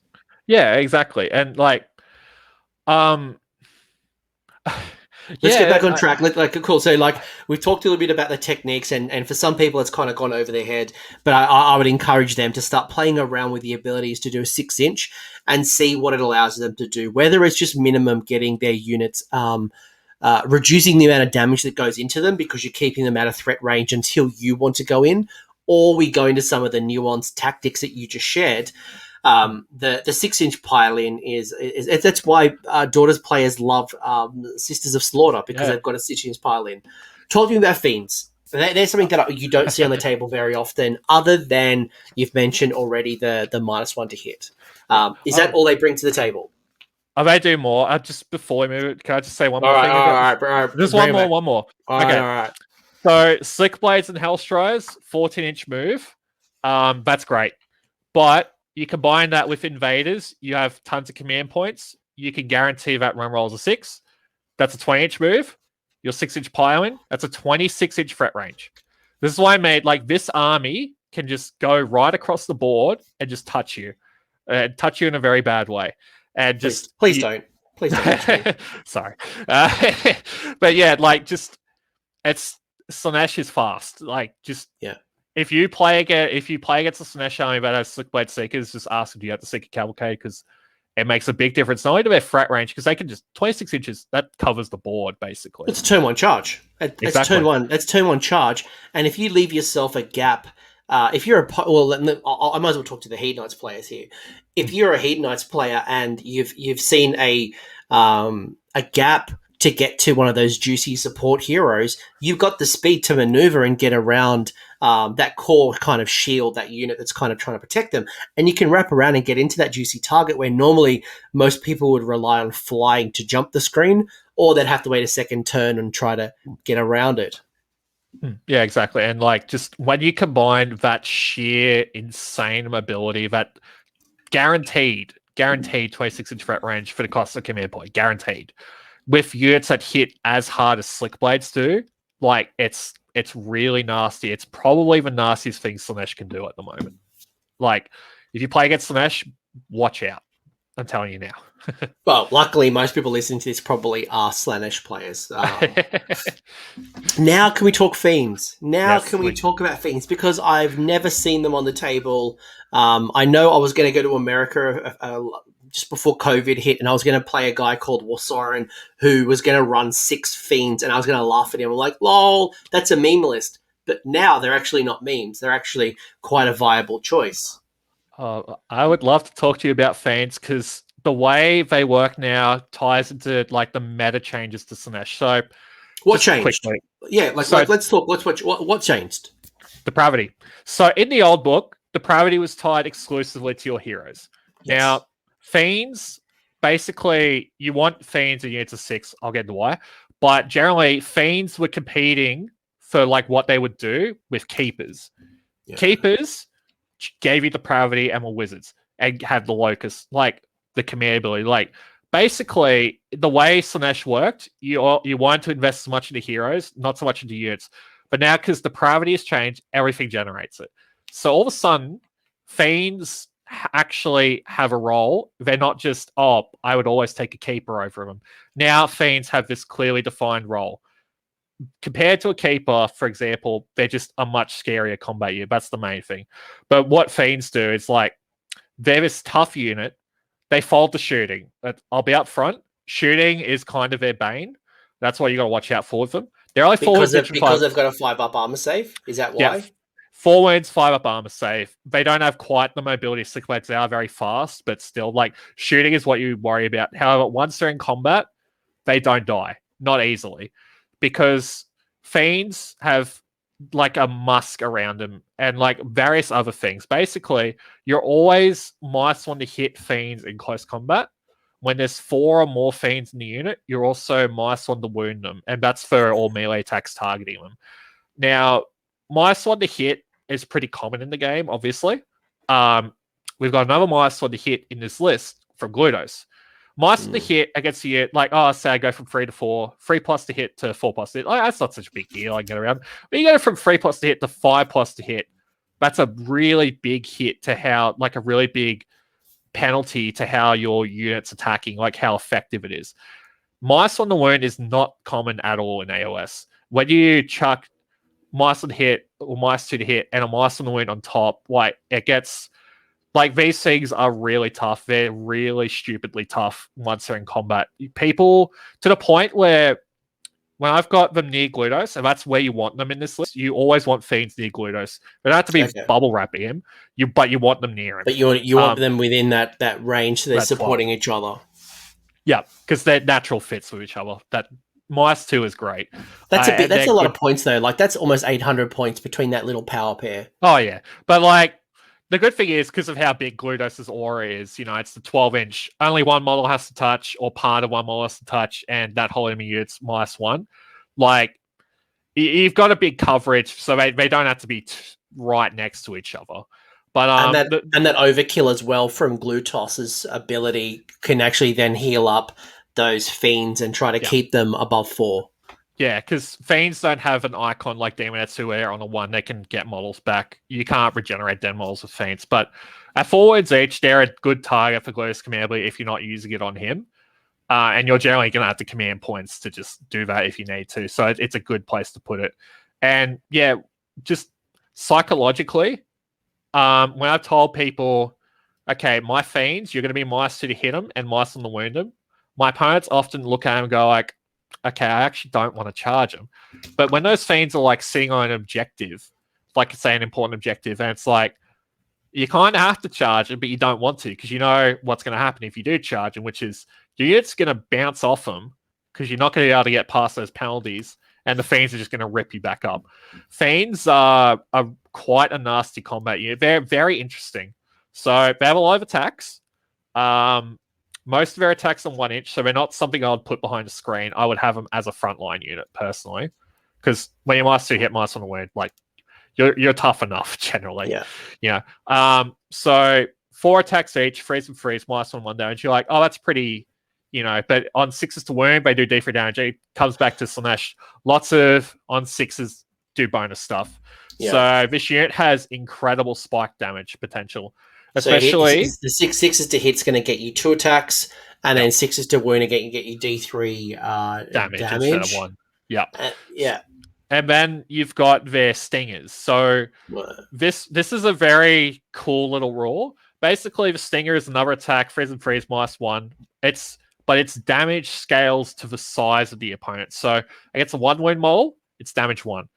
Yeah, exactly, and like, Let's get back on track. Cool. So, like, we've talked a little bit about the techniques, and for some people, it's kind of gone over their head. But I would encourage them to start playing around with the abilities to do a 6-inch and see what it allows them to do. Whether it's just minimum getting their units, reducing the amount of damage that goes into them because you're keeping them out of threat range until you want to go in, or we go into some of the nuanced tactics that you just shared. The 6-inch pile-in is that's why Daughters players love Sisters of Slaughter, because they've got a 6-inch pile-in. Talk to me about Fiends. There's something that you don't see on the table very often, other than you've mentioned already the -1 to hit. Is that all they bring to the table? They do more. Just before we move, can I just say one more thing? All right. Just one more. Okay. All right. So Slick Blades and Hellstriders, 14-inch move. That's great. But you combine that with Invaders, you have tons of command points. You can guarantee that run rolls a 6. That's a 20-inch move. Your 6-inch pile-in, that's a 26-inch threat range. This is why I made, like, this army can just go right across the board and just touch you. Touch you in a very bad way. And just Please don't. Please don't. Sorry. But yeah, like, just, it's Slaanesh is fast. Like, just if you play against a Slaanesh army that has Slickblade Seekers, just ask them, do you have the Seeker Cavalcade? Because it makes a big difference, not only to their threat range, because they can just 26 inches, that covers the board, basically. It's a turn one charge. It's Exactly. turn one charge. And if you leave yourself a gap, if you're I might as well talk to the Hedonites players here. If you're a Hedonites player and you've seen a gap to get to one of those juicy support heroes, you've got the speed to maneuver and get around that core kind of shield, that unit that's kind of trying to protect them. And you can wrap around and get into that juicy target where normally most people would rely on flying to jump the screen, or they'd have to wait a second turn and try to get around it. Yeah, exactly. And like, just when you combine that sheer insane mobility, that guaranteed 26-inch threat range for the cost of command point, guaranteed, with units that hit as hard as Slickblades do, like it's really nasty. It's probably the nastiest thing Slaanesh can do at the moment. Like, if you play against Slaanesh, watch out. I'm telling you now. Well, luckily, most people listening to this probably are Slaanesh players. Now, can we talk Fiends? Can we talk about Fiends? Because I've never seen them on the table. I know I was going to go to America just before COVID hit, and I was going to play a guy called Warsoren who was going to run 6 Fiends, and I was going to laugh at him. I'm like, lol, that's a meme list. But now they're actually not memes. They're actually quite a viable choice. I would love to talk to you about Fiends, because the way they work now ties into like the meta changes to Slaanesh. So, what changed? Quickly. Yeah, let's talk. What changed? Depravity. So in the old book, Depravity was tied exclusively to your heroes. Yes. Now, Fiends, basically, you want Fiends in units of 6. I'll get into why. But generally, Fiends were competing for like what they would do with Keepers. Yeah. Keepers gave you Depravity and were wizards and had the Locust, like the command ability. Like, basically, the way Slaanesh worked, you wanted to invest so much into heroes, not so much into units. But now, because Depravity has changed, everything generates it. So all of a sudden, Fiends actually have a role. They're not just, I would always take a Keeper over them. Now, Fiends have this clearly defined role. Compared to a Keeper, for example, they're just a much scarier combat unit. That's the main thing. But what Fiends do is, like, they're this tough unit. They fold to shooting. I'll be up front. Shooting is kind of their bane. That's why you got to watch out for with them. They're only because they've got a 5-up armor save. Is that why? Yeah, 4 wounds, 5-up armor save. They don't have quite the mobility of Slickblades. They are very fast, but still, like, shooting is what you worry about. However, once they're in combat, they don't die. Not easily. Because Fiends have like a musk around them and like various other things. Basically, you're always -1 to hit Fiends in close combat. When there's 4 or more Fiends in the unit, you're also -1 to wound them, and that's for all melee attacks targeting them. Now, -1 to hit is pretty common in the game, obviously. We've got another -1 to hit in this list from Glutos. -1 to hit against the unit, like, say I go from 3 to 4, 3+ to hit to 4+ to hit. Like, that's not such a big deal. I get around. But you go from 3+ to hit to 5+ to hit. That's a really big hit to how, like, a really big penalty to how your unit's attacking, like how effective it is. -1 to wound is not common at all in AOS. When you chuck -1 to hit or -2 to hit and a -1 to wound on top, like, it gets, like, these things are really tough. They're really stupidly tough once they're in combat. People, to the point where when I've got them near Glutos, and that's where you want them in this list, you always want Fiends near Glutos. They don't have to be bubble wrapping him, but you want them near him. But you want them within that range, so they're supporting each other. Yeah, because they're natural fits with each other. That -2 is great. That's a lot of points though. Like, that's almost 800 points between that little power pair. Oh yeah, but like, the good thing is, because of how big Glutos' aura is, it's the 12-inch. Only one model has to touch, or part of one model has to touch, and that whole enemy unit's -1. Like, you've got a big coverage, so they don't have to be right next to each other. But and that overkill as well from Glutos' ability can actually then heal up those Fiends and try to keep them above 4. Yeah, because Fiends don't have an icon like Demonetsu where on a 1 they can get models back. You can't regenerate den models with Fiends. But at 4 wounds each, they're a good target for Glutos command ability if you're not using it on him. And you're generally going to have the command points to just do that if you need to. So it's a good place to put it. And yeah, just psychologically, when I've told people, okay, my fiends, you're going to be -2 to hit them and -1 to wound them, my opponents often look at them and go like, okay, I actually don't want to charge them. But when those fiends are like sitting on an objective, like say an important objective, and it's like, you kind of have to charge them, but you don't want to because you know what's going to happen if you do charge them, which is your unit's going to bounce off them because you're not going to be able to get past those penalties, and the fiends are just going to rip you back up. Fiends are quite a nasty combat unit. They're very interesting. So they have a lot of attacks. Most of their attacks on 1 inch, so they're not something I would put behind a screen. I would have them as a frontline unit personally, because when you -2 hit -1 on the wound, like you're tough enough generally. Yeah. So 4 attacks each, freeze and freeze, -1 damage. You're like, oh, that's pretty, But on 6s to wound, they do D3 damage. It comes back to Slaanesh. Lots of on 6s do bonus stuff. Yeah. So this unit has incredible spike damage potential. Especially so the 6s to hit's going to get you 2 attacks, and then 6s to wound again get you D3 damage instead of 1. Yeah. Yeah. And then you've got their stingers. So this is a very cool little rule. Basically, the stinger is another attack, freeze and freeze -1. But its damage scales to the size of the opponent. So against a 1 wound mole, it's damage 1.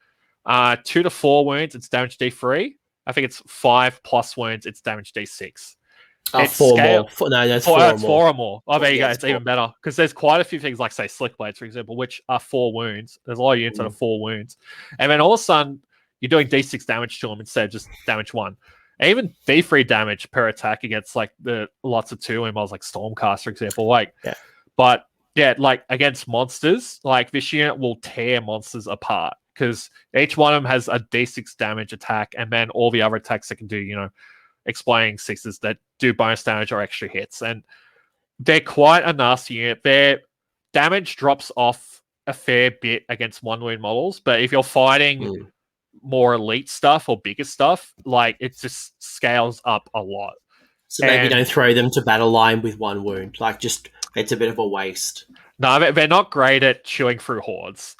2 to 4 wounds, it's damage D3. I think it's 5+ wounds, it's damage D6. It's 4 more. No, that's 4 more. 4 or more. Oh, there you go. It's even better. Because there's quite a few things like, say, Slick Blades, for example, which are 4 wounds. There's a lot of units that are 4 wounds. And then all of a sudden, you're doing D6 damage to them instead of just damage 1. And even D3 damage per attack against like the lots of 2 models like Stormcast, for example. But yeah, like against monsters, like this unit will tear monsters apart. Because each one of them has a D6 damage attack, and then all the other attacks that can do, exploding 6s that do bonus damage or extra hits. And they're quite a nasty unit. Their damage drops off a fair bit against 1 wound models, but if you're fighting more elite stuff or bigger stuff, like it just scales up a lot. So maybe don't throw them to battle line with 1 wound. Like just, it's a bit of a waste. No, they're not great at chewing through hordes.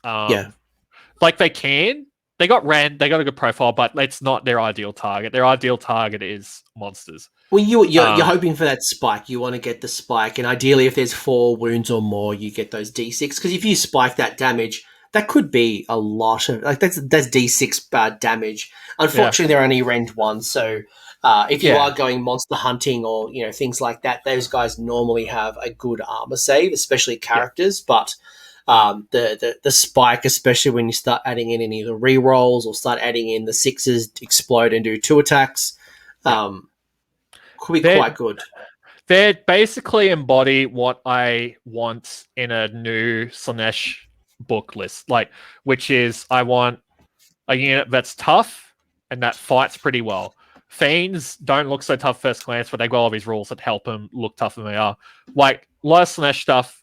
Like they can. They got a good profile, but it's not their ideal target. Their ideal target is monsters. Well, you're hoping for that spike. You want to get the spike, and ideally, if there's 4 wounds or more, you get those D6. Because if you spike that damage, that could be a lot of that's D6 damage. Unfortunately, they're only range 1, so if you are going monster hunting or things like that, those guys normally have a good armor save, especially characters, but. The spike, especially when you start adding in any of the rerolls or start adding in the 6s explode and do 2 attacks, could be quite good. They basically embody what I want in a new Slaanesh book list, which is I want a unit that's tough and that fights pretty well. Fiends don't look so tough first glance, but they got all these rules that help them look tougher than they are. Like a lot of Slaanesh stuff.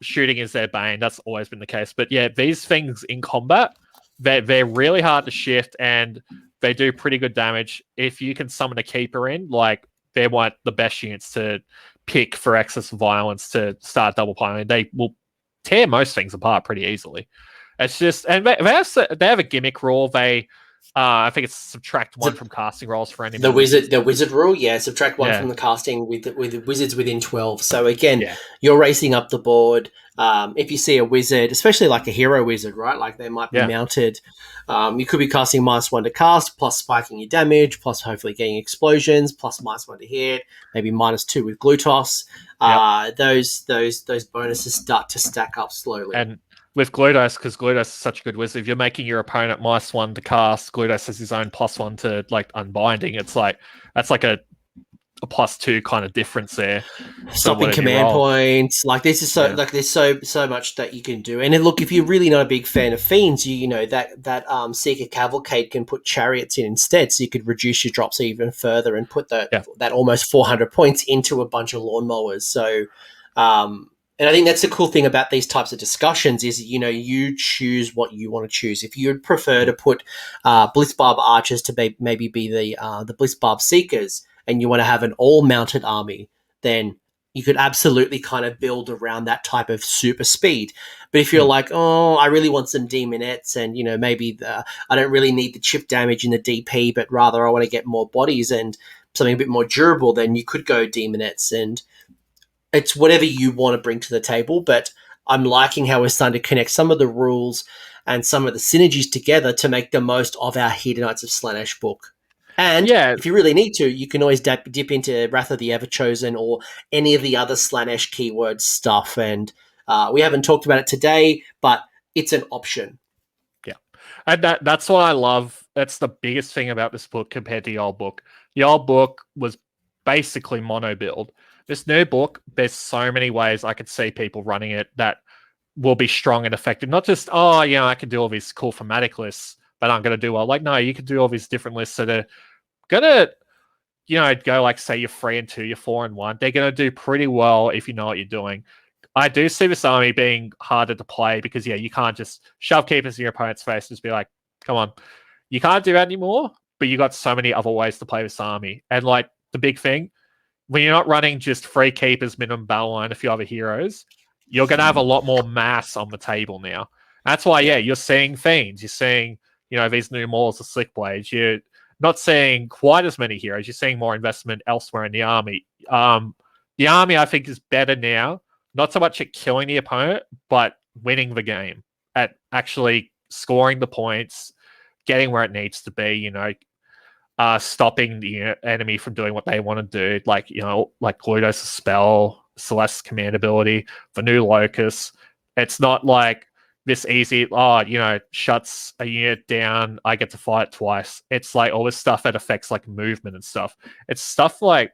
Shooting is their bane. That's always been the case. But yeah, these things in combat, they're really hard to shift and they do pretty good damage. If you can summon a keeper in, they're one of the best units to pick for excess violence to start double piling. They will tear most things apart pretty easily. It's just, and they have a gimmick rule. They I think it's subtract 1 from casting rolls for any. The wizard rule, subtract 1 from the casting with wizards within 12. So again, you're racing up the board. If you see a wizard, especially like a hero wizard, right? Like they might be mounted. You could be casting -1 to cast, plus spiking your damage, plus hopefully getting explosions, plus -1 to hit, maybe -2 with Glutos. Those bonuses start to stack up slowly. And with Glutos, because Glutos is such a good wizard, if you're making your opponent -1 to cast, Glutos has his own +1 to unbinding. It's that's like a +2 kind of difference there. Stopping command points, this is there's so much that you can do. And then look, if you're really not a big fan of fiends, that Seeker Cavalcade can put chariots in instead, so you could reduce your drops even further and put that almost 400 points into a bunch of lawnmowers. So. And I think that's the cool thing about these types of discussions is, you choose what you want to choose. If you'd prefer to put Blitzbarb archers to maybe be the Blitzbarb seekers and you want to have an all-mounted army, then you could absolutely kind of build around that type of super speed. But if you're like, oh, I really want some demonettes, and maybe I don't really need the chip damage in the DP, but rather I want to get more bodies and something a bit more durable, then you could go demonettes, and it's whatever you want to bring to the table. But I'm liking how we're starting to connect some of the rules and some of the synergies together to make the most of our Hedonites of Slaanesh book. And Yeah, if you really need to, you can always dip into Wrath of the Everchosen or any of the other Slaanesh keyword stuff. And we haven't talked about it today, but it's an option. yeah. And that's what I love. That's the biggest thing about this book compared to the old book. The old book was basically mono build. This new book, there's so many ways I could see people running it that will be strong and effective. Not just, oh, yeah, I can do all these cool thematic lists, but I'm going to do well. Like, no, you can do all these different lists that are going to, go like, say, you're 3 and 2, you're 4 and 1. They're going to do pretty well if you know what you're doing. I do see this army being harder to play because, yeah, you can't just shove keepers in your opponent's face and just be like, come on. You can't do that anymore, but you got so many other ways to play this army. And, like, the big thing, when you're not running just 3 keepers, minimum battle line, a few other heroes, you're going to have a lot more mass on the table now. That's why, yeah, you're seeing Fiends. You're seeing, these new Mauls, the Slick Blades. You're not seeing quite as many heroes. You're seeing more investment elsewhere in the army. The army, I think, is better now, not so much at killing the opponent, but winning the game, at actually scoring the points, getting where it needs to be, stopping the enemy from doing what they want to do, like Glutos' spell, Celeste's command ability, the new Locus. It's not like this easy, shuts a unit down, I get to fight twice. It's like all this stuff that affects like movement and stuff. It's stuff like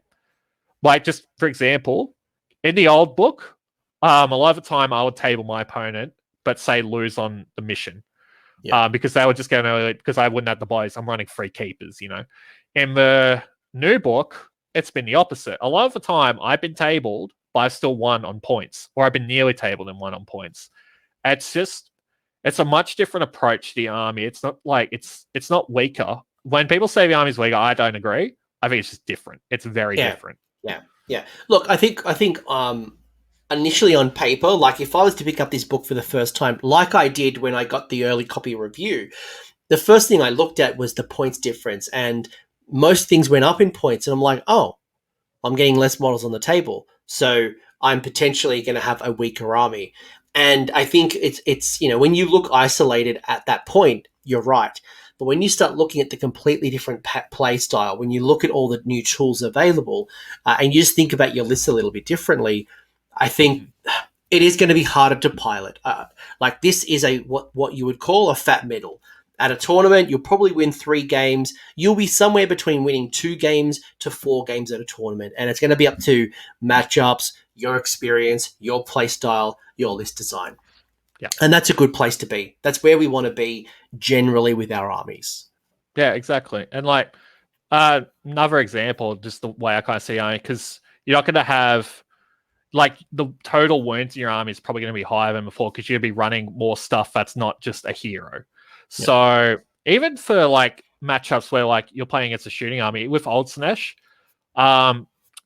just for example, in the old book, a lot of the time I would table my opponent, but say lose on the mission. Yeah. Because they were just going to, because I wouldn't have the bodies. I'm running 3 keepers, In the new book, it's been the opposite. A lot of the time, I've been tabled, but I've still won on points, or I've been nearly tabled and won on points. It's a much different approach to the army. It's not like it's not weaker. When people say the army's weaker, I don't agree. I think it's just different. It's very different. Yeah. Look, I think initially on paper, like if I was to pick up this book for the first time, like I did when I got the early copy review, the first thing I looked at was the points difference, and most things went up in points, and I'm like, oh, I'm getting less models on the table, so I'm potentially going to have a weaker army. And I think it's when you look isolated at that point, you're right. But when you start looking at the completely different play style, when you look at all the new tools available, and you just think about your list a little bit differently, I think it is going to be harder to pilot. Like this is what you would call a fat middle. At a tournament, you'll probably win 3 games. You'll be somewhere between winning 2 games to 4 games at a tournament. And it's going to be up to matchups, your experience, your play style, your list design. Yeah. And that's a good place to be. That's where we want to be generally with our armies. Yeah, exactly. And like another example, just the way I kind of see it, because you're not going to have like the total wounds in your army is probably going to be higher than before because you'll be running more stuff that's not just a hero. So even for like matchups where like you're playing against a shooting army with Old Slaanesh,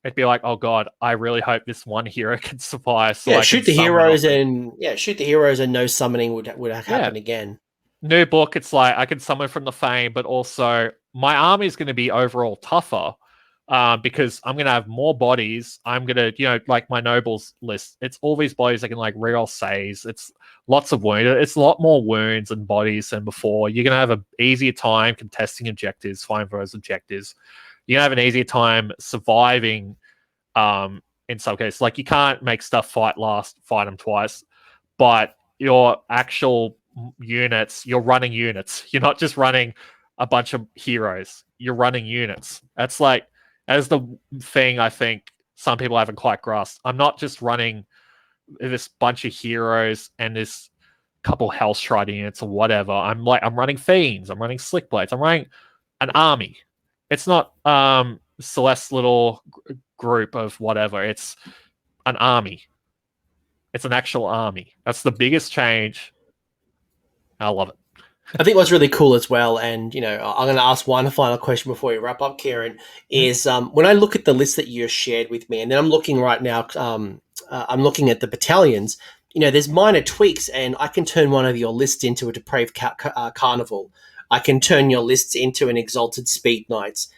it'd be like, oh god, I really hope this one hero can survive. So shoot the heroes and no summoning would happen again. New book, it's like I can summon from the Fame, but also my army is going to be overall tougher. Because I'm going to have more bodies. I'm going to, like my nobles list, it's all these bodies I can like reroll saves. It's lots of wounds. It's a lot more wounds and bodies than before. You're going to have an easier time contesting objectives, fighting for those objectives. You're going to have an easier time surviving in some cases. Like you can't make stuff fight them twice, but your actual units, you're running units. You're not just running a bunch of heroes. You're running units. That's the thing I think some people haven't quite grasped. I'm not just running this bunch of heroes and this couple Hellstride units or whatever. I'm running Fiends. I'm running Slick Blades. I'm running an army. It's not Celeste's little group of whatever. It's an army. It's an actual army. That's the biggest change. I love it. I think what's really cool as well, and I'm going to ask one final question before we wrap up, Kieran, Mhm. is when I look at the list that you shared with me, and then I'm looking right now, I'm looking at the battalions. There's minor tweaks, and I can turn one of your lists into a depraved carnival. I can turn your lists into an exalted speed knights,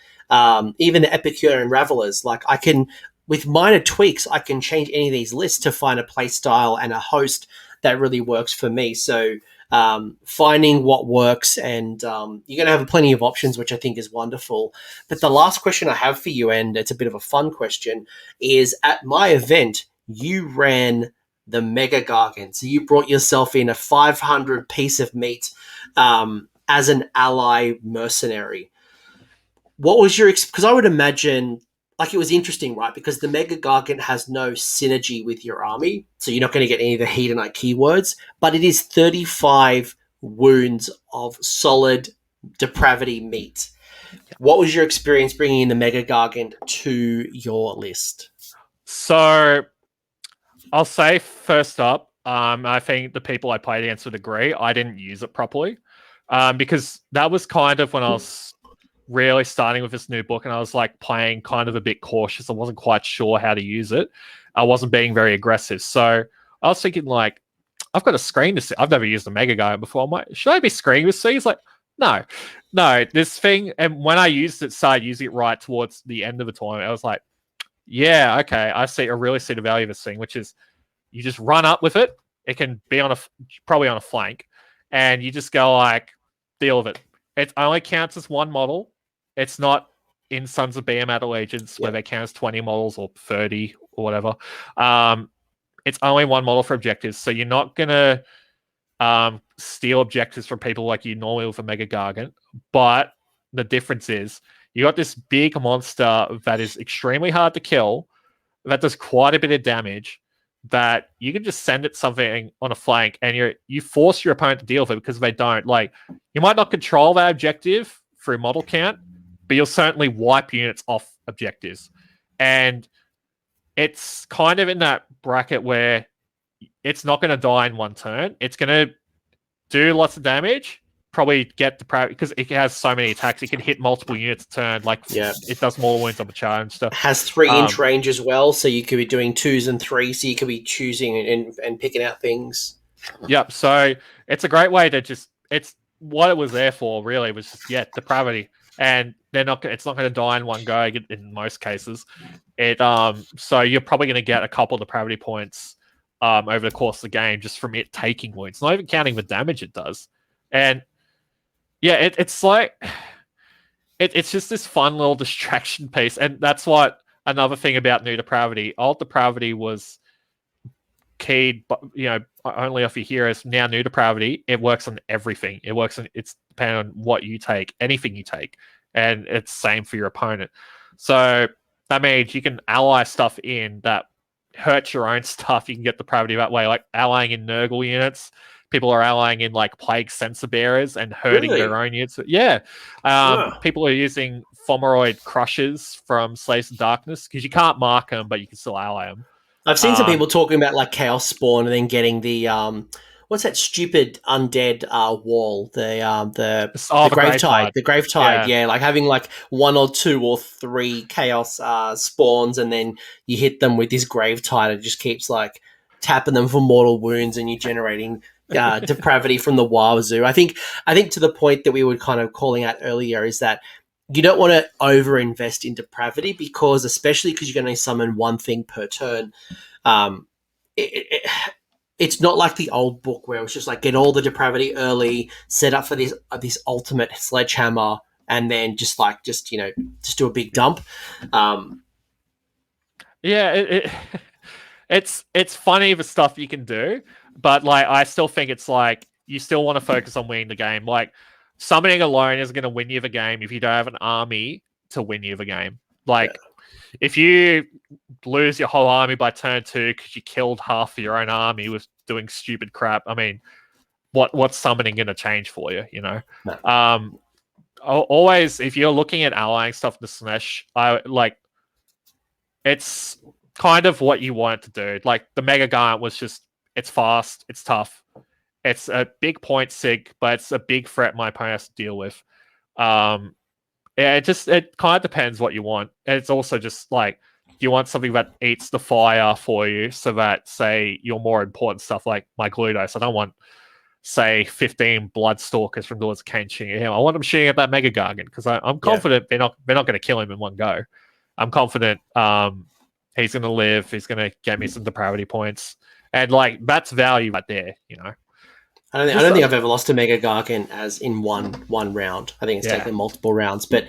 even the Epicurean revelers. Like I can, with minor tweaks, I can change any of these lists to find a play style and a host that really works for me. So finding what works, and you're going to have plenty of options, which I think is wonderful. But the last question I have for you, and it's a bit of a fun question, is at my event, you ran the Mega Gargant. So you brought yourself in a 500 piece of meat as an ally mercenary. What was your because I would imagine like it was interesting, right? Because the Mega Gargant has no synergy with your army, so you're not going to get any of the Hedonite keywords, but it is 35 wounds of solid depravity meat. What was your experience bringing in the Mega Gargant to your list? So I'll say first up, I think the people I played against would agree. I didn't use it properly because that was kind of when I was really starting with this new book, and I was like playing kind of a bit cautious. I wasn't quite sure how to use it. I wasn't being very aggressive. So I was thinking like, I've got a screen to see. I've never used a Mega Guy before. I'm like, should I be screening to see? He's like, no, no, this thing. And when I used it, started using it right towards the end of the tournament, I was like, yeah, okay, I really see the value of this thing, which is you just run up with it. It can be on probably on a flank, and you just go like, deal with it. It only counts as one model. It's not in Sons of BM Allegiance where they count as 20 models or 30 or whatever. It's only one model for objectives, so you're not gonna steal objectives from people like you normally with a Mega Gargant. But the difference is you got this big monster that is extremely hard to kill, that does quite a bit of damage, that you can just send it something on a flank and you force your opponent to deal with it because they don't. Like, you might not control that objective through model count, but you'll certainly wipe units off objectives. And it's kind of in that bracket where it's not going to die in one turn. It's going to do lots of damage, probably get the because it has so many attacks. It can hit multiple units a turn. Like, it does more wounds on the charge and stuff. Has 3-inch range as well, so you could be doing 2s and 3s, so you could be choosing and picking out things. Yep. So it's a great way to just, it's what it was there for, really, was just, depravity. And it's not going to die in one go in most cases. So you're probably going to get a couple of depravity points over the course of the game just from it taking wounds, not even counting the damage it does. And yeah, it's like, it's just this fun little distraction piece. And that's what another thing about New Depravity. Old Depravity was keyed, only off your heroes. Now New Depravity, it works on everything. It's depending on what you take, anything you take, and it's same for your opponent. So that means you can ally stuff in that hurts your own stuff. You can get Depravity that way, like allying in Nurgle units. People are allying in like Plague Sensor Bearers and hurting their own units. Yeah. People are using Fomeroid Crushers from Slaves of Darkness because you can't mark them, but you can still ally them. I've seen some people talking about like Chaos Spawn and then getting the what's that stupid undead wall? The Gravetide. The Gravetide, yeah, like having like 1 or 2 or 3 Chaos spawns, and then you hit them with this Gravetide. It just keeps like tapping them for mortal wounds, and you're generating depravity from the Wazoo. I think to the point that we were kind of calling out earlier is that you don't want to over-invest in depravity because, especially because you're going to summon one thing per turn, it's not like the old book where it was just like get all the depravity early, set up for this ultimate sledgehammer, and then just do a big dump. It's funny the stuff you can do, but like I still think it's like you still want to focus on winning the game. Like, summoning alone isn't going to win you the game if you don't have an army to win you the game. Like, if you lose your whole army by turn 2 because you killed half of your own army with doing stupid crap, I mean, what's summoning going to change for you? No. Always, if you're looking at allying stuff in the Slaanesh, it's kind of what you want it to do. Like, the Mega Giant was just, it's fast, it's tough, It's a big point sig, but it's a big threat my opponent has to deal with. It kind of depends what you want. And it's also just like, do you want something that eats the fire for you so that, say, your more important stuff like my Glutos, I don't want, say, 15 Bloodstalkers from Lords of Kane shooting at him. I want them shooting at that Mega Gargant because I'm confident they're not going to kill him in one go. I'm confident he's going to live. He's going to get me some depravity points, and like that's value right there. I don't think I've ever lost a Mega Gargant as in one round. I think it's taken multiple rounds. But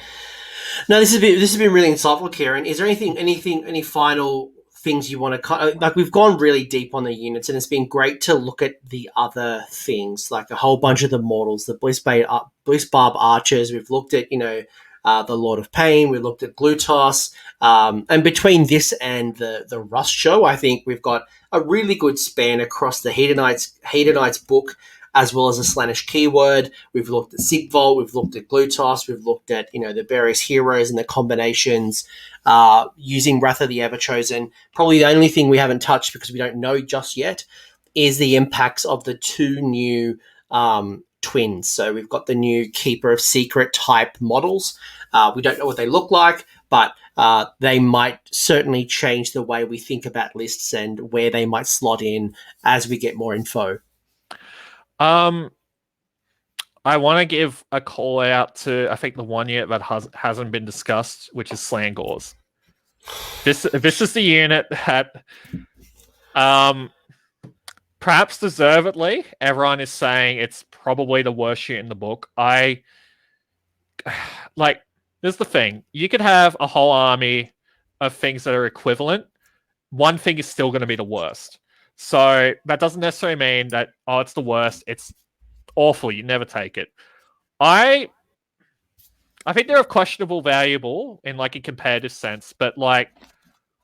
no, this has been really insightful, Kieran. Is there any final things you want to like? We've gone really deep on the units, and it's been great to look at the other things, like a whole bunch of the mortals, the Blizzbarb Archers. We've looked at the Lord of Pain. We looked at Glutos, and between this and the Rust Show, I think we've got a really good span across the Hedonites book, as well as the Slaanesh keyword. We've looked at Sigvolt, we've looked at Glutos, we've looked at the various heroes and the combinations using Wrath of the Everchosen. Probably the only thing we haven't touched because we don't know just yet is the impacts of the two new twins. So we've got the new Keeper of Secret type models. We don't know what they look like, but they might certainly change the way we think about lists and where they might slot in as we get more info. I want to give a call out to, I think, the one unit that hasn't been discussed, which is Slangors. This is the unit that, perhaps deservedly, everyone is saying it's probably the worst unit in the book. There's the thing. You could have a whole army of things that are equivalent. One thing is still going to be the worst. So that doesn't necessarily mean that, it's the worst. It's awful. You never take it. I think they're of questionable valuable in like a competitive sense, but like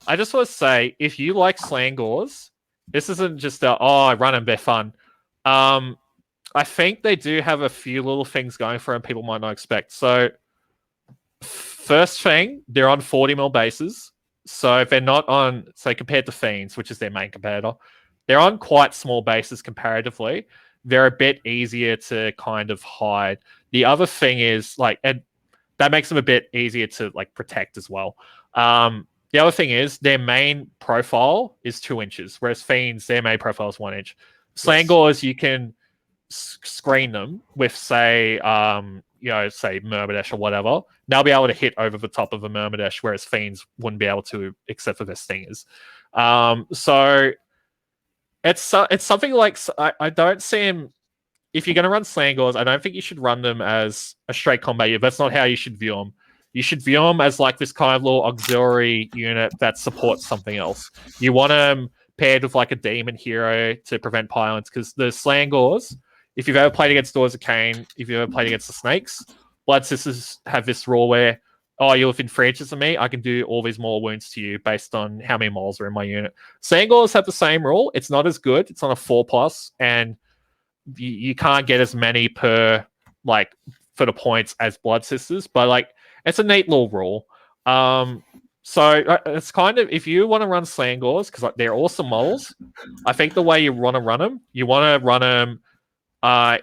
I just want to say, if you like Slangors, this isn't just I run them, they're fun. I think they do have a few little things going for them people might not expect. So first thing, they're on 40 mil bases. So if they're not on, say, compared to Fiends, which is their main competitor, they're on quite small bases comparatively. They're a bit easier to kind of hide. The other thing is and that makes them a bit easier to like protect as well. The other thing is their main profile is 2 inches, whereas Fiends, their main profile is 1 inch. Slangors, you can screen them with, say, say Myrmidesh or whatever. They'll be able to hit over the top of a Myrmidesh, whereas Fiends wouldn't be able to, except for their stingers. So it's something like, I don't see him. If you're going to run Slangors, I don't think you should run them as a straight combat unit. That's not how you should view them. You should view them as like this kind of little auxiliary unit that supports something else. You want them paired with like a demon hero to prevent pylons, because the Slangors, if you've ever played against Doors of Cain, if you've ever played against the Snakes, Blood Sisters have this rule where, you're within 3 inches of me, I can do all these more wounds to you based on how many moles are in my unit. Slangors have the same rule. It's not as good. It's on a 4+, and you can't get as many per, like, for the points as Blood Sisters, but, like, it's a neat little rule. So it's kind of, if you want to run Slangors, because like, they're awesome models, I think the way you want to run them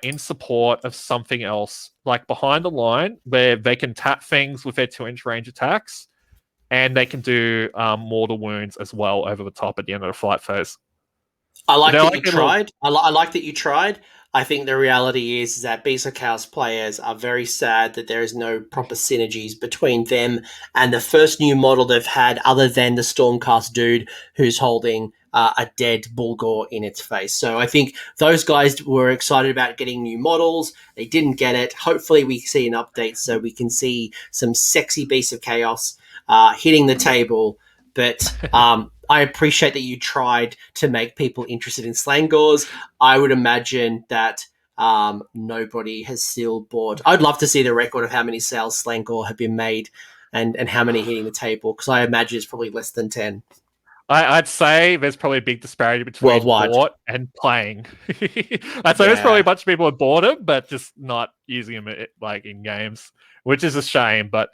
in support of something else, like behind the line, where they can tap things with their 2-inch range attacks, and they can do mortal wounds as well over the top at the end of the fight phase. I like that you tried. I like that you tried. I think the reality is that Beast of Chaos players are very sad that there is no proper synergies between them and the first new model they've had, other than the Stormcast dude who's holding a dead Bulgor in its face. So I think those guys were excited about getting new models. They didn't get it. Hopefully we see an update so we can see some sexy Beasts of Chaos hitting the table. But I appreciate that you tried to make people interested in Slangors. I would imagine that nobody has still bought. I'd love to see the record of how many sales Slangor have been made and how many hitting the table, because I imagine it's probably less than 10. I'd say there's probably a big disparity between worldwide bought and playing. I'd say there's probably a bunch of people who bought them, but just not using them like in games, which is a shame. But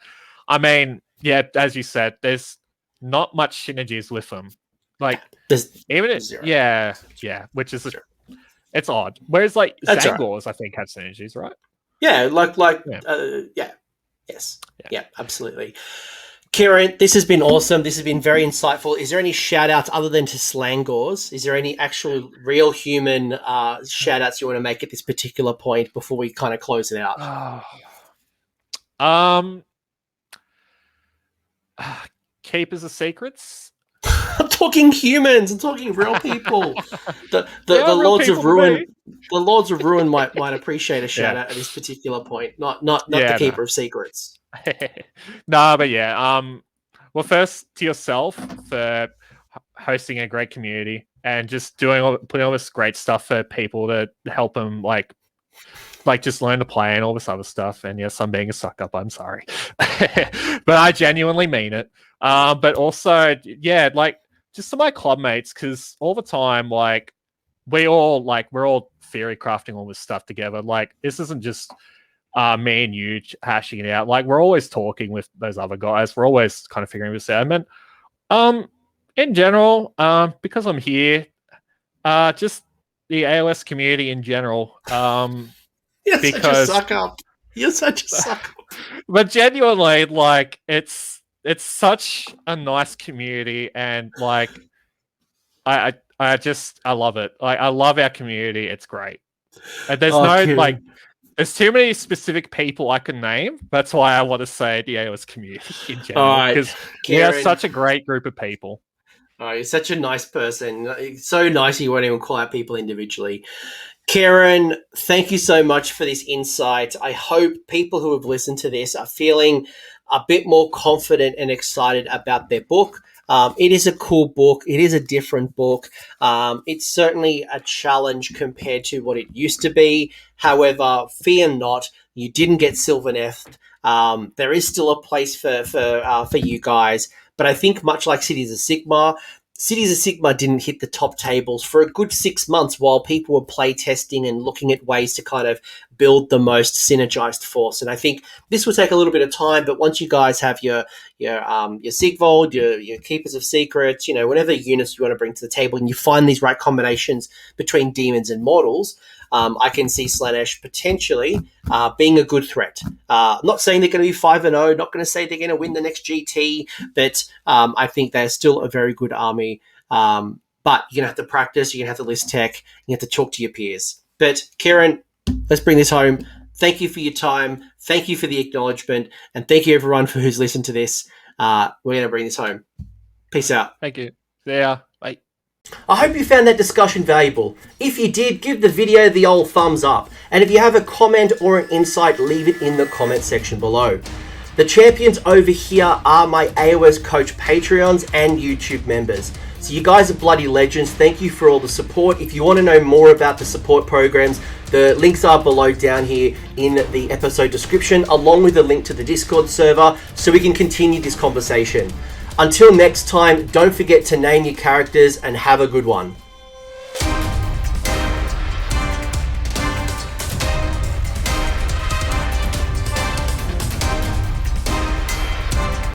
I mean, yeah, as you said, there's not much synergies with them. Like there's even zero. Yeah, which is It's odd. Whereas like That's all right. Zangors, I think, have synergies, right? Yeah, yes. Yeah, absolutely. Kieran, this has been awesome. This has been very insightful. Is there any shout outs other than to Slangors? Is there any actual real human shout outs you want to make at this particular point before we kind of close it out? Keepers of Secrets. I'm talking humans. I'm talking real people. The Lords of Ruin. The Lords of Ruin might appreciate a shout out at this particular point. Not the Keeper of Secrets. No, but yeah. Well, first to yourself for hosting a great community and just putting all this great stuff for people to help them like just learn to play and all this other stuff. And yes, I'm being a suck up. I'm sorry, but I genuinely mean it. But also, yeah, like just to my club mates, because all the time, like we're all theory crafting all this stuff together. Like this isn't just me and you hashing it out. Like we're always talking with those other guys. We're always kind of figuring this out. And in general, because I'm here, just the AOS community in general. You're such a suck up. You're such a suck up. But genuinely, like it's such a nice community, and like I love it. Like I love our community. It's great. And there's there's too many specific people I can name. That's why I want to say the AOS community in general, because we are such a great group of people. Oh, you're such a nice person. It's so nice you won't even call out people individually. Kieran, thank you so much for this insight. I hope people who have listened to this are feeling a bit more confident and excited about their book. It is a cool book. It is a different book. It's certainly a challenge compared to what it used to be. However, fear not, you didn't get Sylvaneth. There is still a place for you guys. But I think much like Cities of Sigmar didn't hit the top tables for a good 6 months while people were play testing and looking at ways to kind of build the most synergized force. And I think this will take a little bit of time, but once you guys have your Sigvold, your Keepers of Secrets, whatever units you want to bring to the table, and you find these right combinations between demons and mortals, I can see Slaanesh potentially being a good threat. Not saying they're going to be 5-0, not going to say they're going to win the next GT, but I think they're still a very good army. But you're going to have to practice, you're going to have to list tech, you have to talk to your peers. But Kieran, let's bring this home. Thank you for your time. Thank you for the acknowledgement. And thank you everyone for who's listened to this. We're going to bring this home. Peace out. Thank you. Yeah. Bye. I hope you found that discussion valuable. If you did, give the video the old thumbs up. And if you have a comment or an insight, leave it in the comment section below. The champions over here are my AOS Coach Patreons and YouTube members. So you guys are bloody legends. Thank you for all the support. If you want to know more about the support programs, the links are below down here in the episode description, along with a link to the Discord server, so we can continue this conversation. Until next time, don't forget to name your characters and have a good one.